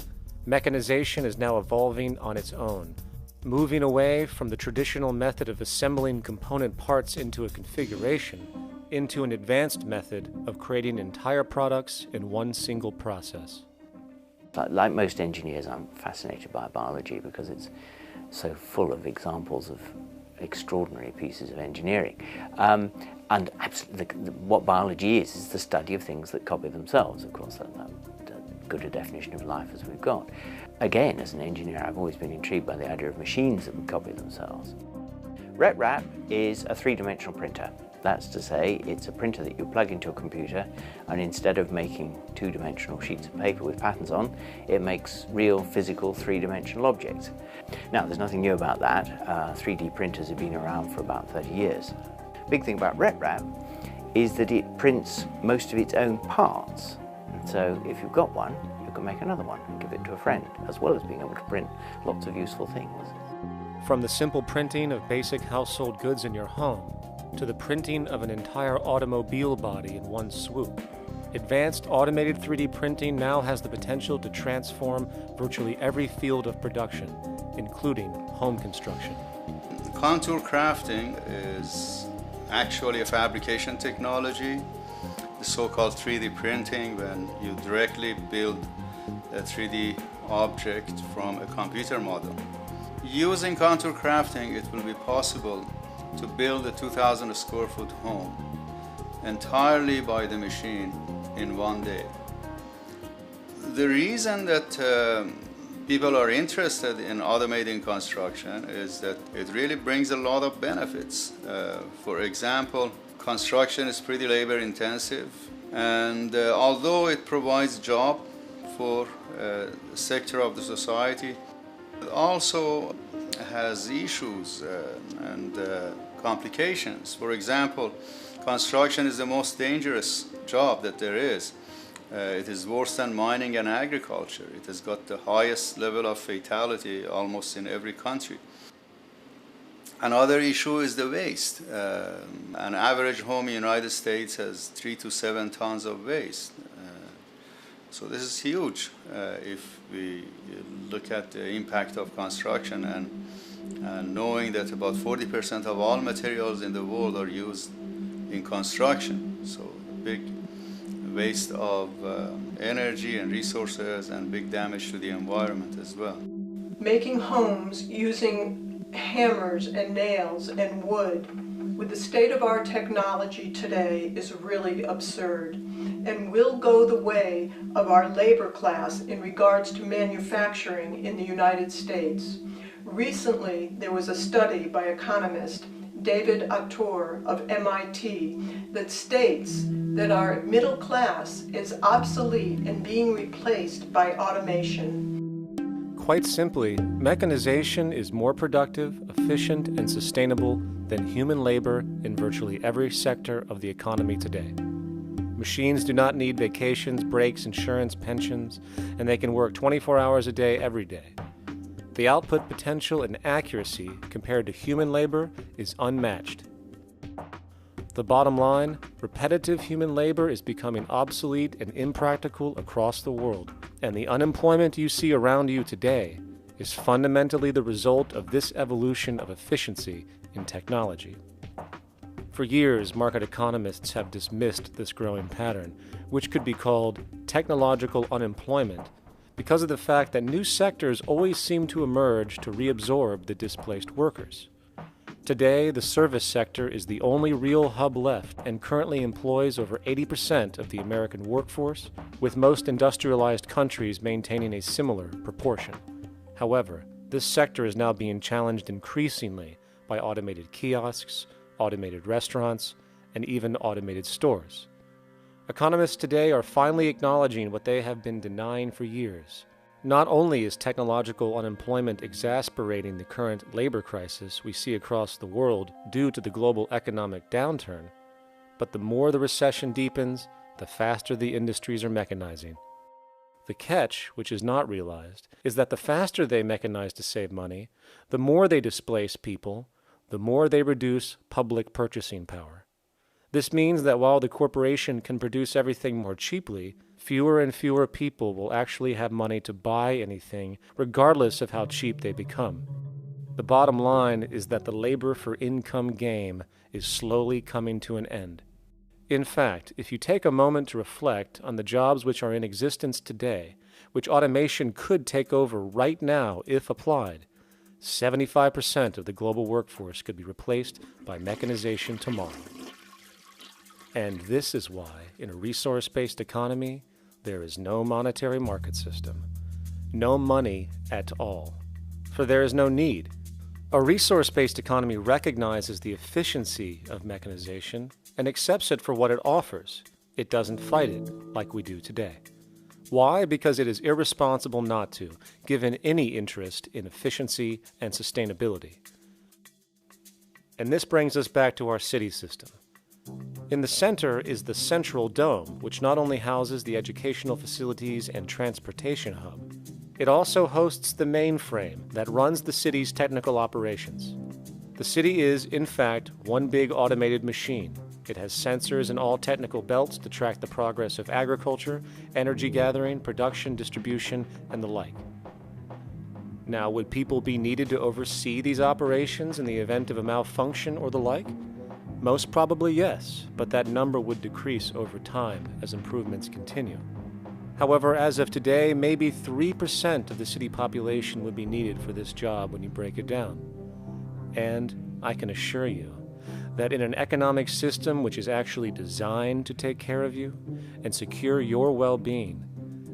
mechanization is now evolving on its own, moving away from the traditional method of assembling component parts into a configuration into an advanced method of creating entire products in one single process. Like most engineers, I'm fascinated by biology because it's so full of examples of extraordinary pieces of engineering. And what biology is the study of things that copy themselves. Of course, that's good a definition of life as we've got. Again, as an engineer, I've always been intrigued by the idea of machines that would copy themselves. RepRap is a three-dimensional printer. That's to say, it's a printer that you plug into a computer, and instead of making two-dimensional sheets of paper with patterns on, it makes real, physical, three-dimensional objects. Now, there's nothing new about that. 3D printers have been around for about 30 years. Big thing about RepRap is that it prints most of its own parts. And so if you've got one, you can make another one and give it to a friend, as well as being able to print lots of useful things. From the simple printing of basic household goods in your home, to the printing of an entire automobile body in one swoop, advanced automated 3D printing now has the potential to transform virtually every field of production, including home construction. Contour crafting is actually a fabrication technology, the so-called 3D printing, when you directly build a 3D object from a computer model. Using contour crafting, it will be possible to build a 2,000 square foot home entirely by the machine in one day. The reason that people are interested in automating construction is that it really brings a lot of benefits. For example, construction is pretty labor intensive, and although it provides job for a sector of the society, it also has issues and complications. For example, construction is the most dangerous job that there is. It is worse than mining and agriculture. It has got the highest level of fatality almost in every country. Another issue is the waste. An average home in the United States has 3 to 7 tons of waste. So this is huge if we look at the impact of construction and knowing that about 40% of all materials in the world are used in construction. So big waste of energy and resources and big damage to the environment as well. Making homes using hammers and nails and wood with the state of our technology today is really absurd and will go the way of our labor class in regards to manufacturing in the United States. Recently, there was a study by economist David Autor of MIT that states that our middle class is obsolete and being replaced by automation. Quite simply, mechanization is more productive, efficient, and sustainable than human labor in virtually every sector of the economy today. Machines do not need vacations, breaks, insurance, pensions, and they can work 24 hours a day every day. The output potential and accuracy compared to human labor is unmatched. The bottom line, repetitive human labor is becoming obsolete and impractical across the world, and the unemployment you see around you today is fundamentally the result of this evolution of efficiency in technology. For years, market economists have dismissed this growing pattern, which could be called technological unemployment, because of the fact that new sectors always seem to emerge to reabsorb the displaced workers. Today, the service sector is the only real hub left and currently employs over 80% of the American workforce, with most industrialized countries maintaining a similar proportion. However, this sector is now being challenged increasingly by automated kiosks, automated restaurants, and even automated stores. Economists today are finally acknowledging what they have been denying for years. Not only is technological unemployment exacerbating the current labor crisis we see across the world due to the global economic downturn, but the more the recession deepens, the faster the industries are mechanizing. The catch, which is not realized, is that the faster they mechanize to save money, the more they displace people, the more they reduce public purchasing power. This means that while the corporation can produce everything more cheaply, fewer and fewer people will actually have money to buy anything, regardless of how cheap they become. The bottom line is that the labor for income game is slowly coming to an end. In fact, if you take a moment to reflect on the jobs which are in existence today, which automation could take over right now if applied, 75% of the global workforce could be replaced by mechanization tomorrow. And this is why, in a resource-based economy, there is no monetary market system, no money at all, for there is no need. A resource-based economy recognizes the efficiency of mechanization and accepts it for what it offers. It doesn't fight it like we do today. Why? Because it is irresponsible not to, given any interest in efficiency and sustainability. And this brings us back to our city system. In the center is the central dome, which not only houses the educational facilities and transportation hub, it also hosts the mainframe that runs the city's technical operations. The city is, in fact, one big automated machine. It has sensors in all technical belts to track the progress of agriculture, energy gathering, production, distribution, and the like. Now, would people be needed to oversee these operations in the event of a malfunction or the like? Most probably yes, but that number would decrease over time as improvements continue. However, as of today, maybe 3% of the city population would be needed for this job when you break it down. And I can assure you that in an economic system which is actually designed to take care of you and secure your well-being,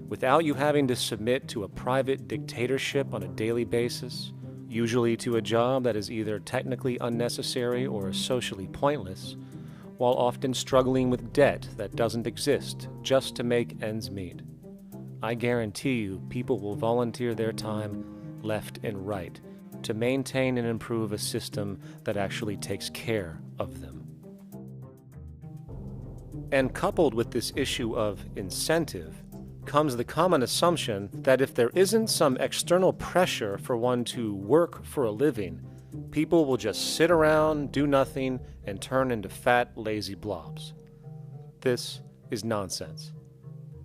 without you having to submit to a private dictatorship on a daily basis, usually to a job that is either technically unnecessary or socially pointless, while often struggling with debt that doesn't exist just to make ends meet. I guarantee you people will volunteer their time left and right to maintain and improve a system that actually takes care of them. And coupled with this issue of incentive comes the common assumption that if there isn't some external pressure for one to work for a living, people will just sit around, do nothing, and turn into fat, lazy blobs. This is nonsense.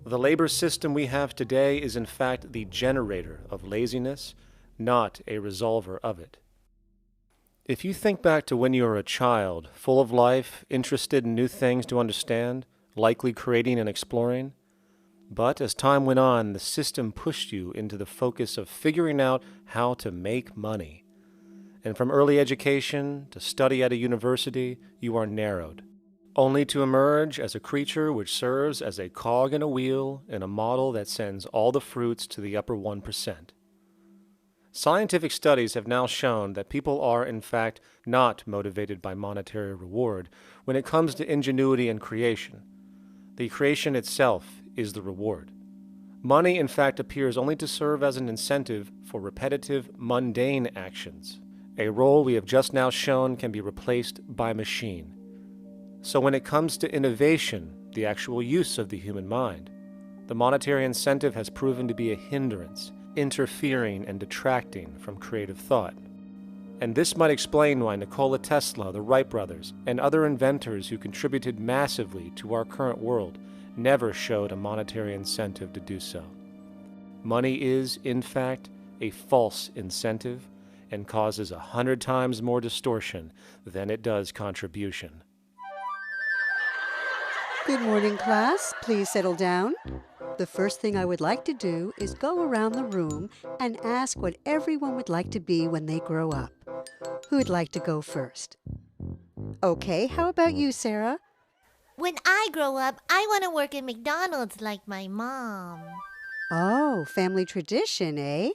The labor system we have today is in fact the generator of laziness, not a resolver of it. If you think back to when you were a child, full of life, interested in new things to understand, likely creating and exploring, but as time went on, the system pushed you into the focus of figuring out how to make money. And from early education to study at a university, you are narrowed, only to emerge as a creature which serves as a cog in a wheel in a model that sends all the fruits to the upper 1%. Scientific studies have now shown that people are, in fact, not motivated by monetary reward when it comes to ingenuity and creation. The creation itself is the reward. Money, in fact, appears only to serve as an incentive for repetitive, mundane actions, a role we have just now shown can be replaced by machine. So when it comes to innovation, the actual use of the human mind, the monetary incentive has proven to be a hindrance, interfering and detracting from creative thought. And this might explain why Nikola Tesla, the Wright brothers, and other inventors who contributed massively to our current world never showed a monetary incentive to do so. Money is, in fact, a false incentive and causes 100 times more distortion than it does contribution. Good morning, class. Please settle down. The first thing I would like to do is go around the room and ask what everyone would like to be when they grow up. Who'd like to go first? Okay, how about you, Sarah? When I grow up, I want to work at McDonald's like my mom. Oh, family tradition, eh?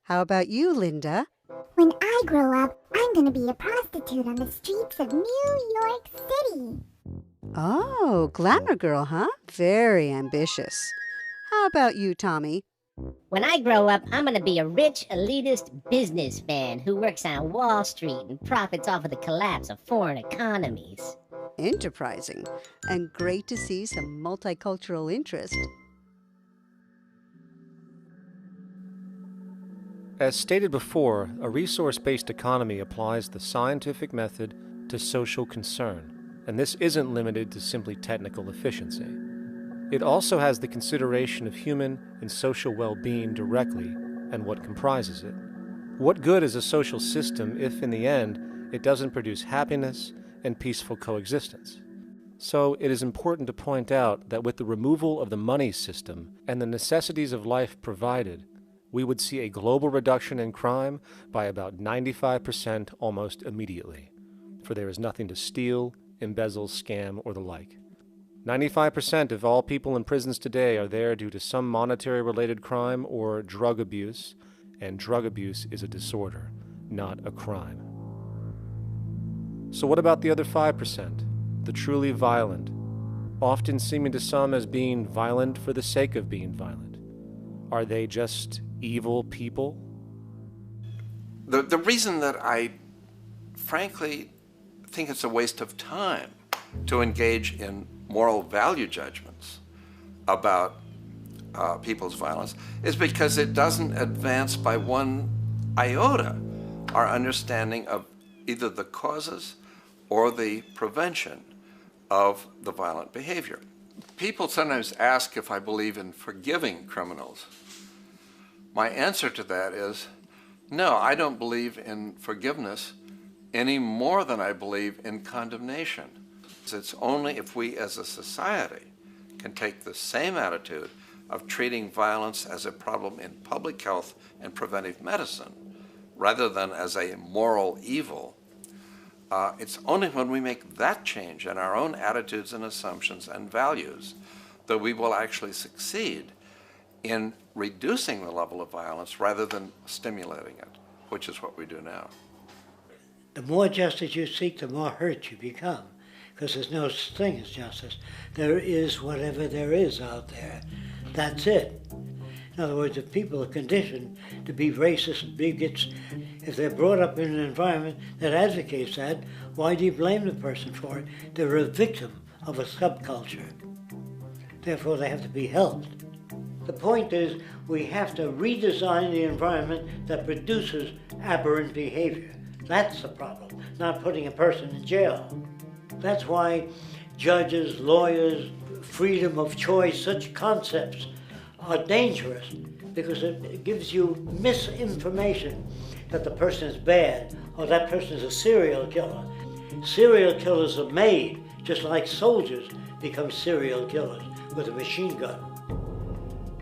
How about you, Linda? When I grow up, I'm going to be a prostitute on the streets of New York City. Oh, glamour girl, huh? Very ambitious. How about you, Tommy? When I grow up, I'm going to be a rich, elitist businessman who works on Wall Street and profits off of the collapse of foreign economies. Enterprising, and great to see some multicultural interest. As stated before, a resource-based economy applies the scientific method to social concern, and this isn't limited to simply technical efficiency. It also has the consideration of human and social well-being directly and what comprises it. What good is a social system if, in the end, it doesn't produce happiness and peaceful coexistence? So it is important to point out that with the removal of the money system and the necessities of life provided, we would see a global reduction in crime by about 95% almost immediately, for there is nothing to steal, embezzle, scam, or the like. 95% of all people in prisons today are there due to some monetary-related crime or drug abuse, and drug abuse is a disorder, not a crime. So what about the other 5%, the truly violent, often seeming to some as being violent for the sake of being violent? Are they just evil people? The reason that I frankly think it's a waste of time to engage in moral value judgments about people's violence is because it doesn't advance by one iota our understanding of either the causes or the prevention of the violent behavior. People sometimes ask if I believe in forgiving criminals. My answer to that is, no, I don't believe in forgiveness any more than I believe in condemnation. It's only if we as a society can take the same attitude of treating violence as a problem in public health and preventive medicine rather than as a moral evil. It's only when we make that change in our own attitudes and assumptions and values that we will actually succeed in reducing the level of violence rather than stimulating it, which is what we do now. The more justice you seek, the more hurt you become, because there's no such thing as justice. There is whatever there is out there. That's it. In other words, if people are conditioned to be racist and bigots, if they're brought up in an environment that advocates that, why do you blame the person for it? They're a victim of a subculture. Therefore, they have to be helped. The point is, we have to redesign the environment that produces aberrant behavior, That's the problem, not putting a person in jail. That's why judges, lawyers, freedom of choice, such concepts are dangerous, because it gives you misinformation that the person is bad or that person is a serial killer. Serial killers are made just like soldiers become serial killers with a machine gun.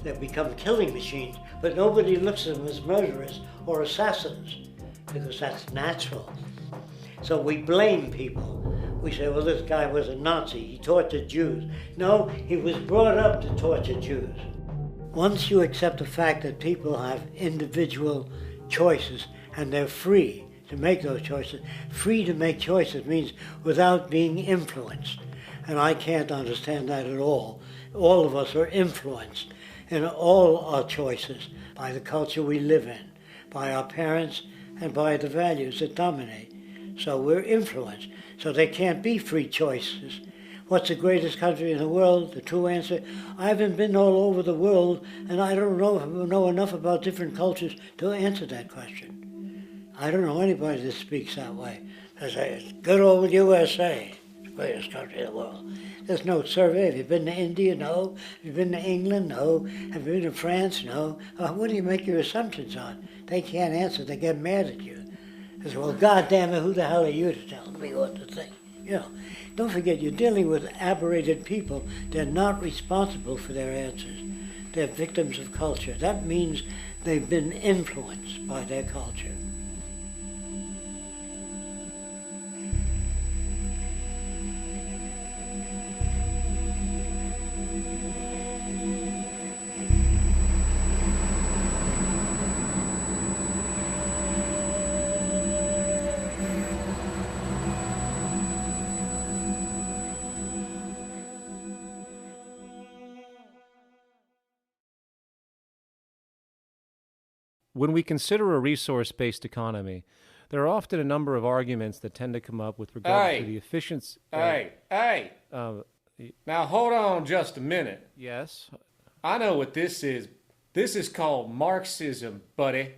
They become killing machines, but nobody looks at them as murderers or assassins because that's natural. So we blame people. We say, well, this guy was a Nazi, he tortured Jews. No, he was brought up to torture Jews. Once you accept the fact that people have individual choices and they're free to make those choices, free to make choices means without being influenced. And I can't understand that at all. All of us are influenced in all our choices by the culture we live in, by our parents, and by the values that dominate. So we're influenced. So there can't be free choices. What's the greatest country in the world? The true answer, I haven't been all over the world, and I don't know enough about different cultures to answer that question. I don't know anybody that speaks that way. They say, it's good old USA, the greatest country in the world. There's no survey. Have you been to India? No. Have you been to England? No. Have you been to France? No. What do you make your assumptions on? They can't answer. They get mad at you. They say, well, God damn it, who the hell are you to tell me what to think? You know, don't forget, you're dealing with aberrated people. They're not responsible for their answers. They're victims of culture. That means they've been influenced by their culture. When we consider a resource-based economy, there are often a number of arguments that tend to come up with regard to the efficiency. Hey! Now hold on just a minute. Yes? I know what this is. This is called Marxism, buddy.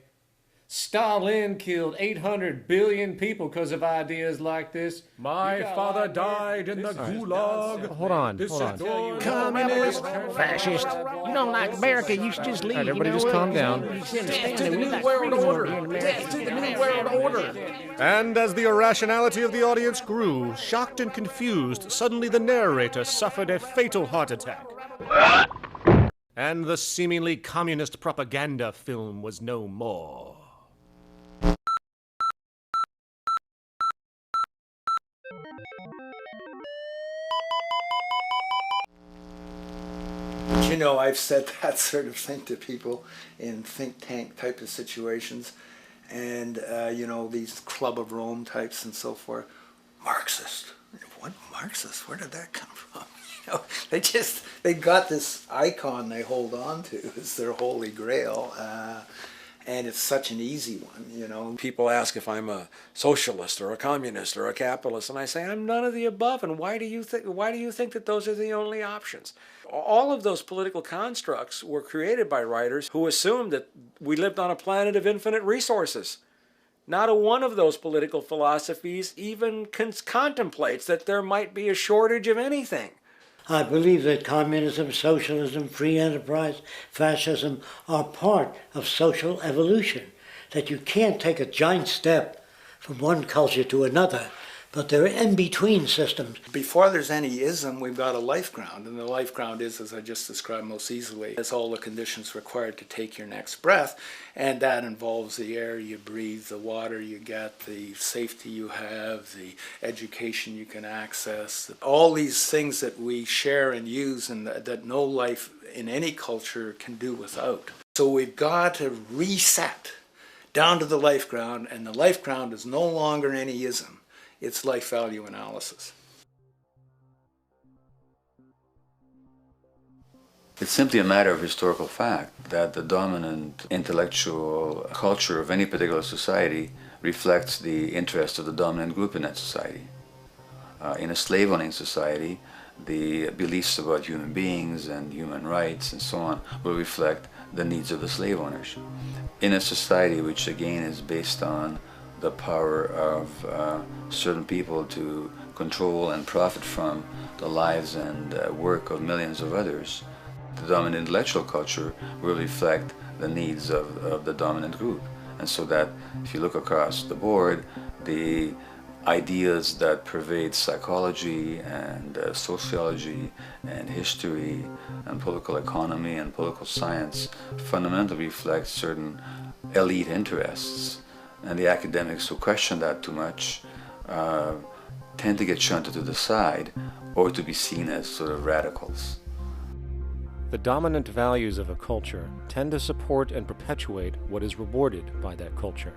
Stalin killed 800 billion people because of ideas like this. My father died in the gulag. Hold on. Communist, fascist. You don't like America, you should just leave. All right, everybody just calm down. Death to the New World Order. Death to the New World Order. And as the irrationality of the audience grew, shocked and confused, suddenly the narrator suffered a fatal heart attack. And the seemingly communist propaganda film was no more. You know, I've said that sort of thing to people in think tank type of situations, and you know, these Club of Rome types and so forth. Marxist. What Marxist? Where did that come from? You know, they got this icon they hold on to. It's their holy grail. And it's such an easy one, you know. People ask if I'm a socialist or a communist or a capitalist, and I say I'm none of the above. And why do you think that those are the only options? All of those political constructs were created by writers who assumed that we lived on a planet of infinite resources. Not a one of those political philosophies even contemplates that there might be a shortage of anything. I believe that communism, socialism, free enterprise, fascism are part of social evolution, that you can't take a giant step from one culture to another, but they're in-between systems. Before there's any ism, we've got a life ground, and the life ground is, as I just described most easily, it's all the conditions required to take your next breath, and that involves the air you breathe, the water you get, the safety you have, the education you can access, all these things that we share and use and that no life in any culture can do without. So we've got to reset down to the life ground, and the life ground is no longer any ism. It's life value analysis. It's simply a matter of historical fact that the dominant intellectual culture of any particular society reflects the interests of the dominant group in that society. In a slave-owning society, the beliefs about human beings and human rights and so on will reflect the needs of the slave owners. In a society which again is based on the power of certain people to control and profit from the lives and work of millions of others, the dominant intellectual culture will reflect the needs of the dominant group. And so that if you look across the board, the ideas that pervade psychology and sociology and history and political economy and political science fundamentally reflect certain elite interests. And the academics who question that too much tend to get shunted to the side or to be seen as sort of radicals. The dominant values of a culture tend to support and perpetuate what is rewarded by that culture.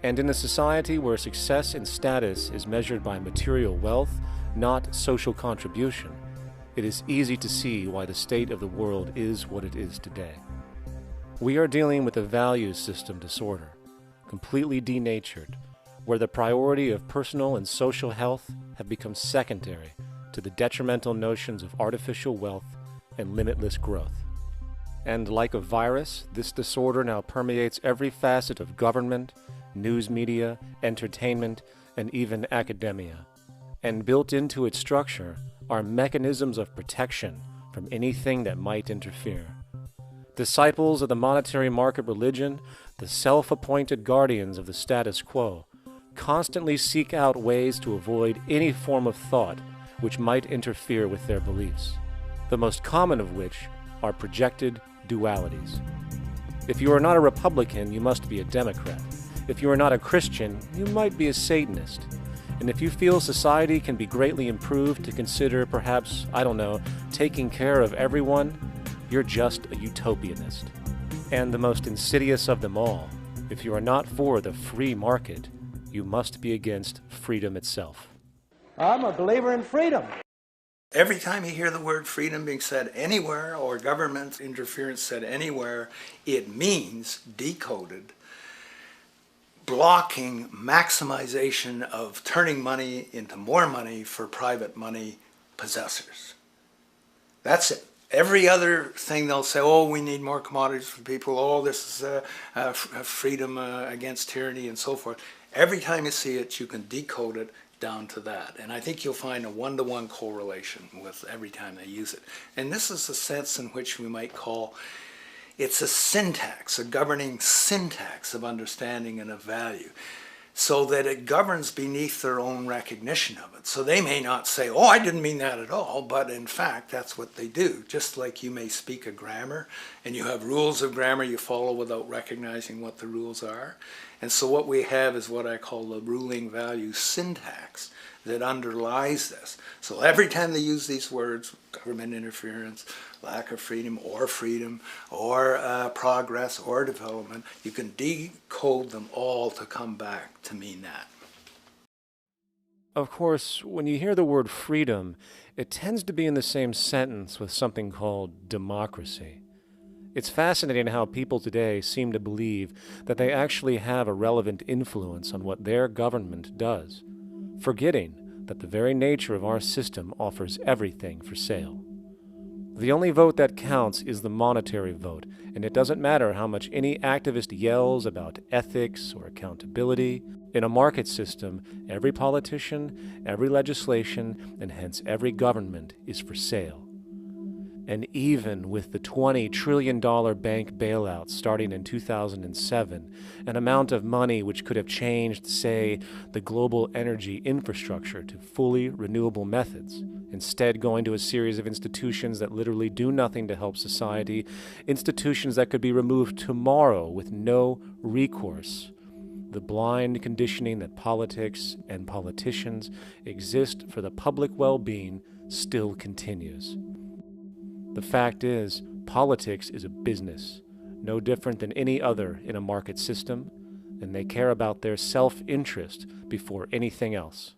And in a society where success and status is measured by material wealth, not social contribution, it is easy to see why the state of the world is what it is today. We are dealing with a values system disorder, completely denatured, where the priority of personal and social health have become secondary to the detrimental notions of artificial wealth and limitless growth. And like a virus, this disorder now permeates every facet of government, news media, entertainment, and even academia. And built into its structure are mechanisms of protection from anything that might interfere. Disciples of the monetary market religion, the self-appointed guardians of the status quo, constantly seek out ways to avoid any form of thought which might interfere with their beliefs, the most common of which are projected dualities. If you are not a Republican, you must be a Democrat. If you are not a Christian, you might be a Satanist. And if you feel society can be greatly improved to consider perhaps, taking care of everyone, you're just a utopianist. And the most insidious of them all, if you are not for the free market, you must be against freedom itself. I'm a believer in freedom. Every time you hear the word freedom being said anywhere or government interference said anywhere, it means, decoded, blocking maximization of turning money into more money for private money possessors. That's it. Every other thing they'll say, oh, we need more commodities for people, oh, this is freedom against tyranny and so forth. Every time you see it, you can decode it down to that. And I think you'll find a one-to-one correlation with every time they use it. And this is a sense in which we might call it's a syntax, a governing syntax of understanding and of value, so that it governs beneath their own recognition of it. So they may not say, oh, I didn't mean that at all, but in fact, that's what they do. Just like you may speak a grammar, and you have rules of grammar you follow without recognizing what the rules are. And so what we have is what I call the ruling value syntax that underlies this. So every time they use these words, government interference, lack of freedom, or progress, or development, you can decode them all to come back to mean that. Of course, when you hear the word freedom, it tends to be in the same sentence with something called democracy. It's fascinating how people today seem to believe that they actually have a relevant influence on what their government does, forgetting that the very nature of our system offers everything for sale. The only vote that counts is the monetary vote, and it doesn't matter how much any activist yells about ethics or accountability. In a market system, every politician, every legislation, and hence every government is for sale. And even with the $20 trillion bank bailout starting in 2007, an amount of money which could have changed, say, the global energy infrastructure to fully renewable methods, instead going to a series of institutions that literally do nothing to help society, institutions that could be removed tomorrow with no recourse. The blind conditioning that politics and politicians exist for the public well-being still continues. The fact is, politics is a business, no different than any other in a market system, and they care about their self-interest before anything else.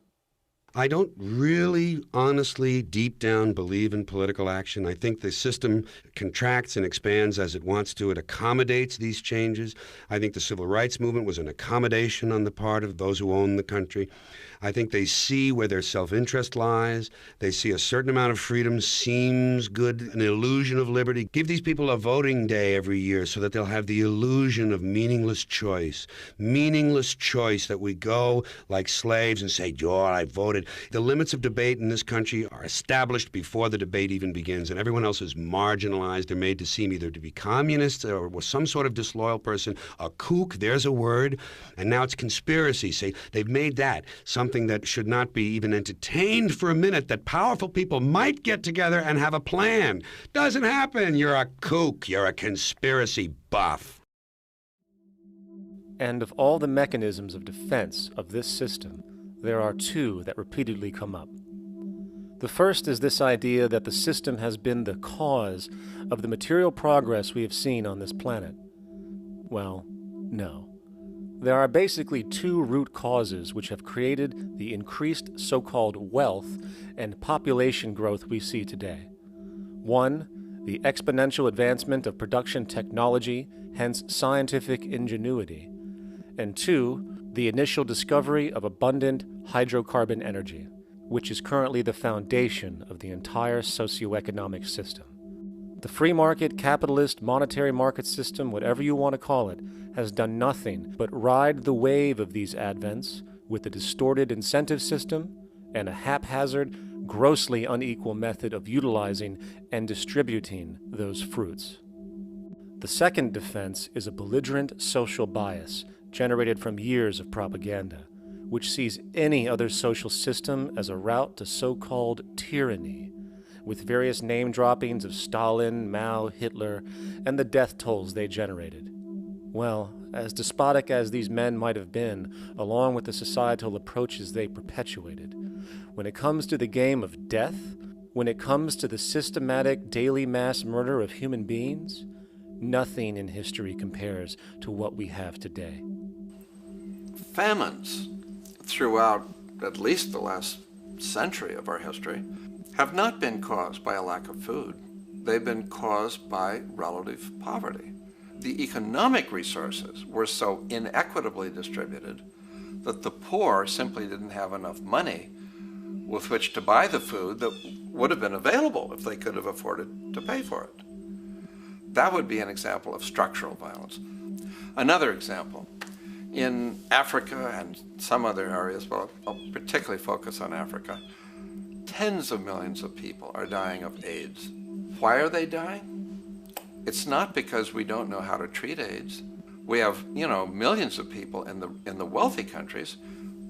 I don't really, honestly, deep down believe in political action. I think the system contracts and expands as it wants to. It accommodates these changes. I think the civil rights movement was an accommodation on the part of those who own the country. I think they see where their self-interest lies. They see a certain amount of freedom seems good, an illusion of liberty. Give these people a voting day every year so that they'll have the illusion of meaningless choice. Meaningless choice that we go like slaves and say, "Joe, I voted." The limits of debate in this country are established before the debate even begins, and everyone else is marginalized. They're made to seem either to be communists or some sort of disloyal person. A kook, there's a word. And now it's conspiracy. Say, they've made that something that should not be even entertained for a minute, that powerful people might get together and have a plan. Doesn't happen. You're a kook. You're a conspiracy buff. And of all the mechanisms of defense of this system, there are two that repeatedly come up. The first is this idea that the system has been the cause of the material progress we have seen on this planet. Well, no. There are basically two root causes which have created the increased so-called wealth and population growth we see today. One, the exponential advancement of production technology, hence scientific ingenuity. And two, the initial discovery of abundant hydrocarbon energy, which is currently the foundation of the entire socioeconomic system. The free market, capitalist, monetary market system, whatever you want to call it, has done nothing but ride the wave of these advents with a distorted incentive system and a haphazard, grossly unequal method of utilizing and distributing those fruits. The second defense is a belligerent social bias generated from years of propaganda, which sees any other social system as a route to so-called tyranny, with various name droppings of Stalin, Mao, Hitler, and the death tolls they generated. Well, as despotic as these men might have been, along with the societal approaches they perpetuated, when it comes to the game of death, when it comes to the systematic daily mass murder of human beings, nothing in history compares to what we have today. Famines throughout at least the last century of our history have not been caused by a lack of food. They've been caused by relative poverty. The economic resources were so inequitably distributed that the poor simply didn't have enough money with which to buy the food that would have been available if they could have afforded to pay for it. That would be an example of structural violence. Another example, in Africa and some other areas, but I'll particularly focus on Africa, tens of millions of people are dying of AIDS. Why are they dying? It's not because we don't know how to treat AIDS. We have, millions of people in the wealthy countries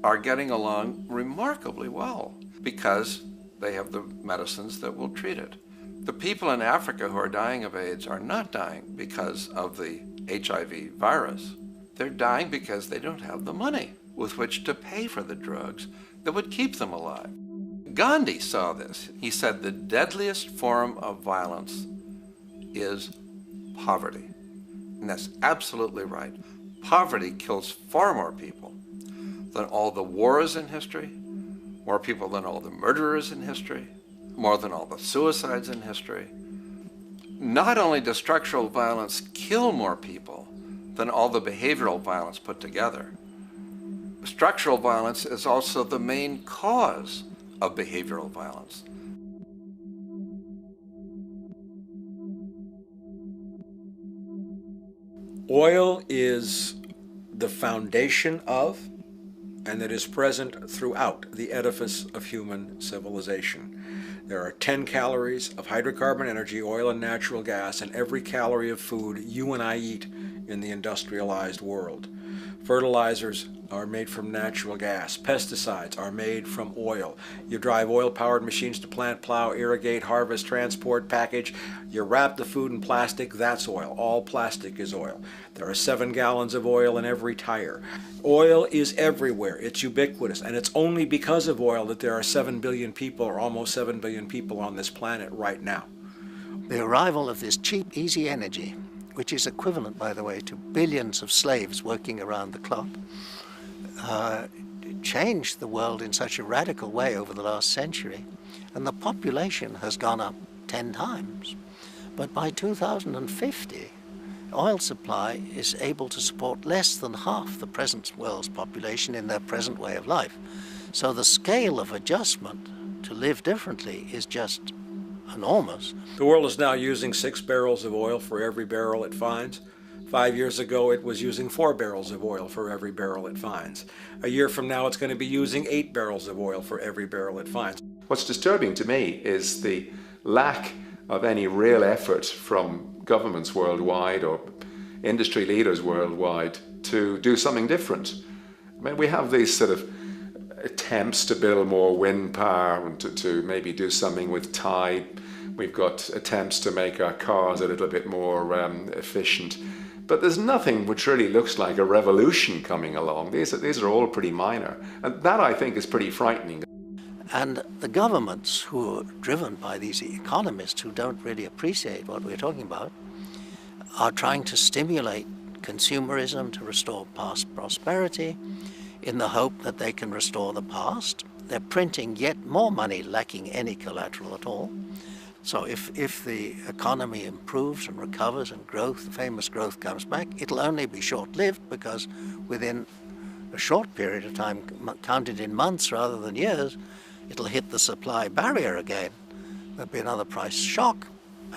are getting along remarkably well because they have the medicines that will treat it. The people in Africa who are dying of AIDS are not dying because of the HIV virus. They're dying because they don't have the money with which to pay for the drugs that would keep them alive. Gandhi saw this. He said the deadliest form of violence is poverty. And that's absolutely right. Poverty kills far more people than all the wars in history, more people than all the murderers in history, more than all the suicides in history. Not only does structural violence kill more people than all the behavioral violence put together, structural violence is also the main cause of behavioral violence. Oil is the foundation of, and it is present throughout the edifice of human civilization. There are 10 calories of hydrocarbon energy, oil and natural gas, in every calorie of food you and I eat in the industrialized world. Fertilizers are made from natural gas. Pesticides are made from oil. You drive oil-powered machines to plant, plow, irrigate, harvest, transport, package. You wrap the food in plastic, that's oil. All plastic is oil. There are 7 gallons of oil in every tire. Oil is everywhere. It's ubiquitous. And it's only because of oil that there are 7 billion people, or almost 7 billion people on this planet right now. The arrival of this cheap, easy energy, which is equivalent, by the way, to billions of slaves working around the clock, changed the world in such a radical way over the last century, and the population has gone up 10 times. But by 2050, oil supply is able to support less than half the present world's population in their present way of life. So the scale of adjustment to live differently is just enormous. The world is now using 6 barrels of oil for every barrel it finds. 5 years ago, it was using 4 barrels of oil for every barrel it finds. A year from now, it's going to be using 8 barrels of oil for every barrel it finds. What's disturbing to me is the lack of any real effort from governments worldwide or industry leaders worldwide to do something different. I mean, we have these sort of attempts to build more wind power and to maybe do something with tide. We've got attempts to make our cars a little bit more efficient. But there's nothing which really looks like a revolution coming along. These are all pretty minor. And that, I think, is pretty frightening. And the governments who are driven by these economists who don't really appreciate what we're talking about are trying to stimulate consumerism to restore past prosperity in the hope that they can restore the past. They're printing yet more money lacking any collateral at all. So if the economy improves and recovers and growth, the famous growth comes back, it'll only be short-lived because within a short period of time, counted in months rather than years, it'll hit the supply barrier again. There'll be another price shock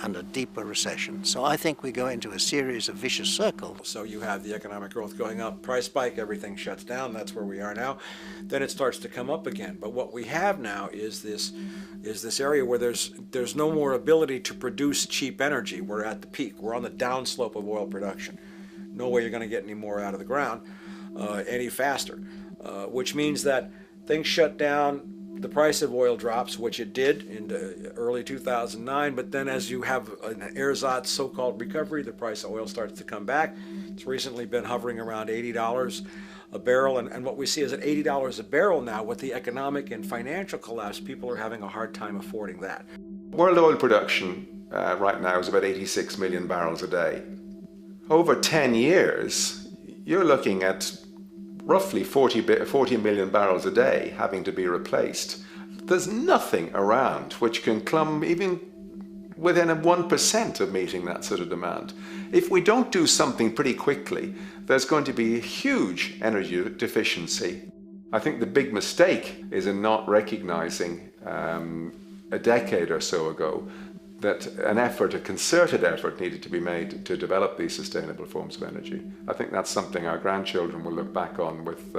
and a deeper recession. So I think we go into a series of vicious circles. So you have the economic growth going up, price spike, everything shuts down, that's where we are now. Then it starts to come up again. But what we have now is this area where there's no more ability to produce cheap energy. We're at the peak. We're on the downslope of oil production. No way you're going to get any more out of the ground any faster, which means that things shut down. The price of oil drops, which it did in early 2009, but then as you have an ersatz so-called recovery, the price of oil starts to come back. It's recently been hovering around $80 a barrel, and what we see is at $80 a barrel now, with the economic and financial collapse, people are having a hard time affording that. World oil production right now is about 86 million barrels a day. Over 10 years, you're looking at roughly 40 million barrels a day having to be replaced. There's nothing around which can come even within 1% of meeting that sort of demand. If we don't do something pretty quickly, there's going to be a huge energy deficiency. I think the big mistake is in not recognizing a decade or so ago that a concerted effort needed to be made to develop these sustainable forms of energy. I think that's something our grandchildren will look back on with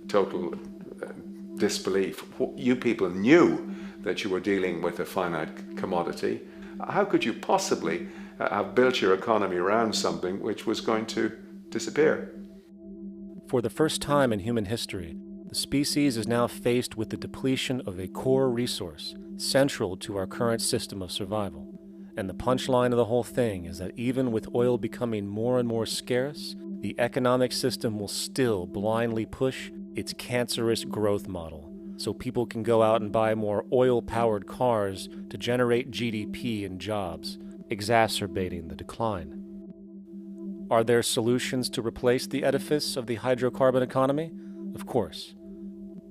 total disbelief. You people knew that you were dealing with a finite commodity. How could you possibly have built your economy around something which was going to disappear? For the first time in human history, the species is now faced with the depletion of a core resource central to our current system of survival. And the punchline of the whole thing is that even with oil becoming more and more scarce, the economic system will still blindly push its cancerous growth model, so people can go out and buy more oil-powered cars to generate GDP and jobs, exacerbating the decline. Are there solutions to replace the edifice of the hydrocarbon economy? Of course.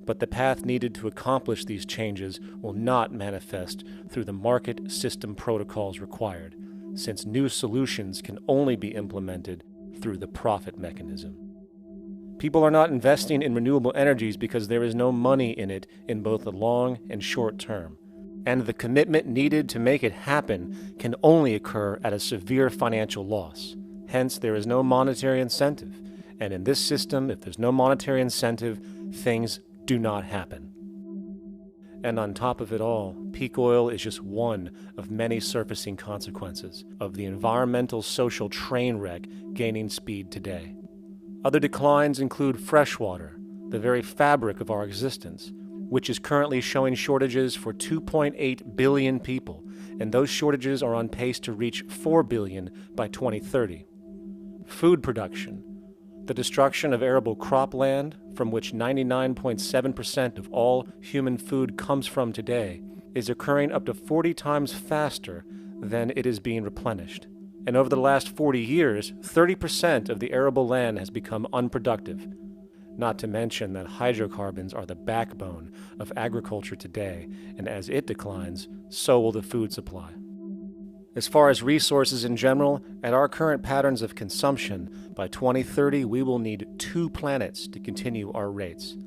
But the path needed to accomplish these changes will not manifest through the market system protocols required, since new solutions can only be implemented through the profit mechanism. People are not investing in renewable energies because there is no money in it in both the long and short term, and the commitment needed to make it happen can only occur at a severe financial loss. Hence, there is no monetary incentive, and in this system, if there's no monetary incentive, things do not happen. And on top of it all, peak oil is just one of many surfacing consequences of the environmental social train wreck gaining speed today. Other declines include freshwater, the very fabric of our existence, which is currently showing shortages for 2.8 billion people, and those shortages are on pace to reach 4 billion by 2030. Food production, the destruction of arable cropland, from which 99.7% of all human food comes from today, is occurring up to 40 times faster than it is being replenished. And over the last 40 years, 30% of the arable land has become unproductive. not to mention that hydrocarbons are the backbone of agriculture today, and as it declines, so will the food supply. As far as resources in general, at our current patterns of consumption, by 2030 we will need 2 planets to continue our rates,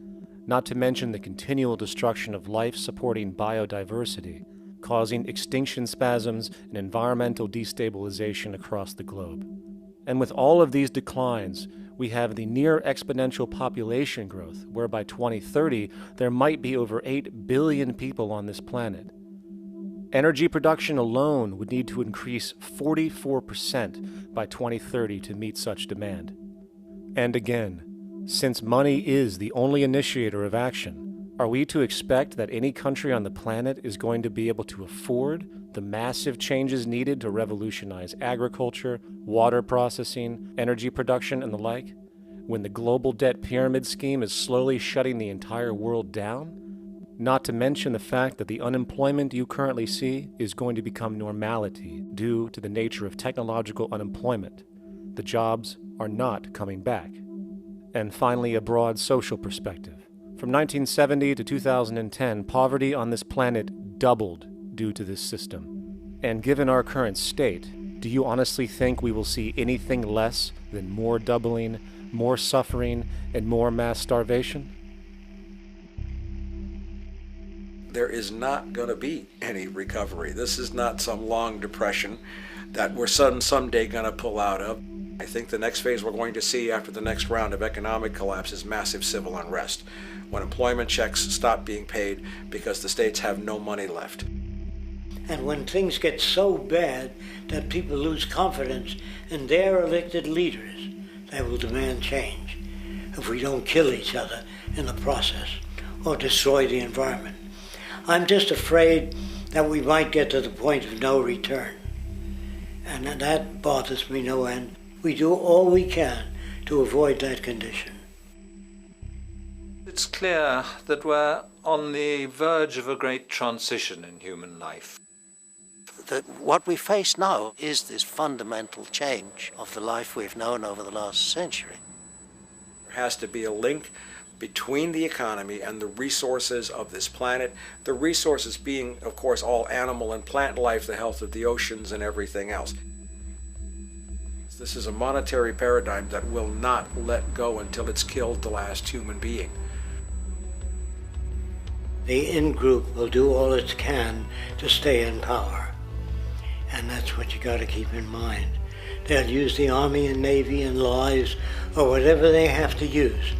not to mention the continual destruction of life-supporting biodiversity, causing extinction spasms and environmental destabilization across the globe. And with all of these declines, we have the near exponential population growth, where by 2030 there might be over 8 billion people on this planet. Energy production alone would need to increase 44% by 2030 to meet such demand. And again, since money is the only initiator of action, are we to expect that any country on the planet is going to be able to afford the massive changes needed to revolutionize agriculture, water processing, energy production, and the like, when the global debt pyramid scheme is slowly shutting the entire world down? Not to mention the fact that the unemployment you currently see is going to become normality due to the nature of technological unemployment. The jobs are not coming back. And finally, a broad social perspective. From 1970 to 2010, poverty on this planet doubled due to this system. And given our current state, do you honestly think we will see anything less than more doubling, more suffering, and more mass starvation? There is not going to be any recovery. This is not some long depression that we're someday going to pull out of. I think the next phase we're going to see after the next round of economic collapse is massive civil unrest, when employment checks stop being paid because the states have no money left. And when things get so bad that people lose confidence in their elected leaders, they will demand change if we don't kill each other in the process or destroy the environment. I'm just afraid that we might get to the point of no return. And that bothers me no end. We do all we can to avoid that condition. It's clear that we're on the verge of a great transition in human life. That what we face now is this fundamental change of the life we've known over the last century. There has to be a link between the economy and the resources of this planet, the resources being, of course, all animal and plant life, the health of the oceans and everything else. This is a monetary paradigm that will not let go until it's killed the last human being. The in-group will do all it can to stay in power. And that's what you got to keep in mind. They'll use the Army and Navy and lies or whatever they have to use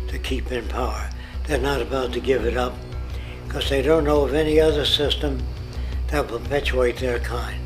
to keep in power. They're not about to give it up because they don't know of any other system that will perpetuate their kind.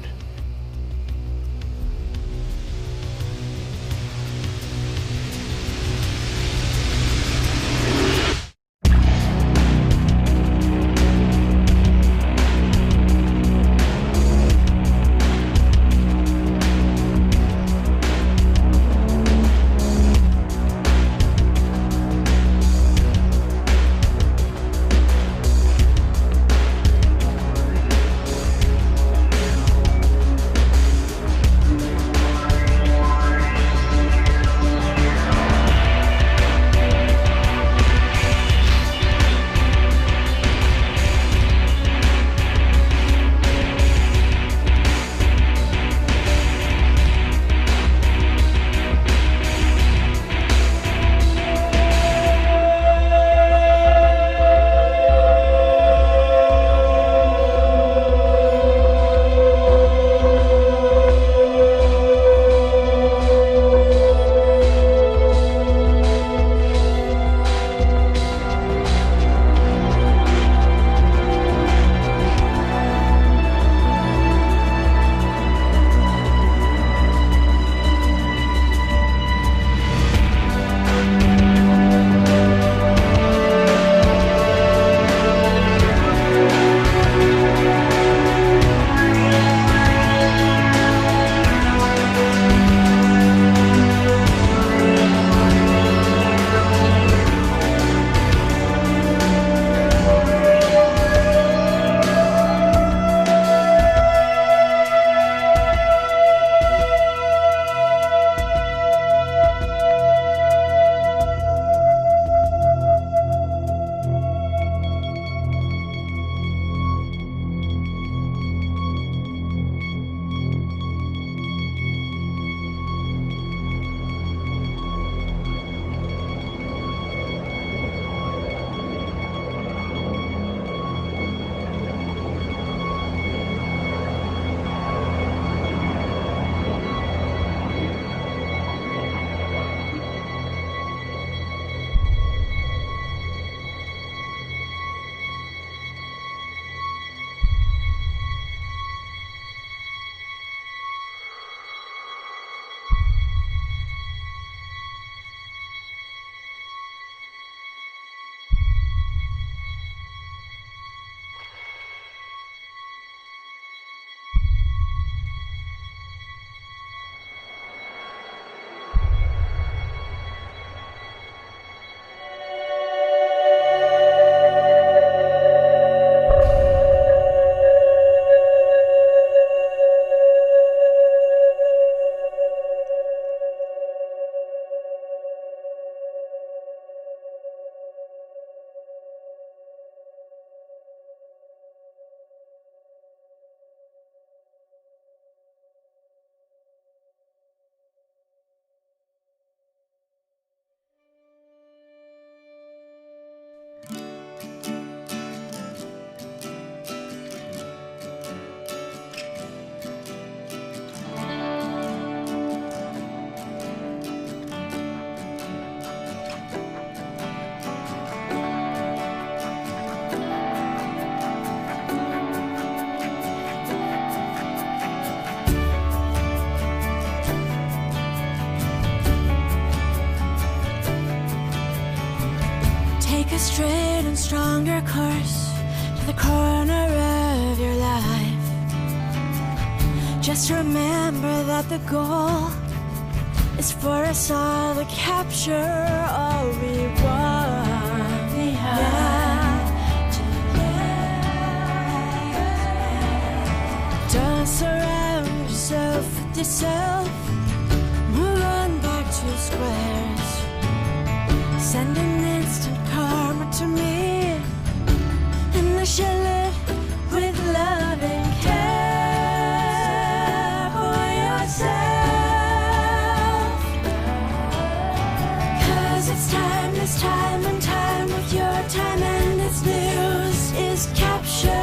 straight and stronger course to the corner of your life. Just remember that the goal is for us all to capture all we want. We have to don't surround yourself with yourself. Move on back to squares. Send an instant karma to me, and I shall live with love and care for yourself. 'Cause it's time, this time and time with your time, and its news is captured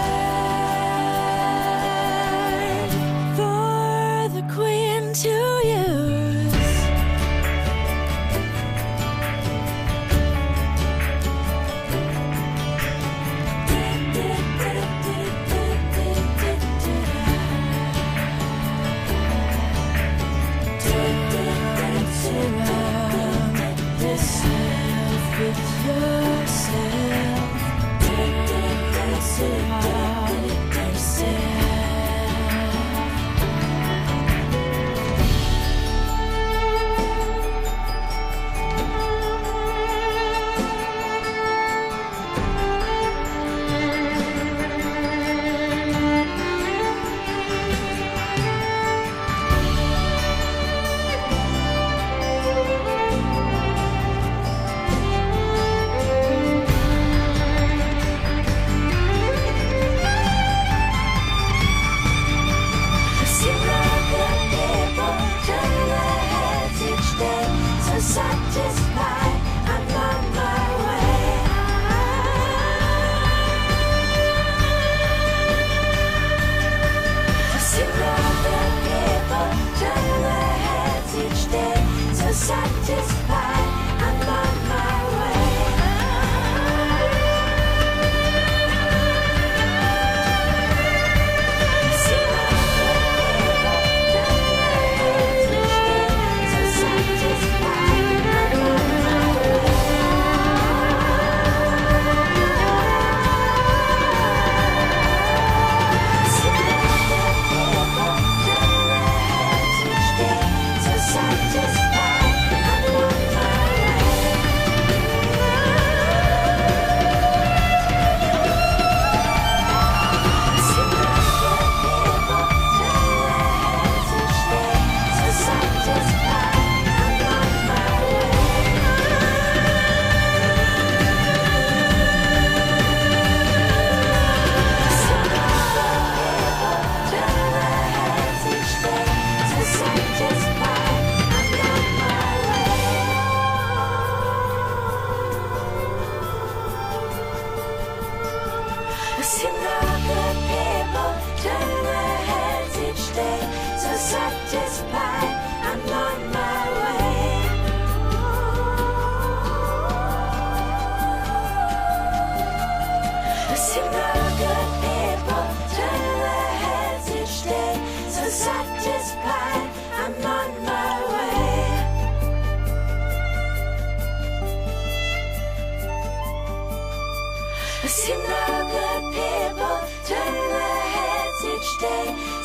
for the queen to use.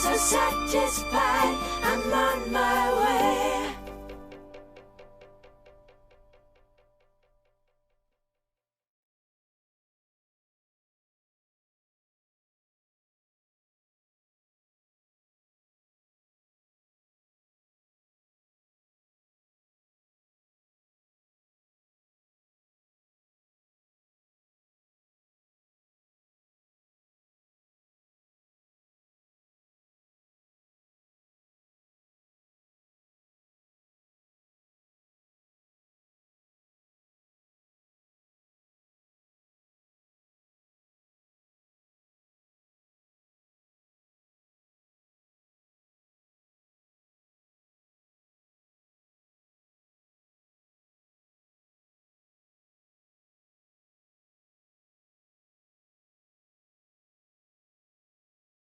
Satisfied, I'm on my way.